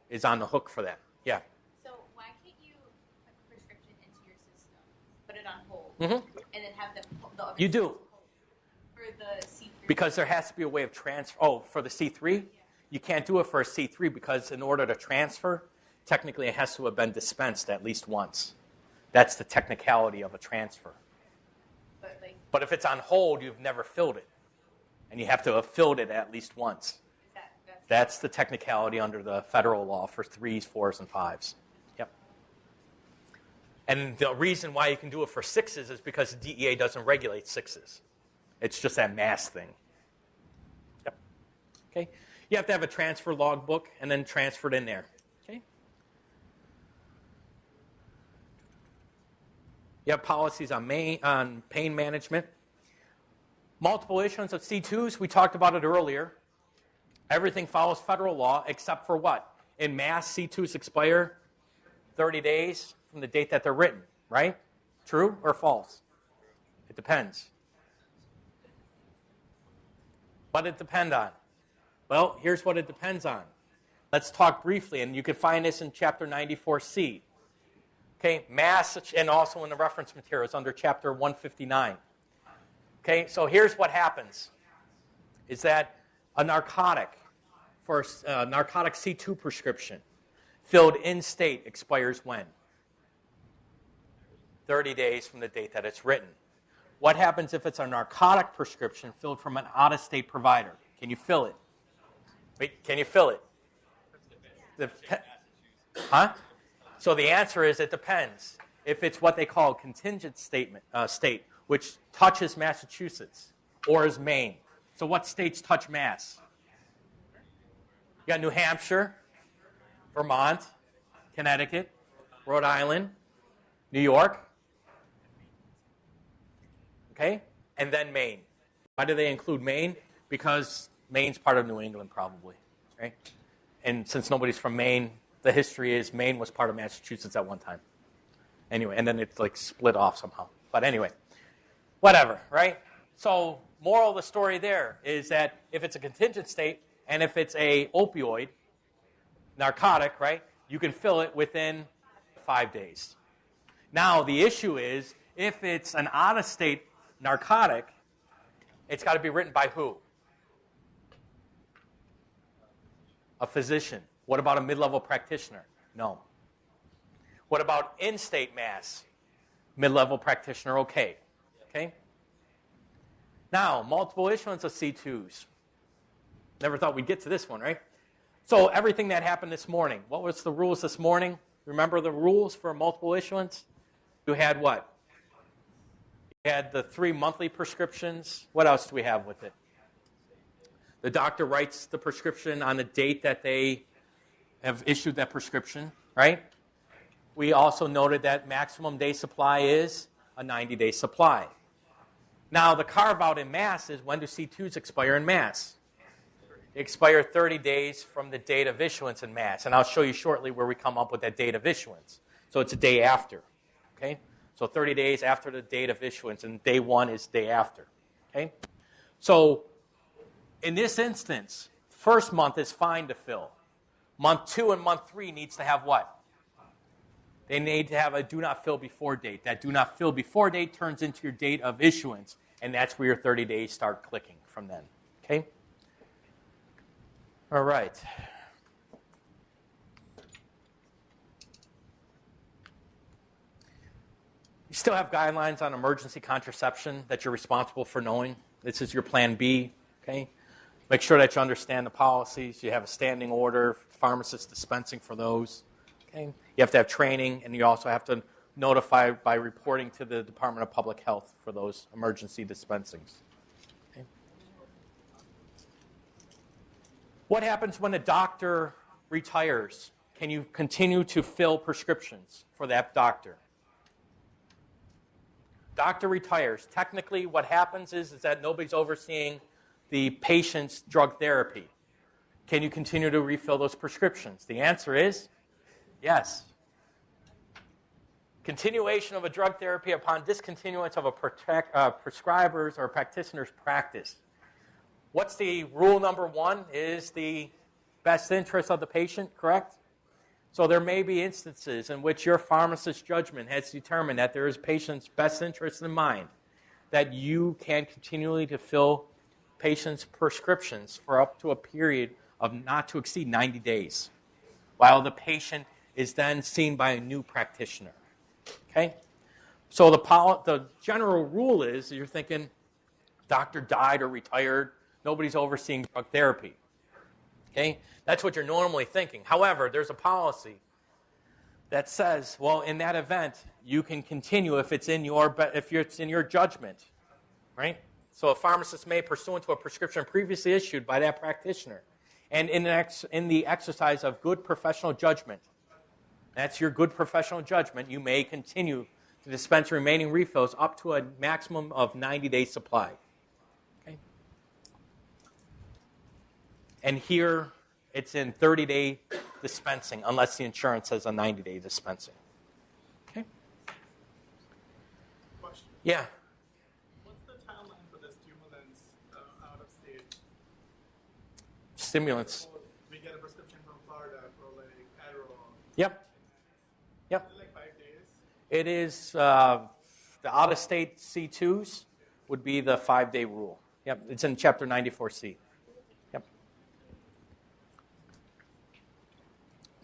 is on the hook for that. Yeah. So why can't you put the prescription into your system, put it on hold, and then have the You do. For the C3? Because there has to be a way of transfer. Oh, for the C3? You can't do it for a C3 because in order to transfer, technically it has to have been dispensed at least once. That's the technicality of a transfer. But if it's on hold, you've never filled it. And you have to have filled it at least once. That's the technicality under the federal law for 3s, 4s, and 5s. Yep. And the reason why you can do it for 6s is because the DEA doesn't regulate 6s. It's just that mass thing. Yep. Okay. You have to have a transfer logbook and then transfer it in there. Okay. You have policies on pain management. Multiple issuance of C2s, we talked about it earlier. Everything follows federal law except for what? In mass, C2s expire 30 days from the date that they're written, right? True or false? It depends. What it depend on? Well, here's what it depends on. Let's talk briefly, and you can find this in Chapter 94C. Okay, mass, and also in the reference materials under Chapter 159. Okay, so here's what happens, is that a narcotic, for a narcotic C2 prescription, filled in-state expires when? 30 days from the date that it's written. What happens if it's a narcotic prescription filled from an out-of-state provider? Can you fill it? Wait, can you fill it? Huh? So the answer is it depends. If it's what they call a contingent state, which touches Massachusetts or is Maine. So what states touch Mass? You got New Hampshire, Vermont, Connecticut, Rhode Island, New York. Okay? And then Maine. Why do they include Maine? Because Maine's part of New England, probably. Right? And since nobody's from Maine, the history is Maine was part of Massachusetts at one time. Anyway, and then it's like split off somehow. But anyway, whatever, right? So moral of the story there is that if it's a contingent state and if it's a opioid, narcotic, right, you can fill it within 5 days. Now, the issue is if it's an out-of-state narcotic, it's got to be written by who? A physician. What about a mid-level practitioner? No. What about in-state mass? Mid-level practitioner, okay. Okay? Now, multiple issuance of C2s. Never thought we'd get to this one, right? So everything that happened this morning. What was the rules this morning? Remember the rules for multiple issuance? You had what? You had the 3 monthly prescriptions. What else do we have with it? The doctor writes the prescription on the date that they have issued that prescription, right? We also noted that maximum day supply is a 90-day supply. Now, the carve-out in mass is when do C2s expire in mass? They expire 30 days from the date of issuance in mass. And I'll show you shortly where we come up with that date of issuance. So it's a day after. Okay? So 30 days after the date of issuance, and day 1 is day after. Okay? So in this instance, first month is fine to fill. Month 2 and month 3 needs to have what? They need to have a do not fill before date. That do not fill before date turns into your date of issuance, and that's where your 30 days start clicking from then. Okay? All right. You still have guidelines on emergency contraception that you're responsible for knowing. This is your plan B. Okay? Make sure that you understand the policies. You have a standing order, pharmacist dispensing for those. Okay? You have to have training, and you also have to notify by reporting to the Department of Public Health for those emergency dispensings. Okay? What happens when a doctor retires? Can you continue to fill prescriptions for that doctor? Doctor retires. Technically, what happens is that nobody's overseeing the patient's drug therapy. Can you continue to refill those prescriptions? The answer is yes. Continuation of a drug therapy upon discontinuance of a prescriber's or practitioner's practice. What's the rule number 1? Is the best interest of the patient, correct? So there may be instances in which your pharmacist's judgment has determined that there is patient's best interest in mind, that you can continually to fill patients' prescriptions for up to a period of not to exceed 90 days, while the patient is then seen by a new practitioner. Okay? So the general rule is you're thinking, doctor died or retired, nobody's overseeing drug therapy. Okay? That's what you're normally thinking. However, there's a policy that says, well, in that event, you can continue if it's in your judgment, right? So a pharmacist may, pursuant to a prescription previously issued by that practitioner, and in the exercise of good professional judgment, that's your good professional judgment, you may continue to dispense remaining refills up to a maximum of 90-day supply. Okay? And here, it's in 30-day dispensing, unless the insurance says a 90-day dispensing. Okay? Question. Yeah. What's the timeline for the stimulants out of state? Stimulants. We get a prescription from Florida for like Adderall. Yep. Yep. Is it like 5 days? It is the out-of-state C2s would be the 5-day rule. Yep. It's in Chapter 94C. Yep.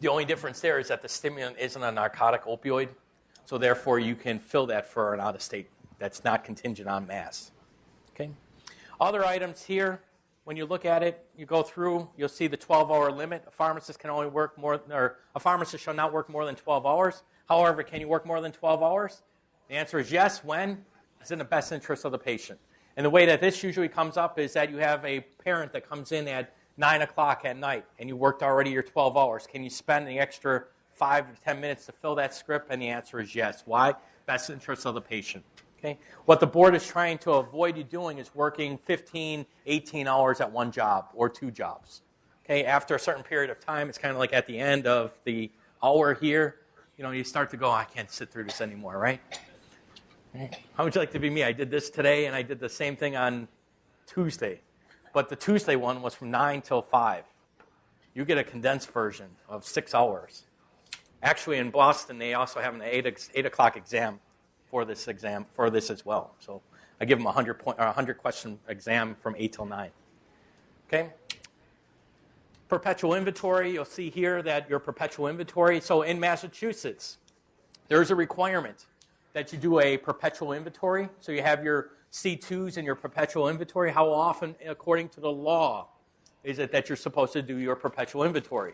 The only difference there is that the stimulant isn't a narcotic opioid, so therefore you can fill that for an out-of-state that's not contingent on mass. Okay. Other items here, when you look at it, you go through, you'll see the 12-hour limit. A pharmacist can only work a pharmacist shall not work more than 12 hours. However, can you work more than 12 hours? The answer is yes, when it's in the best interest of the patient. And the way that this usually comes up is that you have a parent that comes in at 9 o'clock at night, and you worked already your 12 hours. Can you spend the extra 5 to 10 minutes to fill that script? And the answer is yes. Why? Best interest of the patient. Okay? What the board is trying to avoid you doing is working 15, 18 hours at one job or 2 jobs. Okay, after a certain period of time, it's kind of like at the end of the hour here, you start to go, I can't sit through this anymore, right? How would you like to be me? I did this today, and I did the same thing on Tuesday. But the Tuesday one was from 9 till 5. You get a condensed version of 6 hours. Actually, in Boston, they also have an 8 o'clock exam for this as well. So I give them a 100 question exam from 8 till 9. Okay? Perpetual inventory, you'll see here that your perpetual inventory. So in Massachusetts, there's a requirement that you do a perpetual inventory. So you have your C2s in your perpetual inventory. How often, according to the law, is it that you're supposed to do your perpetual inventory?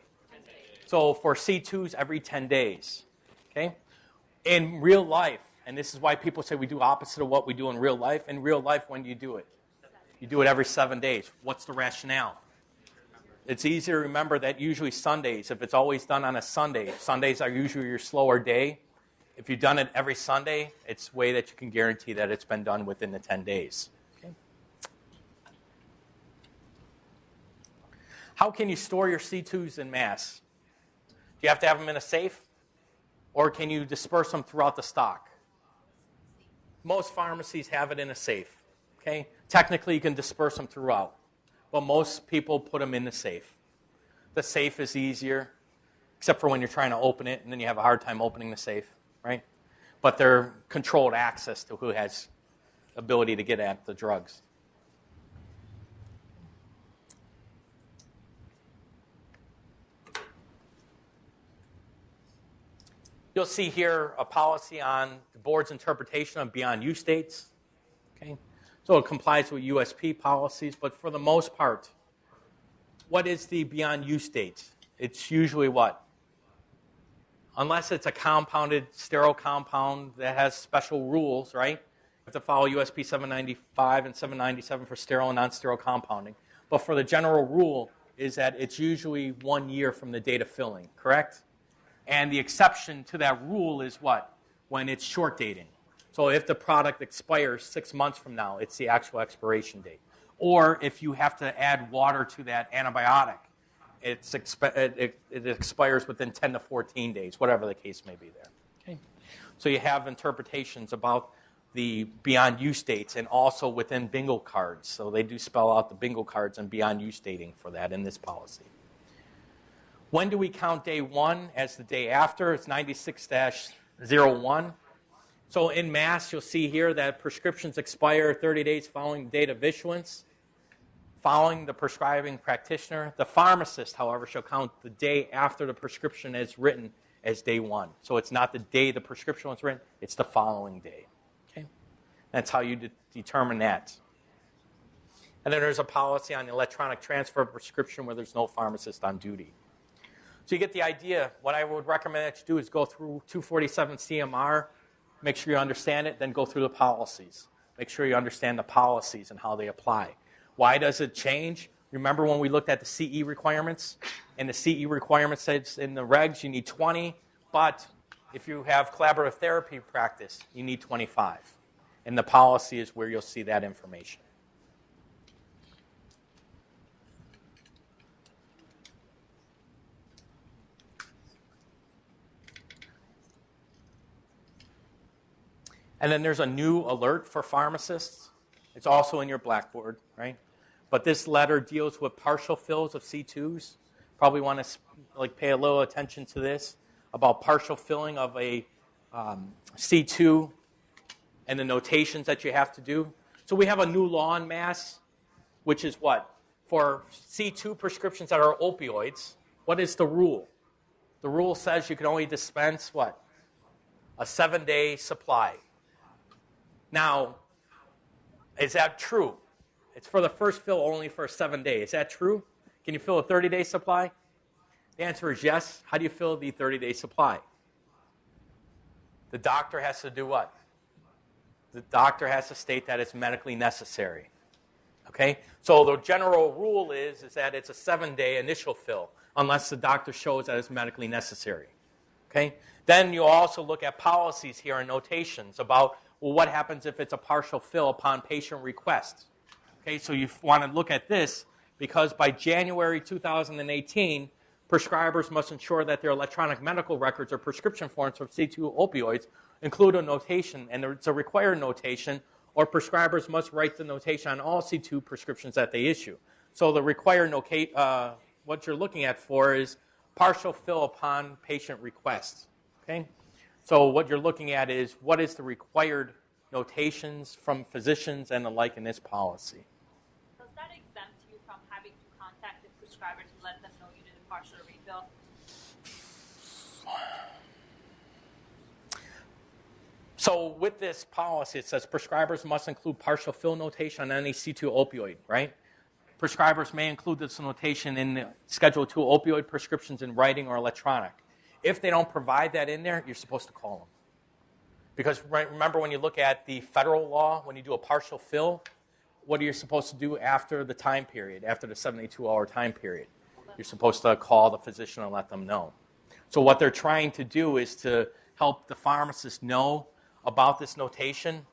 So for C2s, every 10 days. Okay? In real life, and this is why people say we do opposite of what we do in real life. In real life, when do you do it? You do it every 7 days. What's the rationale? It's easy to remember that usually Sundays, if it's always done on a Sunday, Sundays are usually your slower day. If you've done it every Sunday, it's a way that you can guarantee that it's been done within the 10 days. Okay? How can you store your C2s in mass? Do you have to have them in a safe? Or can you disperse them throughout the stock? Most pharmacies have it in a safe. Okay? Technically, you can disperse them throughout. But most people put them in the safe. The safe is easier, except for when you're trying to open it, and then you have a hard time opening the safe, right? But they're controlled access to who has ability to get at the drugs. You'll see here a policy on the board's interpretation of beyond use dates. Okay? So it complies with USP policies, but for the most part, what is the beyond use date? It's usually what? Unless it's a compounded sterile compound that has special rules, right? You have to follow USP 795 and 797 for sterile and non-sterile compounding. But for the general rule is that it's usually 1 year from the date of filling, correct? And the exception to that rule is what? When it's short dating. So if the product expires 6 months from now, it's the actual expiration date. Or if you have to add water to that antibiotic, it expires within 10 to 14 days, whatever the case may be there. Okay. So you have interpretations about the beyond use dates and also within bingo cards. So they do spell out the bingo cards and beyond use dating for that in this policy. When do we count day 1 as the day after? It's 96-01. So in mass, you'll see here that prescriptions expire 30 days following the date of issuance. Following the prescribing practitioner, the pharmacist, however, shall count the day after the prescription is written as day 1. So it's not the day the prescription was written, it's the following day. Okay? That's how you determine that. And then there's a policy on electronic transfer of prescription where there's no pharmacist on duty. So you get the idea. What I would recommend that you do is go through 247 CMR, make sure you understand it, then go through the policies. Make sure you understand the policies and how they apply. Why does it change? Remember when we looked at the CE requirements? And the CE requirement says in the regs you need 20, but if you have collaborative therapy practice, you need 25. And the policy is where you'll see that information. And then there's a new alert for pharmacists. It's also in your Blackboard, right? But this letter deals with partial fills of C2s. Probably want to pay a little attention to this about partial filling of a C2 and the notations that you have to do. So we have a new law in Mass, which is what? For C2 prescriptions that are opioids, what is the rule? The rule says you can only dispense what? A 7-day supply. Now, is that true? It's for the first fill only for 7 days. Is that true? Can you fill a 30-day supply? The answer is yes. How do you fill the 30-day supply? The doctor has to do what? The doctor has to state that it's medically necessary. Okay? So the general rule is that it's a 7-day initial fill unless the doctor shows that it's medically necessary. Okay? Then you also look at policies here and notations about, well, what happens if it's a partial fill upon patient request? Okay, so you want to look at this because by January 2018, prescribers must ensure that their electronic medical records or prescription forms for C2 opioids include a notation, and it's a required notation, or prescribers must write the notation on all C2 prescriptions that they issue. So the required what you're looking at for is partial fill upon patient request. Okay? So what you're looking at is what is the required notations from physicians and the like in this policy. Does that exempt you from having to contact the prescriber to let them know you did a partial refill? So with this policy, it says prescribers must include partial fill notation on any C2 opioid, right? Prescribers may include this notation in the Schedule II opioid prescriptions in writing or electronic. If they don't provide that in there, you're supposed to call them. Because remember when you look at the federal law, when you do a partial fill, what are you supposed to do after the time period, after the 72-hour time period? You're supposed to call the physician and let them know. So what they're trying to do is to help the pharmacist know about this notation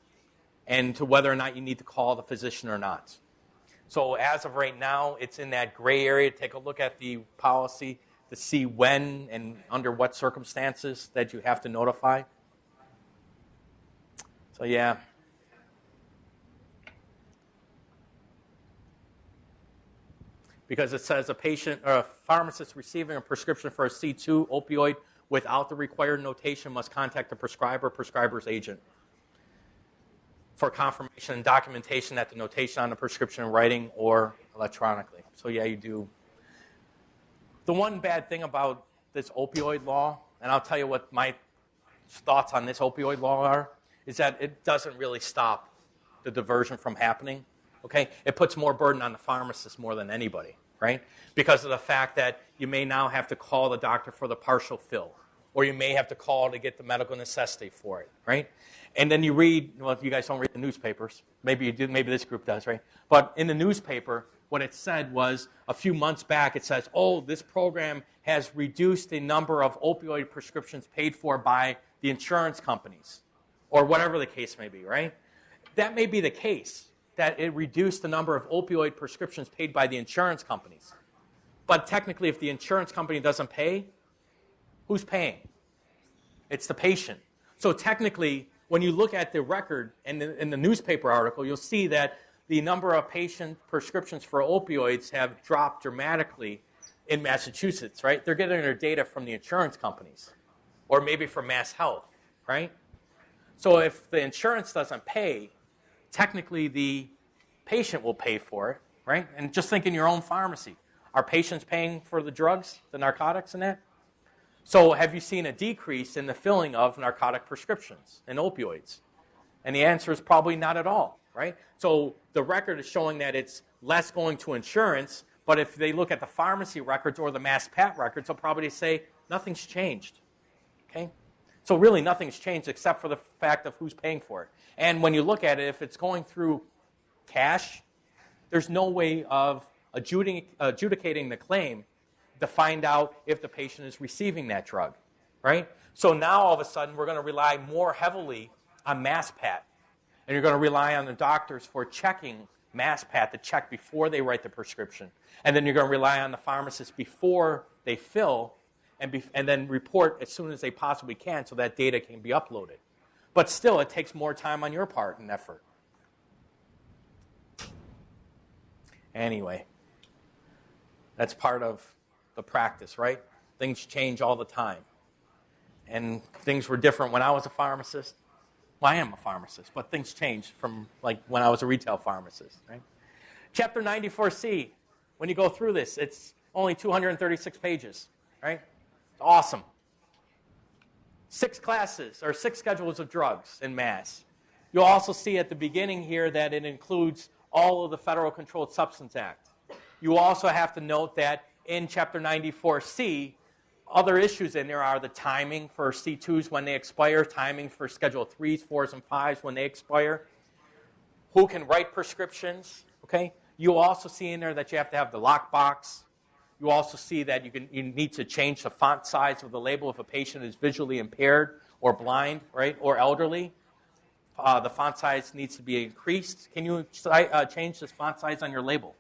and to whether or not you need to call the physician or not. So as of right now, it's in that gray area. Take a look at the policy to see when and under what circumstances that you have to notify. So yeah. Because it says a patient or a pharmacist receiving a prescription for a C2 opioid without the required notation must contact the prescriber or prescriber's agent for confirmation and documentation that the notation on the prescription in writing or electronically. So yeah, you do. The one bad thing about this opioid law, and I'll tell you what my thoughts on this opioid law are, is that it doesn't really stop the diversion from happening. Okay? It puts more burden on the pharmacist more than anybody, right? Because of the fact that you may now have to call the doctor for the partial fill, or you may have to call to get the medical necessity for it, right? And then you read, well, you guys don't read the newspapers. Maybe you do, maybe this group does, right? But in the newspaper, what it said was a few months back, it says, oh, this program has reduced the number of opioid prescriptions paid for by the insurance companies, or whatever the case may be, right? That may be the case, that it reduced the number of opioid prescriptions paid by the insurance companies. But technically, if the insurance company doesn't pay, who's paying? It's the patient. So technically, when you look at the record in the newspaper article, you'll see that the number of patient prescriptions for opioids have dropped dramatically in Massachusetts, right? They're getting their data from the insurance companies, or maybe from Mass Health, right? So if the insurance doesn't pay, technically the patient will pay for it, right? And just think in your own pharmacy. Are patients paying for the drugs, the narcotics and that? So have you seen a decrease in the filling of narcotic prescriptions and opioids? And the answer is probably not at all, right? So the record is showing that it's less going to insurance, but if they look at the pharmacy records or the Mass Pat records, they'll probably say nothing's changed, okay? So really nothing's changed except for the fact of who's paying for it. And when you look at it, if it's going through cash, there's no way of adjudicating the claim to find out if the patient is receiving that drug, right? So now all of a sudden we're going to rely more heavily on Mass Pat. And you're going to rely on the doctors for checking Mass Pat to check before they write the prescription. And then you're going to rely on the pharmacist before they fill and then report as soon as they possibly can so that data can be uploaded. But still, it takes more time on your part and effort. Anyway, that's part of the practice, right? Things change all the time. And things were different when I was a pharmacist. Well, I am a pharmacist, but things changed from like when I was a retail pharmacist, right? Chapter 94C, when you go through this, it's only 236 pages, right? It's awesome. 6 classes, or 6 schedules of drugs in Mass. You'll also see at the beginning here that it includes all of the Federal Controlled Substance Act. You also have to note that in Chapter 94C, other issues in there are the timing for C2s when they expire, timing for Schedule 3s, 4s, and 5s when they expire, who can write prescriptions, okay? You also see in there that you have to have the lockbox. You also see that you need to change the font size of the label if a patient is visually impaired or blind, right, or elderly. The font size needs to be increased. Can you change this font size on your label?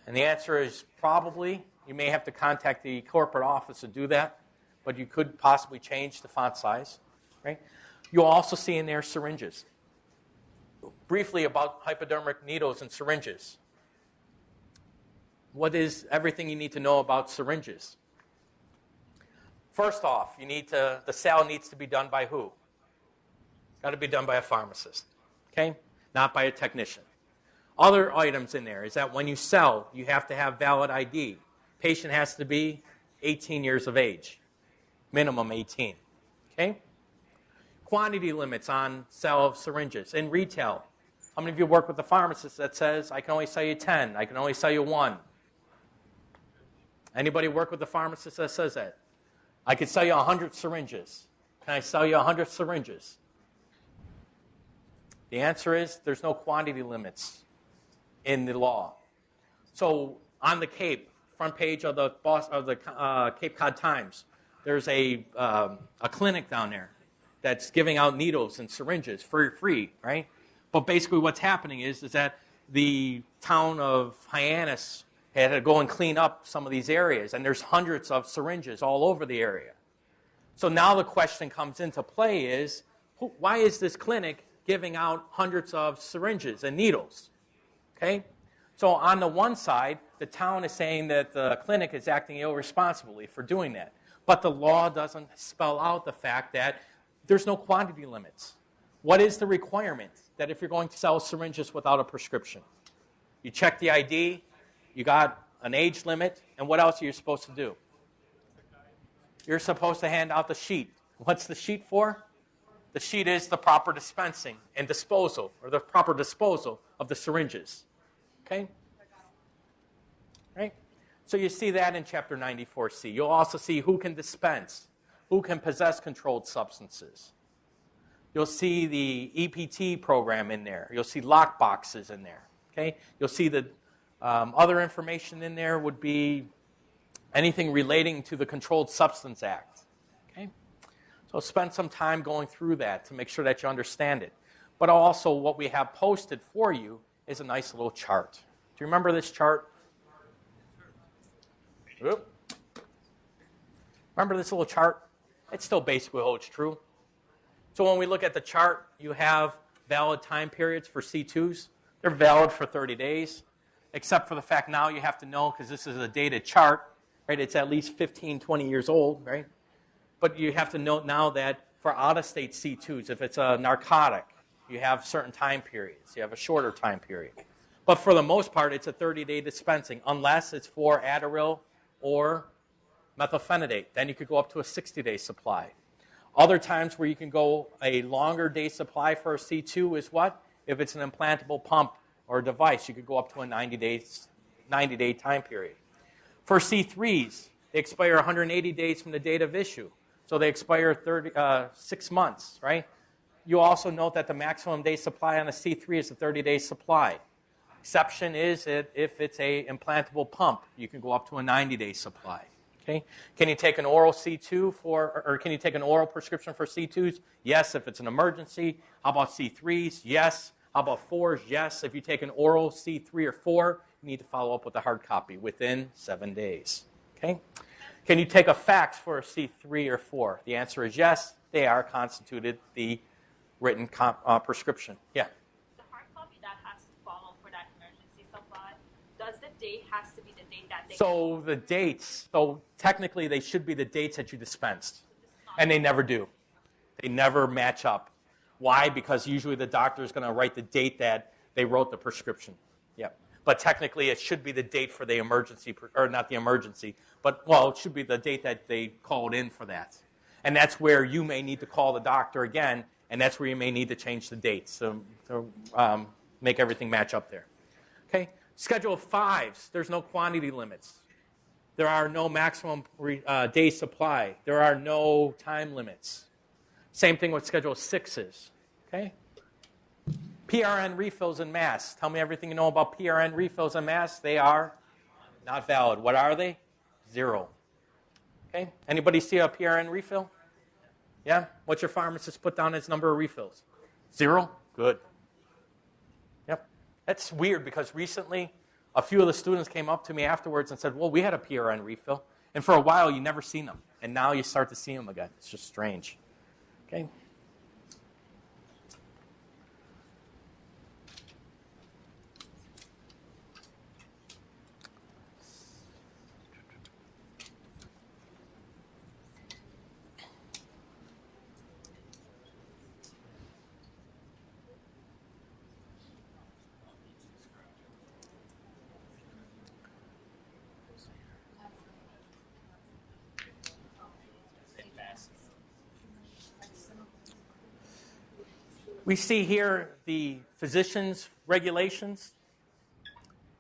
And the answer is probably. You may have to contact the corporate office to do that, but you could possibly change the font size. Right? You'll also see in there syringes. Briefly about hypodermic needles and syringes. What is everything you need to know about syringes? First off, the sale needs to be done by who? Got to be done by a pharmacist, okay? Not by a technician. Other items in there is that when you sell, you have to have valid ID. Patient has to be 18 years of age, minimum 18, okay? Quantity limits on sale of syringes. In retail, how many of you work with a pharmacist that says, I can only sell you 10, I can only sell you 1? Anybody work with a pharmacist that says that? I could sell you 100 syringes. Can I sell you 100 syringes? The answer is there's no quantity limits in the law. So on the Cape, front page of the Cape Cod Times, there's a clinic down there that's giving out needles and syringes for free, right? But basically what's happening is that the town of Hyannis had to go and clean up some of these areas, and there's hundreds of syringes all over the area. So now the question comes into play is, why is this clinic giving out hundreds of syringes and needles? Okay? So on the one side, the town is saying that the clinic is acting irresponsibly for doing that. But the law doesn't spell out the fact that there's no quantity limits. What is the requirement that if you're going to sell syringes without a prescription? You check the ID, you got an age limit, and what else are you supposed to do? You're supposed to hand out the sheet. What's the sheet for? The sheet is the proper dispensing and disposal, or the proper disposal of the syringes. Okay? Right? So you see that in Chapter 94C. You'll also see who can dispense, who can possess controlled substances. You'll see the EPT program in there. You'll see lock boxes in there. Okay? You'll see the other information in there would be anything relating to the Controlled Substance Act. Okay? So spend some time going through that to make sure that you understand it. But also what we have posted for you is a nice little chart. Do you remember this chart? Oop. Remember this little chart? It still basically holds true. So when we look at the chart, you have valid time periods for C2s. They're valid for 30 days, except for the fact now you have to know, because this is a dated chart, right? It's at least 15, 20 years old, right? But you have to note now that for out-of-state C2s, if it's a narcotic, you have certain time periods. You have a shorter time period. But for the most part, it's a 30-day dispensing, unless it's for Adderall or methylphenidate. Then you could go up to a 60-day supply. Other times where you can go a longer day supply for a C2 is what? If it's an implantable pump or device, you could go up to a 90-day time period. For C3s, they expire 180 days from the date of issue. So they expire 6 months, right? You also note that the maximum day supply on a C3 is a 30-day supply. Exception is that if it's a implantable pump, you can go up to a 90-day supply. Okay? Can you take an oral C2 or can you take an oral prescription for C2s? Yes, if it's an emergency. How about C3s? Yes. How about 4s? Yes. If you take an oral C3 or 4, you need to follow up with a hard copy within 7 days. Okay? Can you take a fax for a C3 or 4? The answer is yes. They are constituted the written prescription. Yeah? The hard copy that has to follow for that emergency supply, does the date has to be the date that they... So the dates, so technically they should be the dates that you dispensed. And they never do. They never match up. Why? Because usually the doctor is going to write the date that they wrote the prescription. Yep. But technically it should be the date for the emergency, or not the emergency, but, well, it should be the date that they called in for that. And that's where you may need to call the doctor again, and that's where you may need to change the dates to make everything match up there. Okay? Schedule 5s, there's no quantity limits. There are no maximum day supply. There are no time limits. Same thing with Schedule 6s. Okay? PRN refills and masks. Tell me everything you know about PRN refills and masks. They are not valid. What are they? 0. Okay? Anybody see a PRN refill? Yeah? What's your pharmacist put down as number of refills? 0? Good. Yep. That's weird because recently A few of the students came up to me afterwards and said, well, we had a PRN refill. And for a while, you never seen them. And now you start to see them again. It's just strange. Okay? We see here the physician's regulations,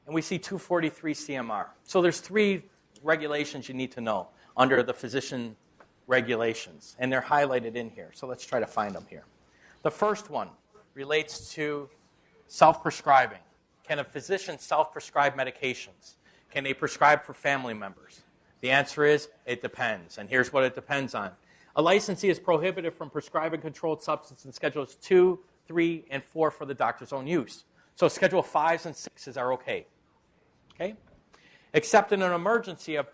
and we see 243 CMR. So there's 3 regulations you need to know under the physician regulations, and they're highlighted in here. So let's try to find them here. The first one relates to self-prescribing. Can a physician self-prescribe medications? Can they prescribe for family members? The answer is, it depends, and here's what it depends on. A licensee is prohibited from prescribing controlled substance in Schedules 2, 3, and 4 for the doctor's own use. So Schedule 5s and 6s are okay. Okay? Except in an emergency, a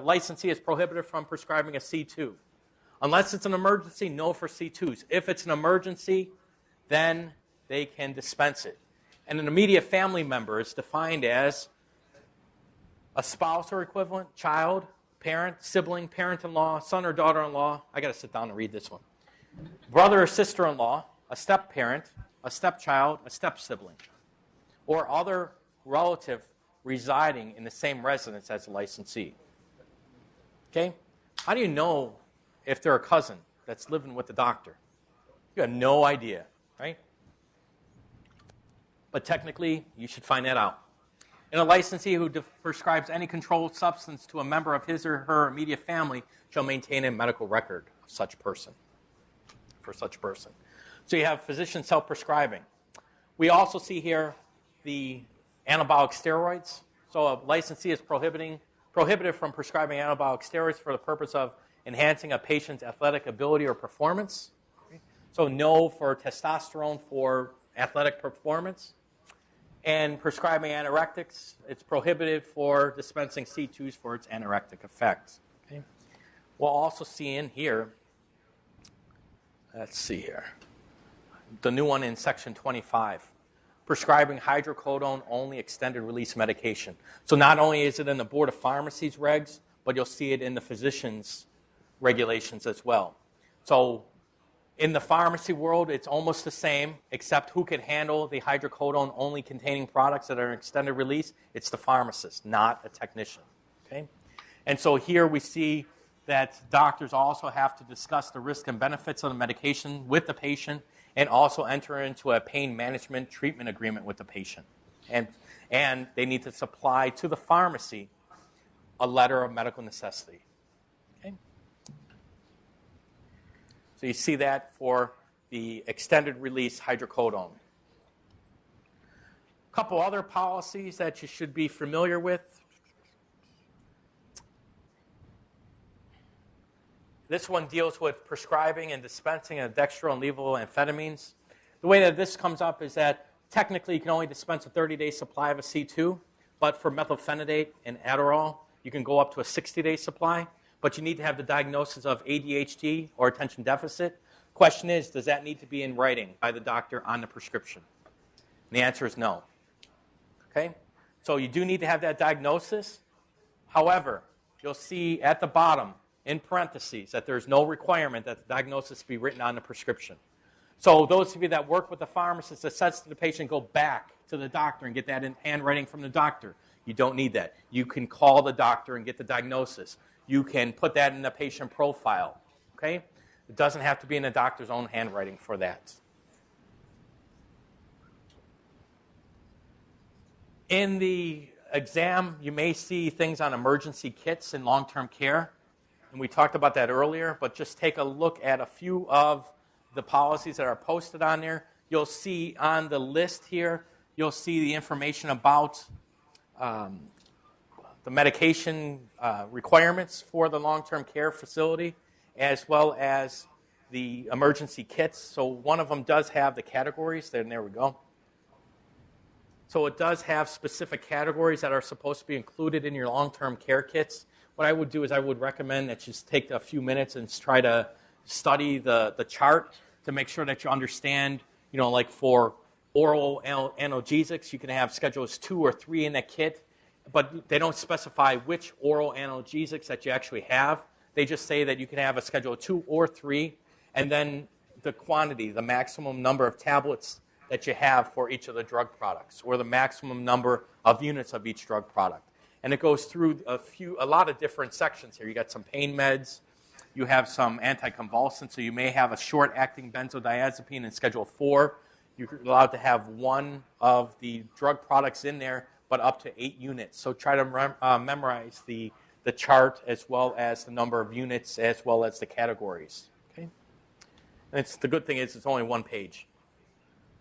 licensee is prohibited from prescribing a C2. Unless it's an emergency, no for C2s. If it's an emergency, then they can dispense it. And an immediate family member is defined as a spouse or equivalent, child, parent, sibling, parent-in-law, son or daughter-in-law. I got to sit down and read this one. Brother or sister-in-law, a step-parent, a stepchild, a step-sibling, or other relative residing in the same residence as a licensee. Okay? How do you know if they're a cousin that's living with the doctor? You have no idea, right? But technically, you should find that out. And a licensee who prescribes any controlled substance to a member of his or her immediate family shall maintain a medical record of such person, for such person. So you have physician self-prescribing. We also see here the anabolic steroids. So a licensee is prohibited from prescribing anabolic steroids for the purpose of enhancing a patient's athletic ability or performance. So no for testosterone for athletic performance. And prescribing anorectics, it's prohibited for dispensing C2s for its anorectic effects. Okay? We'll also see in here, let's see here, the new one in Section 25, prescribing hydrocodone-only extended-release medication. So not only is it in the Board of Pharmacy's regs, but you'll see it in the physician's regulations as well. So in the pharmacy world, it's almost the same, except who can handle the hydrocodone-only containing products that are extended release? It's the pharmacist, not a technician. Okay? And so here we see that doctors also have to discuss the risks and benefits of the medication with the patient and also enter into a pain management treatment agreement with the patient. And they need to supply to the pharmacy a letter of medical necessity. Okay? So you see that for the extended release hydrocodone. A couple other policies that you should be familiar with. This one deals with prescribing and dispensing of dextro and levoamphetamines. The way that this comes up is that technically you can only dispense a 30-day supply of a C2, but for methylphenidate and Adderall, you can go up to a 60-day supply. But you need to have the diagnosis of ADHD or attention deficit. Question is, does that need to be in writing by the doctor on the prescription? And the answer is no. Okay? So you do need to have that diagnosis. However, you'll see at the bottom, in parentheses, that there's no requirement that the diagnosis be written on the prescription. So those of you that work with the pharmacist that says to the patient, go back to the doctor and get that in handwriting from the doctor. You don't need that. You can call the doctor and get the diagnosis. You can put that in the patient profile, okay? It doesn't have to be in the doctor's own handwriting for that. In the exam, you may see things on emergency kits in long-term care, and we talked about that earlier, but just take a look at a few of the policies that are posted on there. You'll see on the list here, you'll see the information about the medication requirements for the long-term care facility, as well as the emergency kits. So one of them does have the categories. There we go. So it does have specific categories that are supposed to be included in your long-term care kits. What I would do is I would recommend that you just take a few minutes and try to study the chart to make sure that you understand, like for oral analgesics, you can have schedules 2 or 3 in that kit, but they don't specify which oral analgesics that you actually have. They just say that you can have a schedule 2 or 3, and then the quantity, the maximum number of tablets that you have for each of the drug products, or the maximum number of units of each drug product. And it goes through a lot of different sections here. You got some pain meds, you have some anticonvulsants, so you may have a short-acting benzodiazepine in Schedule 4. You're allowed to have 1 of the drug products in there, but up to 8 units. So try to memorize the chart as well as the number of units as well as the categories. Okay? And the good thing is it's only 1 page.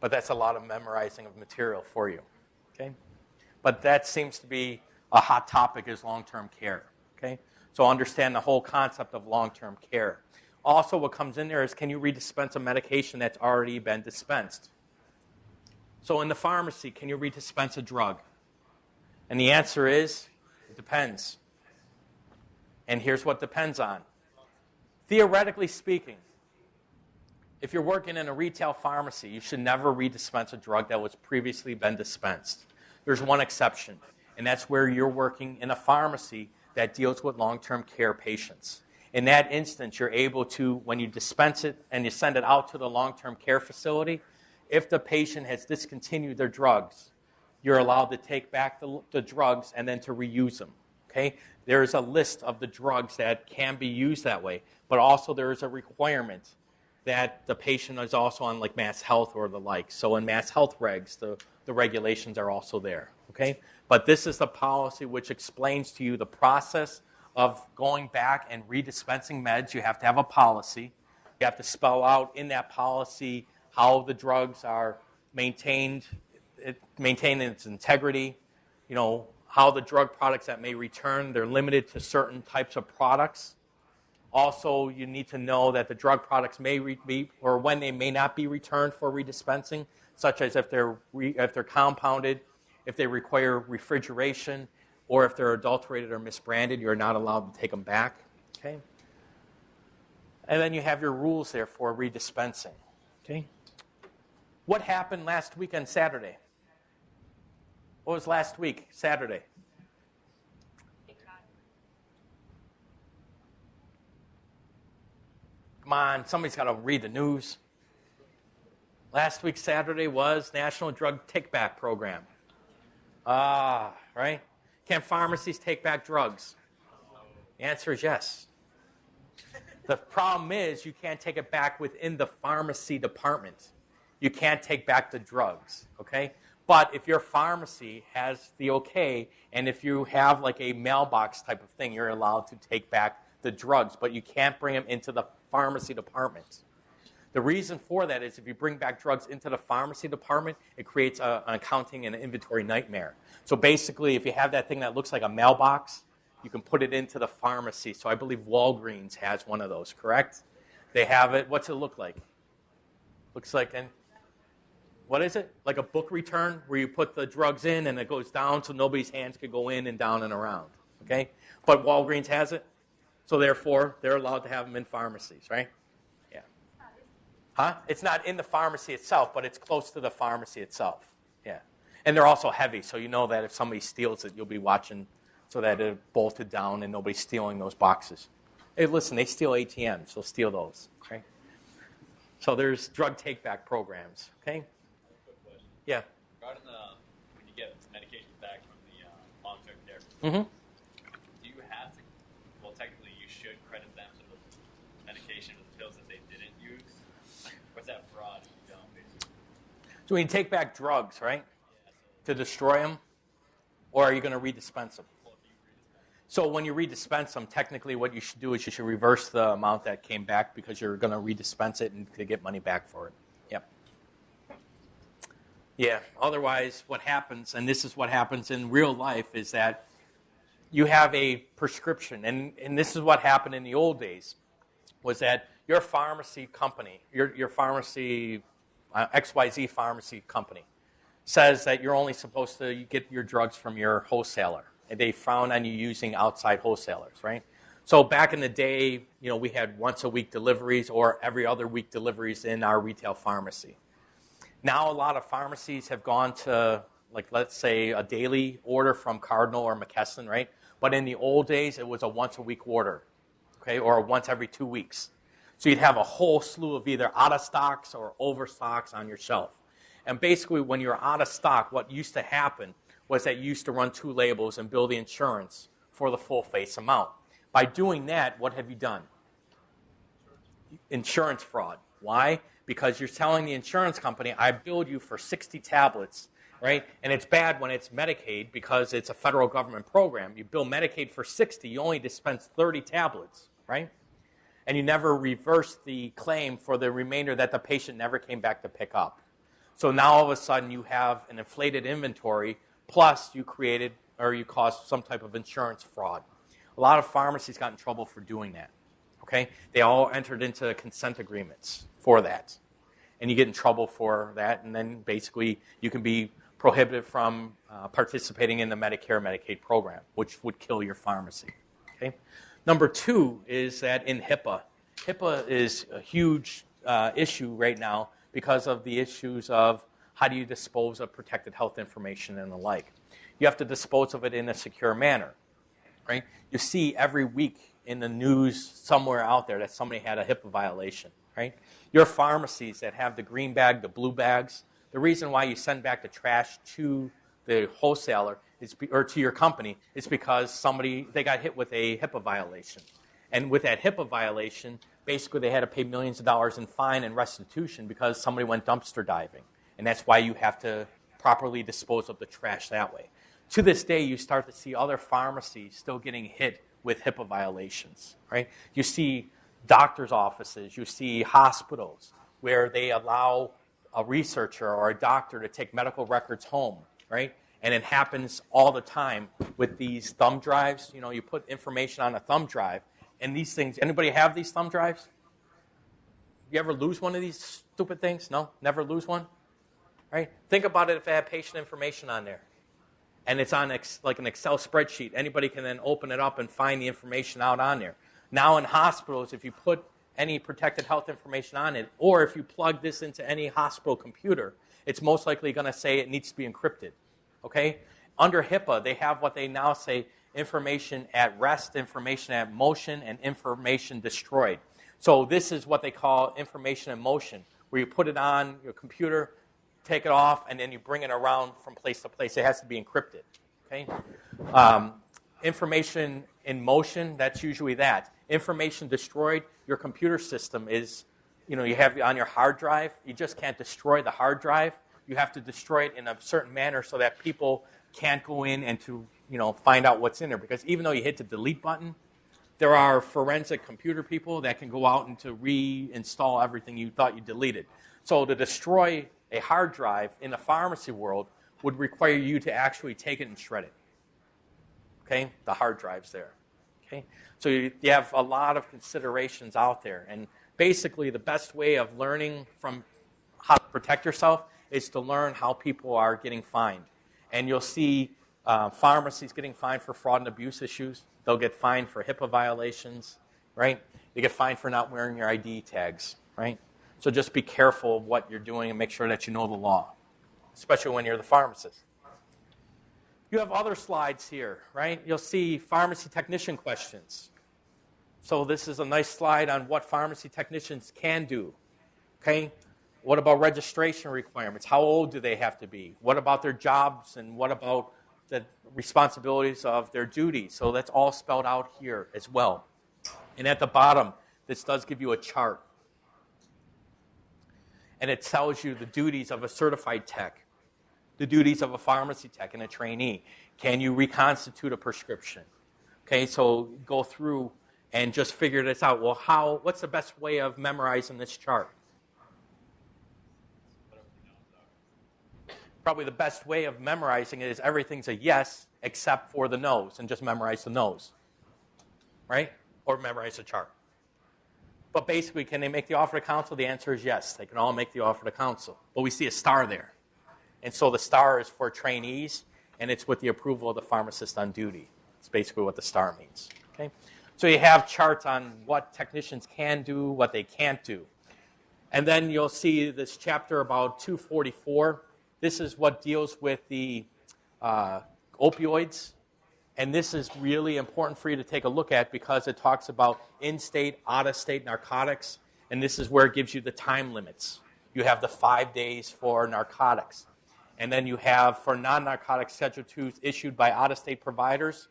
But that's a lot of memorizing of material for you. Okay? But that seems to be a hot topic is long-term care. Okay? So understand the whole concept of long-term care. Also, what comes in there is, can you redispense a medication that's already been dispensed? So in the pharmacy, can you redispense a drug? And the answer is, it depends. And here's what depends on. Theoretically speaking, if you're working in a retail pharmacy, you should never redispense a drug that was previously been dispensed. There's one exception, and that's where you're working in a pharmacy that deals with long-term care patients. In that instance, you're able to, when you dispense it and you send it out to the long-term care facility, if the patient has discontinued their drugs, you're allowed to take back the drugs and then to reuse them. Okay? There is a list of the drugs that can be used that way, but also there is a requirement that the patient is also on like Mass Health or the like. So in Mass Health regs, the regulations are also there. Okay? But this is the policy which explains to you the process of going back and redispensing meds. You have to have a policy. You have to spell out in that policy how the drugs are maintained its integrity, how the drug products that may return, they're limited to certain types of products. Also, you need to know that the drug products may be, or when they may not be returned for redispensing, such as if they're compounded, if they require refrigeration, or if they're adulterated or misbranded, you're not allowed to take them back. Okay? And then you have your rules there for redispensing. Okay? What happened last weekend, Saturday? What was last week, Saturday? Come on, somebody's got to read the news. Last week, Saturday, was National Drug Take-Back Program. Right? Can pharmacies take back drugs? The answer is yes. The problem is you can't take it back within the pharmacy department. You can't take back the drugs, okay? But if your pharmacy has the okay, and if you have like a mailbox type of thing, you're allowed to take back the drugs, but you can't bring them into the pharmacy department. The reason for that is if you bring back drugs into the pharmacy department, it creates an accounting and an inventory nightmare. So basically, if you have that thing that looks like a mailbox, you can put it into the pharmacy. So I believe Walgreens has one of those, correct? They have it. What's it look like? Looks like what is it? Like a book return where you put the drugs in and it goes down so nobody's hands could go in and down and around. Okay? But Walgreens has it. So therefore, they're allowed to have them in pharmacies, right? Yeah. Huh? It's not in the pharmacy itself, but it's close to the pharmacy itself. Yeah. And they're also heavy, so you know that if somebody steals it, you'll be watching so that it's bolted down and nobody's stealing those boxes. Hey, listen, they steal ATMs, so steal those. Okay? So there's drug take-back programs. Okay? Yeah. Regarding when you get medications back from the long-term care, Mm-hmm. do you have to? Well, technically, you should credit them for the medication or the pills that they didn't use. What's that fraud? You don't, basically. So when you take back drugs, right, to destroy them, or are you going to redispense them? So when you redispense them, technically what you should do is you should reverse the amount that came back because you're going to redispense it and to get money back for it. Yep. Yeah, otherwise what happens, and this is what happens in real life, is that you have a prescription, and this is what happened in the old days, was that your pharmacy company, your pharmacy, XYZ pharmacy company, says that you're only supposed to get your drugs from your wholesaler. And they frown on you using outside wholesalers, right? So back in the day, we had once-a-week deliveries or every other week deliveries in our retail pharmacy. Now a lot of pharmacies have gone to, let's say, a daily order from Cardinal or McKesson, right? But in the old days, it was a once-a-week order, okay, or once every 2 weeks. So you'd have a whole slew of either out-of-stocks or overstocks on your shelf. And basically, when you're out of stock, what used to happen was that you used to run 2 labels and bill the insurance for the full face amount. By doing that, what have you done? Insurance fraud. Why? Because you're telling the insurance company, I billed you for 60 tablets, right? And it's bad when it's Medicaid because it's a federal government program. You bill Medicaid for 60, you only dispense 30 tablets, right? And you never reverse the claim for the remainder that the patient never came back to pick up. So now all of a sudden you have an inflated inventory, plus you created or you caused some type of insurance fraud. A lot of pharmacies got in trouble for doing that. Okay? They all entered into consent agreements for that. And you get in trouble for that, and then basically you can be prohibited from participating in the Medicare Medicaid program, which would kill your pharmacy. Okay? Number 2 is that in HIPAA. HIPAA is a huge issue right now because of the issues of how do you dispose of protected health information and the like. You have to dispose of it in a secure manner. Right? You see every week in the news somewhere out there that somebody had a HIPAA violation. Right? Your pharmacies that have the green bag, the blue bags, the reason why you send back the trash to the wholesaler or to your company is because they got hit with a HIPAA violation. And with that HIPAA violation, basically they had to pay millions of dollars in fine and restitution because somebody went dumpster diving. And that's why you have to properly dispose of the trash that way. To this day, you start to see other pharmacies still getting hit with HIPAA violations, right? You see doctor's offices, you see hospitals where they allow a researcher or a doctor to take medical records home, right? And it happens all the time with these thumb drives. You put information on a thumb drive, and these things, anybody have these thumb drives? You ever lose one of these stupid things? No? Never lose one? Right? Think about it if it had patient information on there. And it's on like an Excel spreadsheet. Anybody can then open it up and find the information out on there. Now in hospitals, if you put any protected health information on it, or if you plug this into any hospital computer, it's most likely going to say it needs to be encrypted. Okay? Under HIPAA, they have what they now say information at rest, information at motion, and information destroyed. So this is what they call information in motion, where you put it on your computer, take it off, and then you bring it around from place to place. It has to be encrypted. Okay? Information in motion, that's usually that. Information destroyed, your computer system is, you have on your hard drive. You just can't destroy the hard drive. You have to destroy it in a certain manner so that people can't go in and to, find out what's in there. Because even though you hit the delete button, there are forensic computer people that can go out and to reinstall everything you thought you deleted. So to destroy a hard drive in the pharmacy world would require you to actually take it and shred it. Okay? The hard drive's there. Okay? So you have a lot of considerations out there. And basically the best way of learning from how to protect yourself is to learn how people are getting fined. And you'll see pharmacies getting fined for fraud and abuse issues. They'll get fined for HIPAA violations, right? They get fined for not wearing your ID tags, right? So just be careful of what you're doing and make sure that you know the law, especially when you're the pharmacist. You have other slides here, right? You'll see pharmacy technician questions. So this is a nice slide on what pharmacy technicians can do, okay? What about registration requirements? How old do they have to be? What about their jobs and what about the responsibilities of their duties? So that's all spelled out here as well. And at the bottom, this does give you a chart. And it tells you the duties of a certified tech, the duties of a pharmacy tech and a trainee. Can you reconstitute a prescription? Okay, so go through and just figure this out. Well, what's the best way of memorizing this chart? Probably the best way of memorizing it is everything's a yes except for the no's, and just memorize the no's, right? Or memorize the chart. But basically, can they make the offer to counsel? The answer is yes. They can all make the offer to counsel. But we see a star there. And so the star is for trainees, and it's with the approval of the pharmacist on duty. It's basically what the star means. Okay? So you have charts on what technicians can do, what they can't do. And then you'll see this chapter about 244. This is what deals with the opioids. And this is really important for you to take a look at because it talks about in-state, out-of-state narcotics. And this is where it gives you the time limits. You have the 5 days for narcotics. And then you have for non-narcotic Schedule IIs issued by out-of-state providers.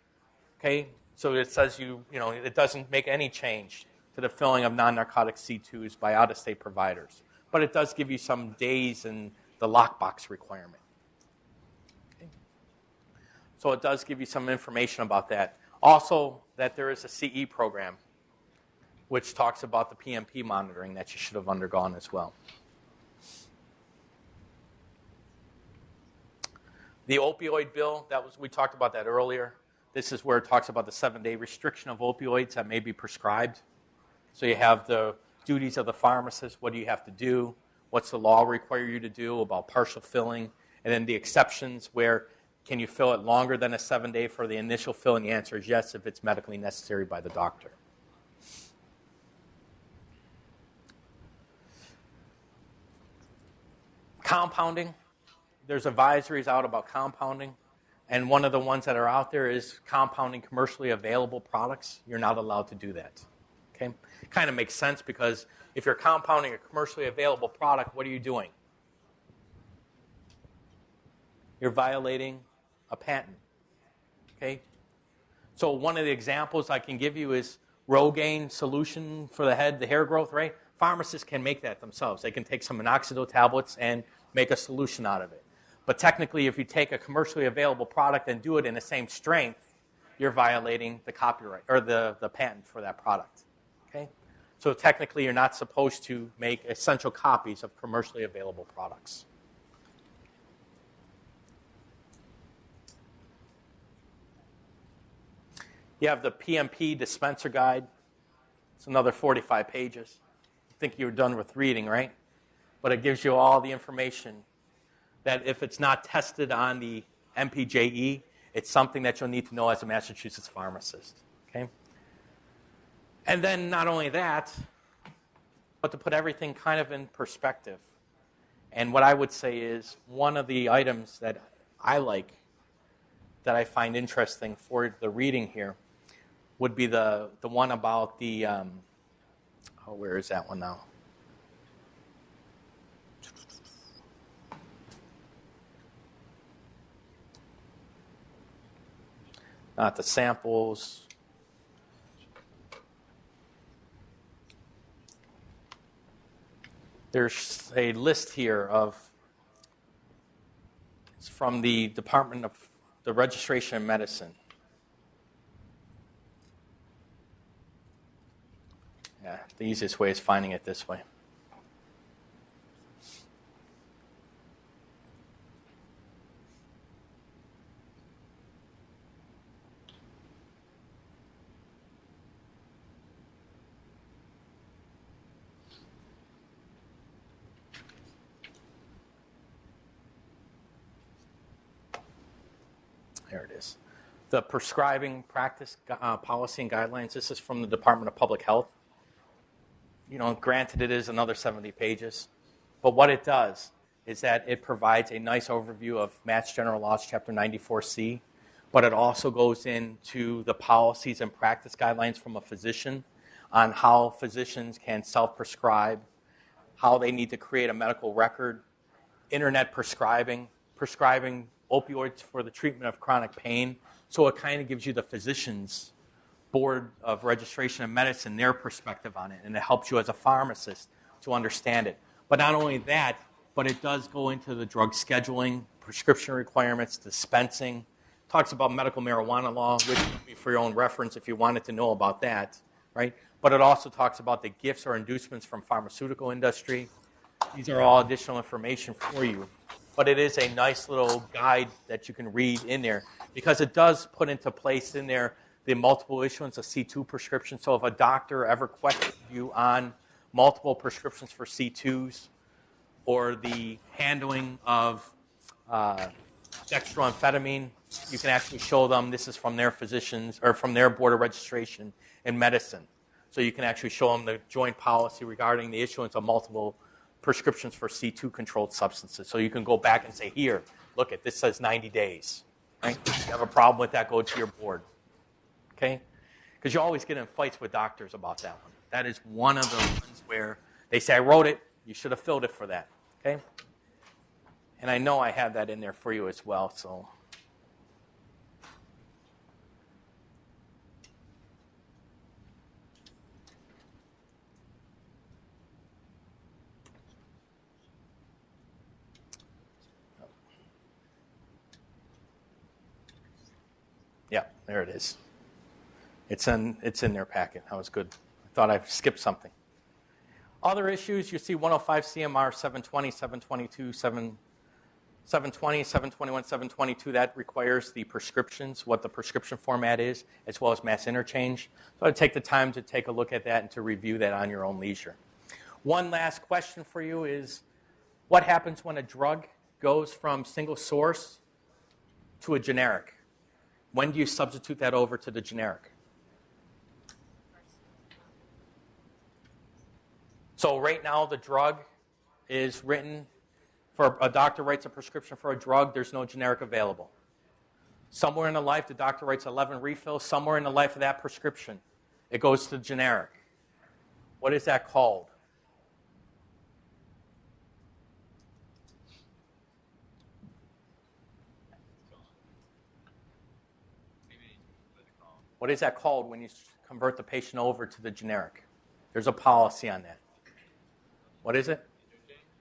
Okay, so it says it doesn't make any change to the filling of non-narcotic C2s by out-of-state providers. But it does give you some days in the lockbox requirement. Okay. So it does give you some information about that. Also, that there is a CE program, which talks about the PMP monitoring that you should have undergone as well. The opioid bill, we talked about that earlier. This is where it talks about the 7-day restriction of opioids that may be prescribed. So you have the duties of the pharmacist. What do you have to do? What's the law require you to do about partial filling? And then the exceptions where can you fill it longer than a 7-day for the initial fill? And the answer is yes if it's medically necessary by the doctor. Compounding. There's advisories out about compounding. And one of the ones that are out there is compounding commercially available products. You're not allowed to do that. Okay? Kind of makes sense because if you're compounding a commercially available product, what are you doing? You're violating a patent. Okay? So one of the examples I can give you is Rogaine solution for the head, the hair growth, right? Pharmacists can make that themselves. They can take some minoxidil tablets and make a solution out of it. But technically, if you take a commercially available product and do it in the same strength, you're violating the copyright or the patent for that product. Okay? So technically, you're not supposed to make essential copies of commercially available products. You have the PMP dispenser guide. It's another 45 pages. I think you're done with reading, right? But it gives you all the information that if it's not tested on the MPJE, it's something that you'll need to know as a Massachusetts pharmacist. Okay? And then not only that, but to put everything kind of in perspective. And what I would say is one of the items that I like, that I find interesting for the reading here, would be the one about the, where is that one now? Not the samples. There's a list here of, it's from the Department of the Registration of Medicine. Yeah, the easiest way is finding it this way. There it is. The prescribing practice policy and guidelines. This is from the Department of Public Health. Granted it is another 70 pages, but what it does is that it provides a nice overview of Mass General Laws, Chapter 94C, but it also goes into the policies and practice guidelines from a physician on how physicians can self-prescribe, how they need to create a medical record, internet prescribing opioids for the treatment of chronic pain. So it kind of gives you the physician's Board of Registration of Medicine, their perspective on it, and it helps you as a pharmacist to understand it. But not only that, but it does go into the drug scheduling, prescription requirements, dispensing, talks about medical marijuana law, which would be for your own reference if you wanted to know about that, right? But it also talks about the gifts or inducements from pharmaceutical industry. These are all additional information for you. But it is a nice little guide that you can read in there because it does put into place in there the multiple issuance of C2 prescriptions. So if a doctor ever questions you on multiple prescriptions for C2s or the handling of dextroamphetamine, you can actually show them this is from their physicians or from their board of registration in medicine. So you can actually show them the joint policy regarding the issuance of multiple prescriptions for C2 controlled substances. So you can go back and say, here, look at this says 90 days. Right? If you have a problem with that, go to your board. Okay? Because you always get in fights with doctors about that one. That is one of the ones where they say, I wrote it, you should have filled it for that. Okay? And I know I have that in there for you as well, so. Yeah, there it is. It's in their packet. That was good. I thought I skipped something. Other issues, you see 105 CMR 720, 722, 720, 721, 722. That requires the prescriptions, what the prescription format is, as well as mass interchange. So I'd take the time to take a look at that and to review that on your own leisure. One last question for you is, what happens when a drug goes from single source to a generic? When do you substitute that over to the generic? So right now the drug is written, for a doctor writes a prescription for a drug, there's no generic available. Somewhere in the life, the doctor writes 11 refills. Somewhere in the life of that prescription, it goes to generic. What is that called? What is that called when you convert the patient over to the generic? There's a policy on that. What is it?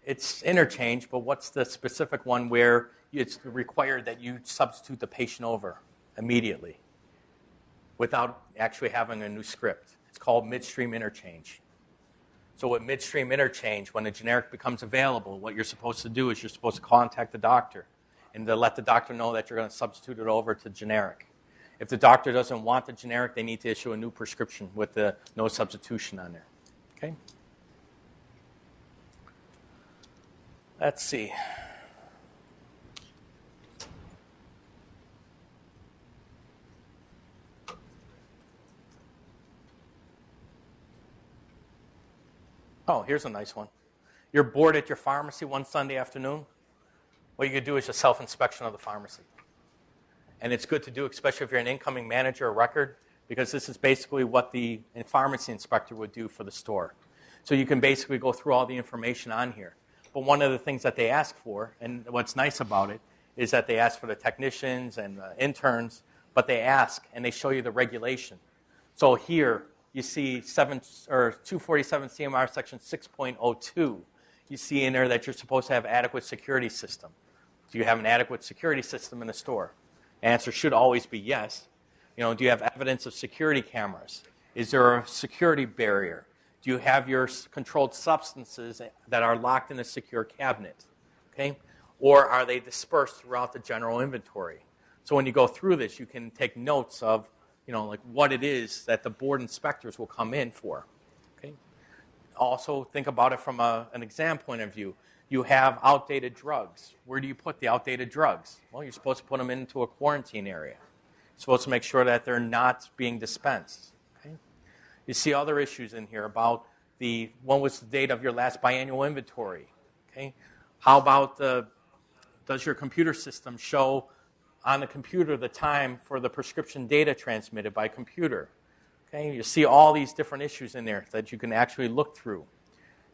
It's interchange, but what's the specific one where it's required that you substitute the patient over immediately without actually having a new script? It's called midstream interchange. So with midstream interchange, when a generic becomes available, what you're supposed to do is you're supposed to contact the doctor and to let the doctor know that you're going to substitute it over to generic. If the doctor doesn't want the generic, they need to issue a new prescription with the no substitution on there. Okay? Let's see. Oh, here's a nice one. You're bored at your pharmacy one Sunday afternoon. What you could do is a self-inspection of the pharmacy. And it's good to do, especially if you're an incoming manager or record, because this is basically what the pharmacy inspector would do for the store. So you can basically go through all the information on here. But one of the things that they ask for, and what's nice about it, is that they ask for the technicians and the interns, but they ask and they show you the regulation. So here you see 247 CMR section 6.02. You see in there that you're supposed to have adequate security system. Do you have an adequate security system in the store? Answer should always be yes. Do you have evidence of security cameras? Is there a security barrier? Do you have your controlled substances that are locked in a secure cabinet? Okay? Or are they dispersed throughout the general inventory? So when you go through this, you can take notes of, like what it is that the board inspectors will come in for. Okay? Also, think about it from an exam point of view. You have outdated drugs. Where do you put the outdated drugs? Well, you're supposed to put them into a quarantine area. You're supposed to make sure that they're not being dispensed. Okay? You see other issues in here about when was the date of your last biannual inventory? Okay? How about does your computer system show on the computer the time for the prescription data transmitted by computer? Okay? You see all these different issues in there that you can actually look through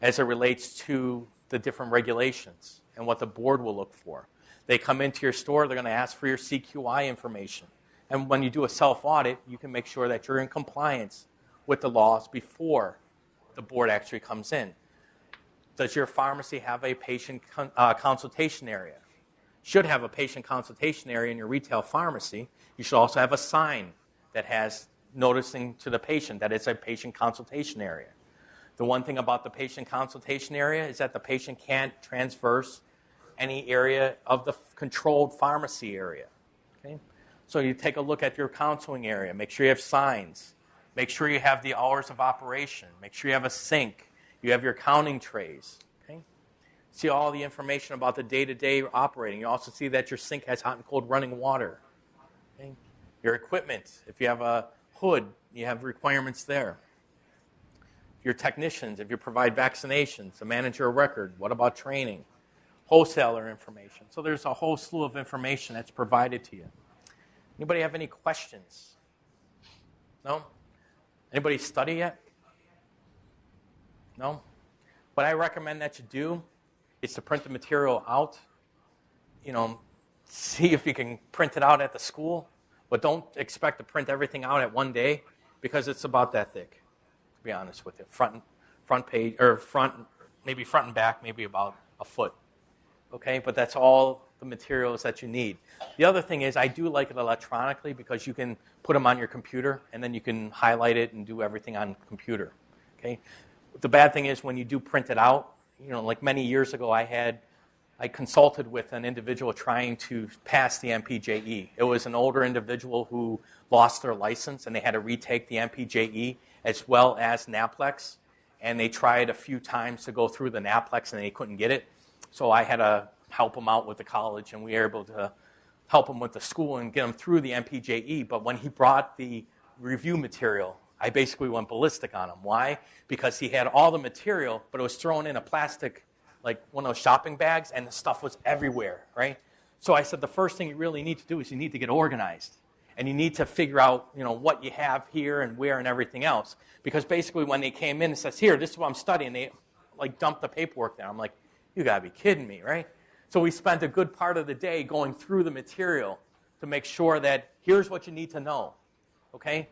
as it relates to the different regulations and what the board will look for. They come into your store, they're going to ask for your CQI information. And when you do a self-audit, you can make sure that you're in compliance with the laws before the board actually comes in. Does your pharmacy have a patient consultation area? Should have a patient consultation area in your retail pharmacy. You should also have a sign that has noticing to the patient that it's a patient consultation area. The one thing about the patient consultation area is that the patient can't transverse any area of the controlled pharmacy area. Okay? So you take a look at your counseling area. Make sure you have signs. Make sure you have the hours of operation. Make sure you have a sink. You have your counting trays. Okay? See all the information about the day-to-day operating. You also see that your sink has hot and cold running water. Okay? Your equipment, if you have a hood, you have requirements there. Your technicians, if you provide vaccinations, a manager of record, what about training? Wholesaler information. So there's a whole slew of information that's provided to you. Anybody have any questions? No? Anybody study yet? No? What I recommend that you do is to print the material out. See if you can print it out at the school, but don't expect to print everything out at one day because it's about that thick, to be honest with you. Front page, or maybe front and back, maybe about a foot. Okay, but that's all the materials that you need. The other thing is I do like it electronically because you can put them on your computer and then you can highlight it and do everything on computer. Okay, the bad thing is when you do print it out, like many years ago I consulted with an individual trying to pass the MPJE. It was an older individual who lost their license and they had to retake the MPJE as well as NAPLEX, and they tried a few times to go through the NAPLEX and they couldn't get it. So I had to help him out with the college, and we were able to help him with the school and get him through the MPJE. But when he brought the review material, I basically went ballistic on him. Why? Because he had all the material, but it was thrown in a plastic, like one of those shopping bags, and the stuff was everywhere, right? So I said the first thing you really need to do is you need to get organized. And you need to figure out, what you have here and where and everything else. Because basically when they came in and says, here, this is what I'm studying, they dumped the paperwork there. I'm like, you got to be kidding me, right? So we spent a good part of the day going through the material to make sure that here's what you need to know, okay?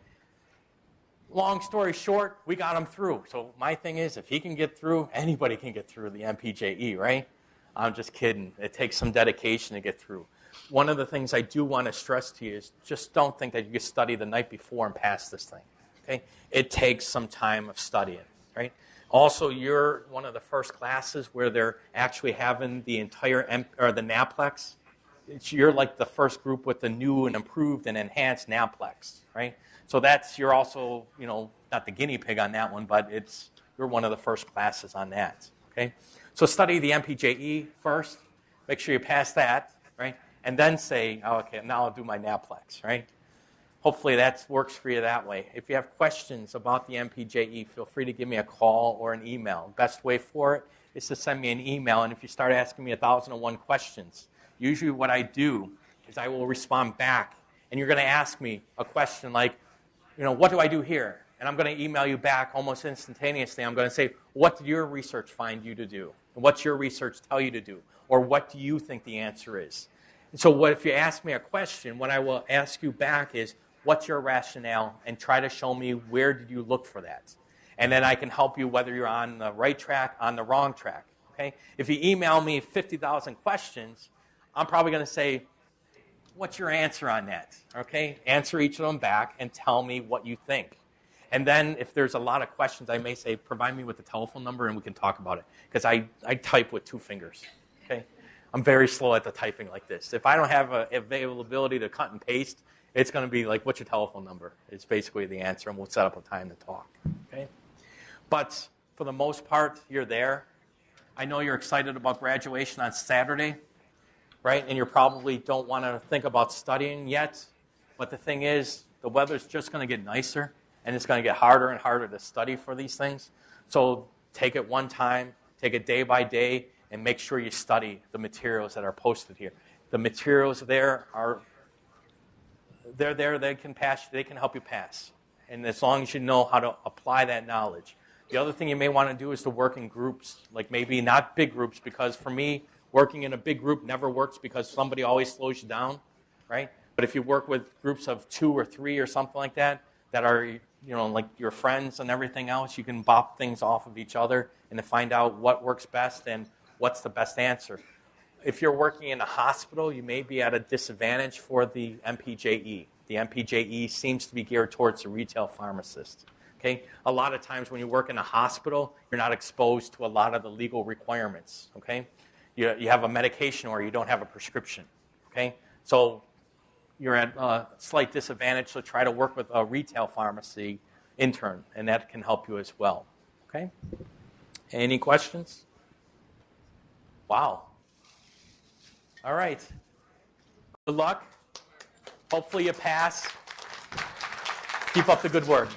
Long story short, we got him through. So my thing is, if he can get through, anybody can get through the MPJE, right? I'm just kidding. It takes some dedication to get through. One of the things I do want to stress to you is just don't think that you can study the night before and pass this thing, okay? It takes some time of studying, right? Also, you're one of the first classes where they're actually having the entire the NAPLEX. You're like the first group with the new and improved and enhanced NAPLEX, right? So you're also, not the guinea pig on that one, but you're one of the first classes on that, okay? So study the MPJE first. Make sure you pass that, right? And then say, okay, now I'll do my NAPLEX, right? Hopefully that works for you that way. If you have questions about the MPJE, feel free to give me a call or an email. Best way for it is to send me an email, and if you start asking me 1,001 questions, usually what I do is I will respond back, and you're going to ask me a question like, what do I do here? And I'm going to email you back almost instantaneously. I'm going to say, what did your research find you to do? And what's your research tell you to do? Or what do you think the answer is? And so if you ask me a question, what I will ask you back is, what's your rationale? And try to show me where did you look for that. And then I can help you whether you're on the right track, on the wrong track. Okay? If you email me 50,000 questions, I'm probably going to say, what's your answer on that? Okay? Answer each of them back and tell me what you think. And then if there's a lot of questions, I may say, provide me with the telephone number and we can talk about it. Because I type with 2 fingers. Okay? I'm very slow at the typing like this. If I don't have availability to cut and paste, it's going to be like, what's your telephone number? It's basically the answer, and we'll set up a time to talk. Okay? But for the most part, you're there. I know you're excited about graduation on Saturday, right? And you probably don't want to think about studying yet. But the thing is, the weather's just going to get nicer, and it's going to get harder and harder to study for these things. So take it one time, take it day by day, and make sure you study the materials that are posted here. The materials there they're there, they can help you pass. And as long as you know how to apply that knowledge. The other thing you may want to do is to work in groups, like maybe not big groups, because for me, working in a big group never works because somebody always slows you down, right? But if you work with groups of 2 or 3 or something like that are, like your friends and everything else, you can bop things off of each other and to find out what works best and what's the best answer. If you're working in a hospital, you may be at a disadvantage for the MPJE. The MPJE seems to be geared towards the retail pharmacist. Okay? A lot of times when you work in a hospital, you're not exposed to a lot of the legal requirements. Okay? You have a medication or you don't have a prescription. Okay? So you're at a slight disadvantage, so try to work with a retail pharmacy intern, and that can help you as well. Okay? Any questions? Wow. All right. Good luck. Hopefully you pass. Keep up the good work.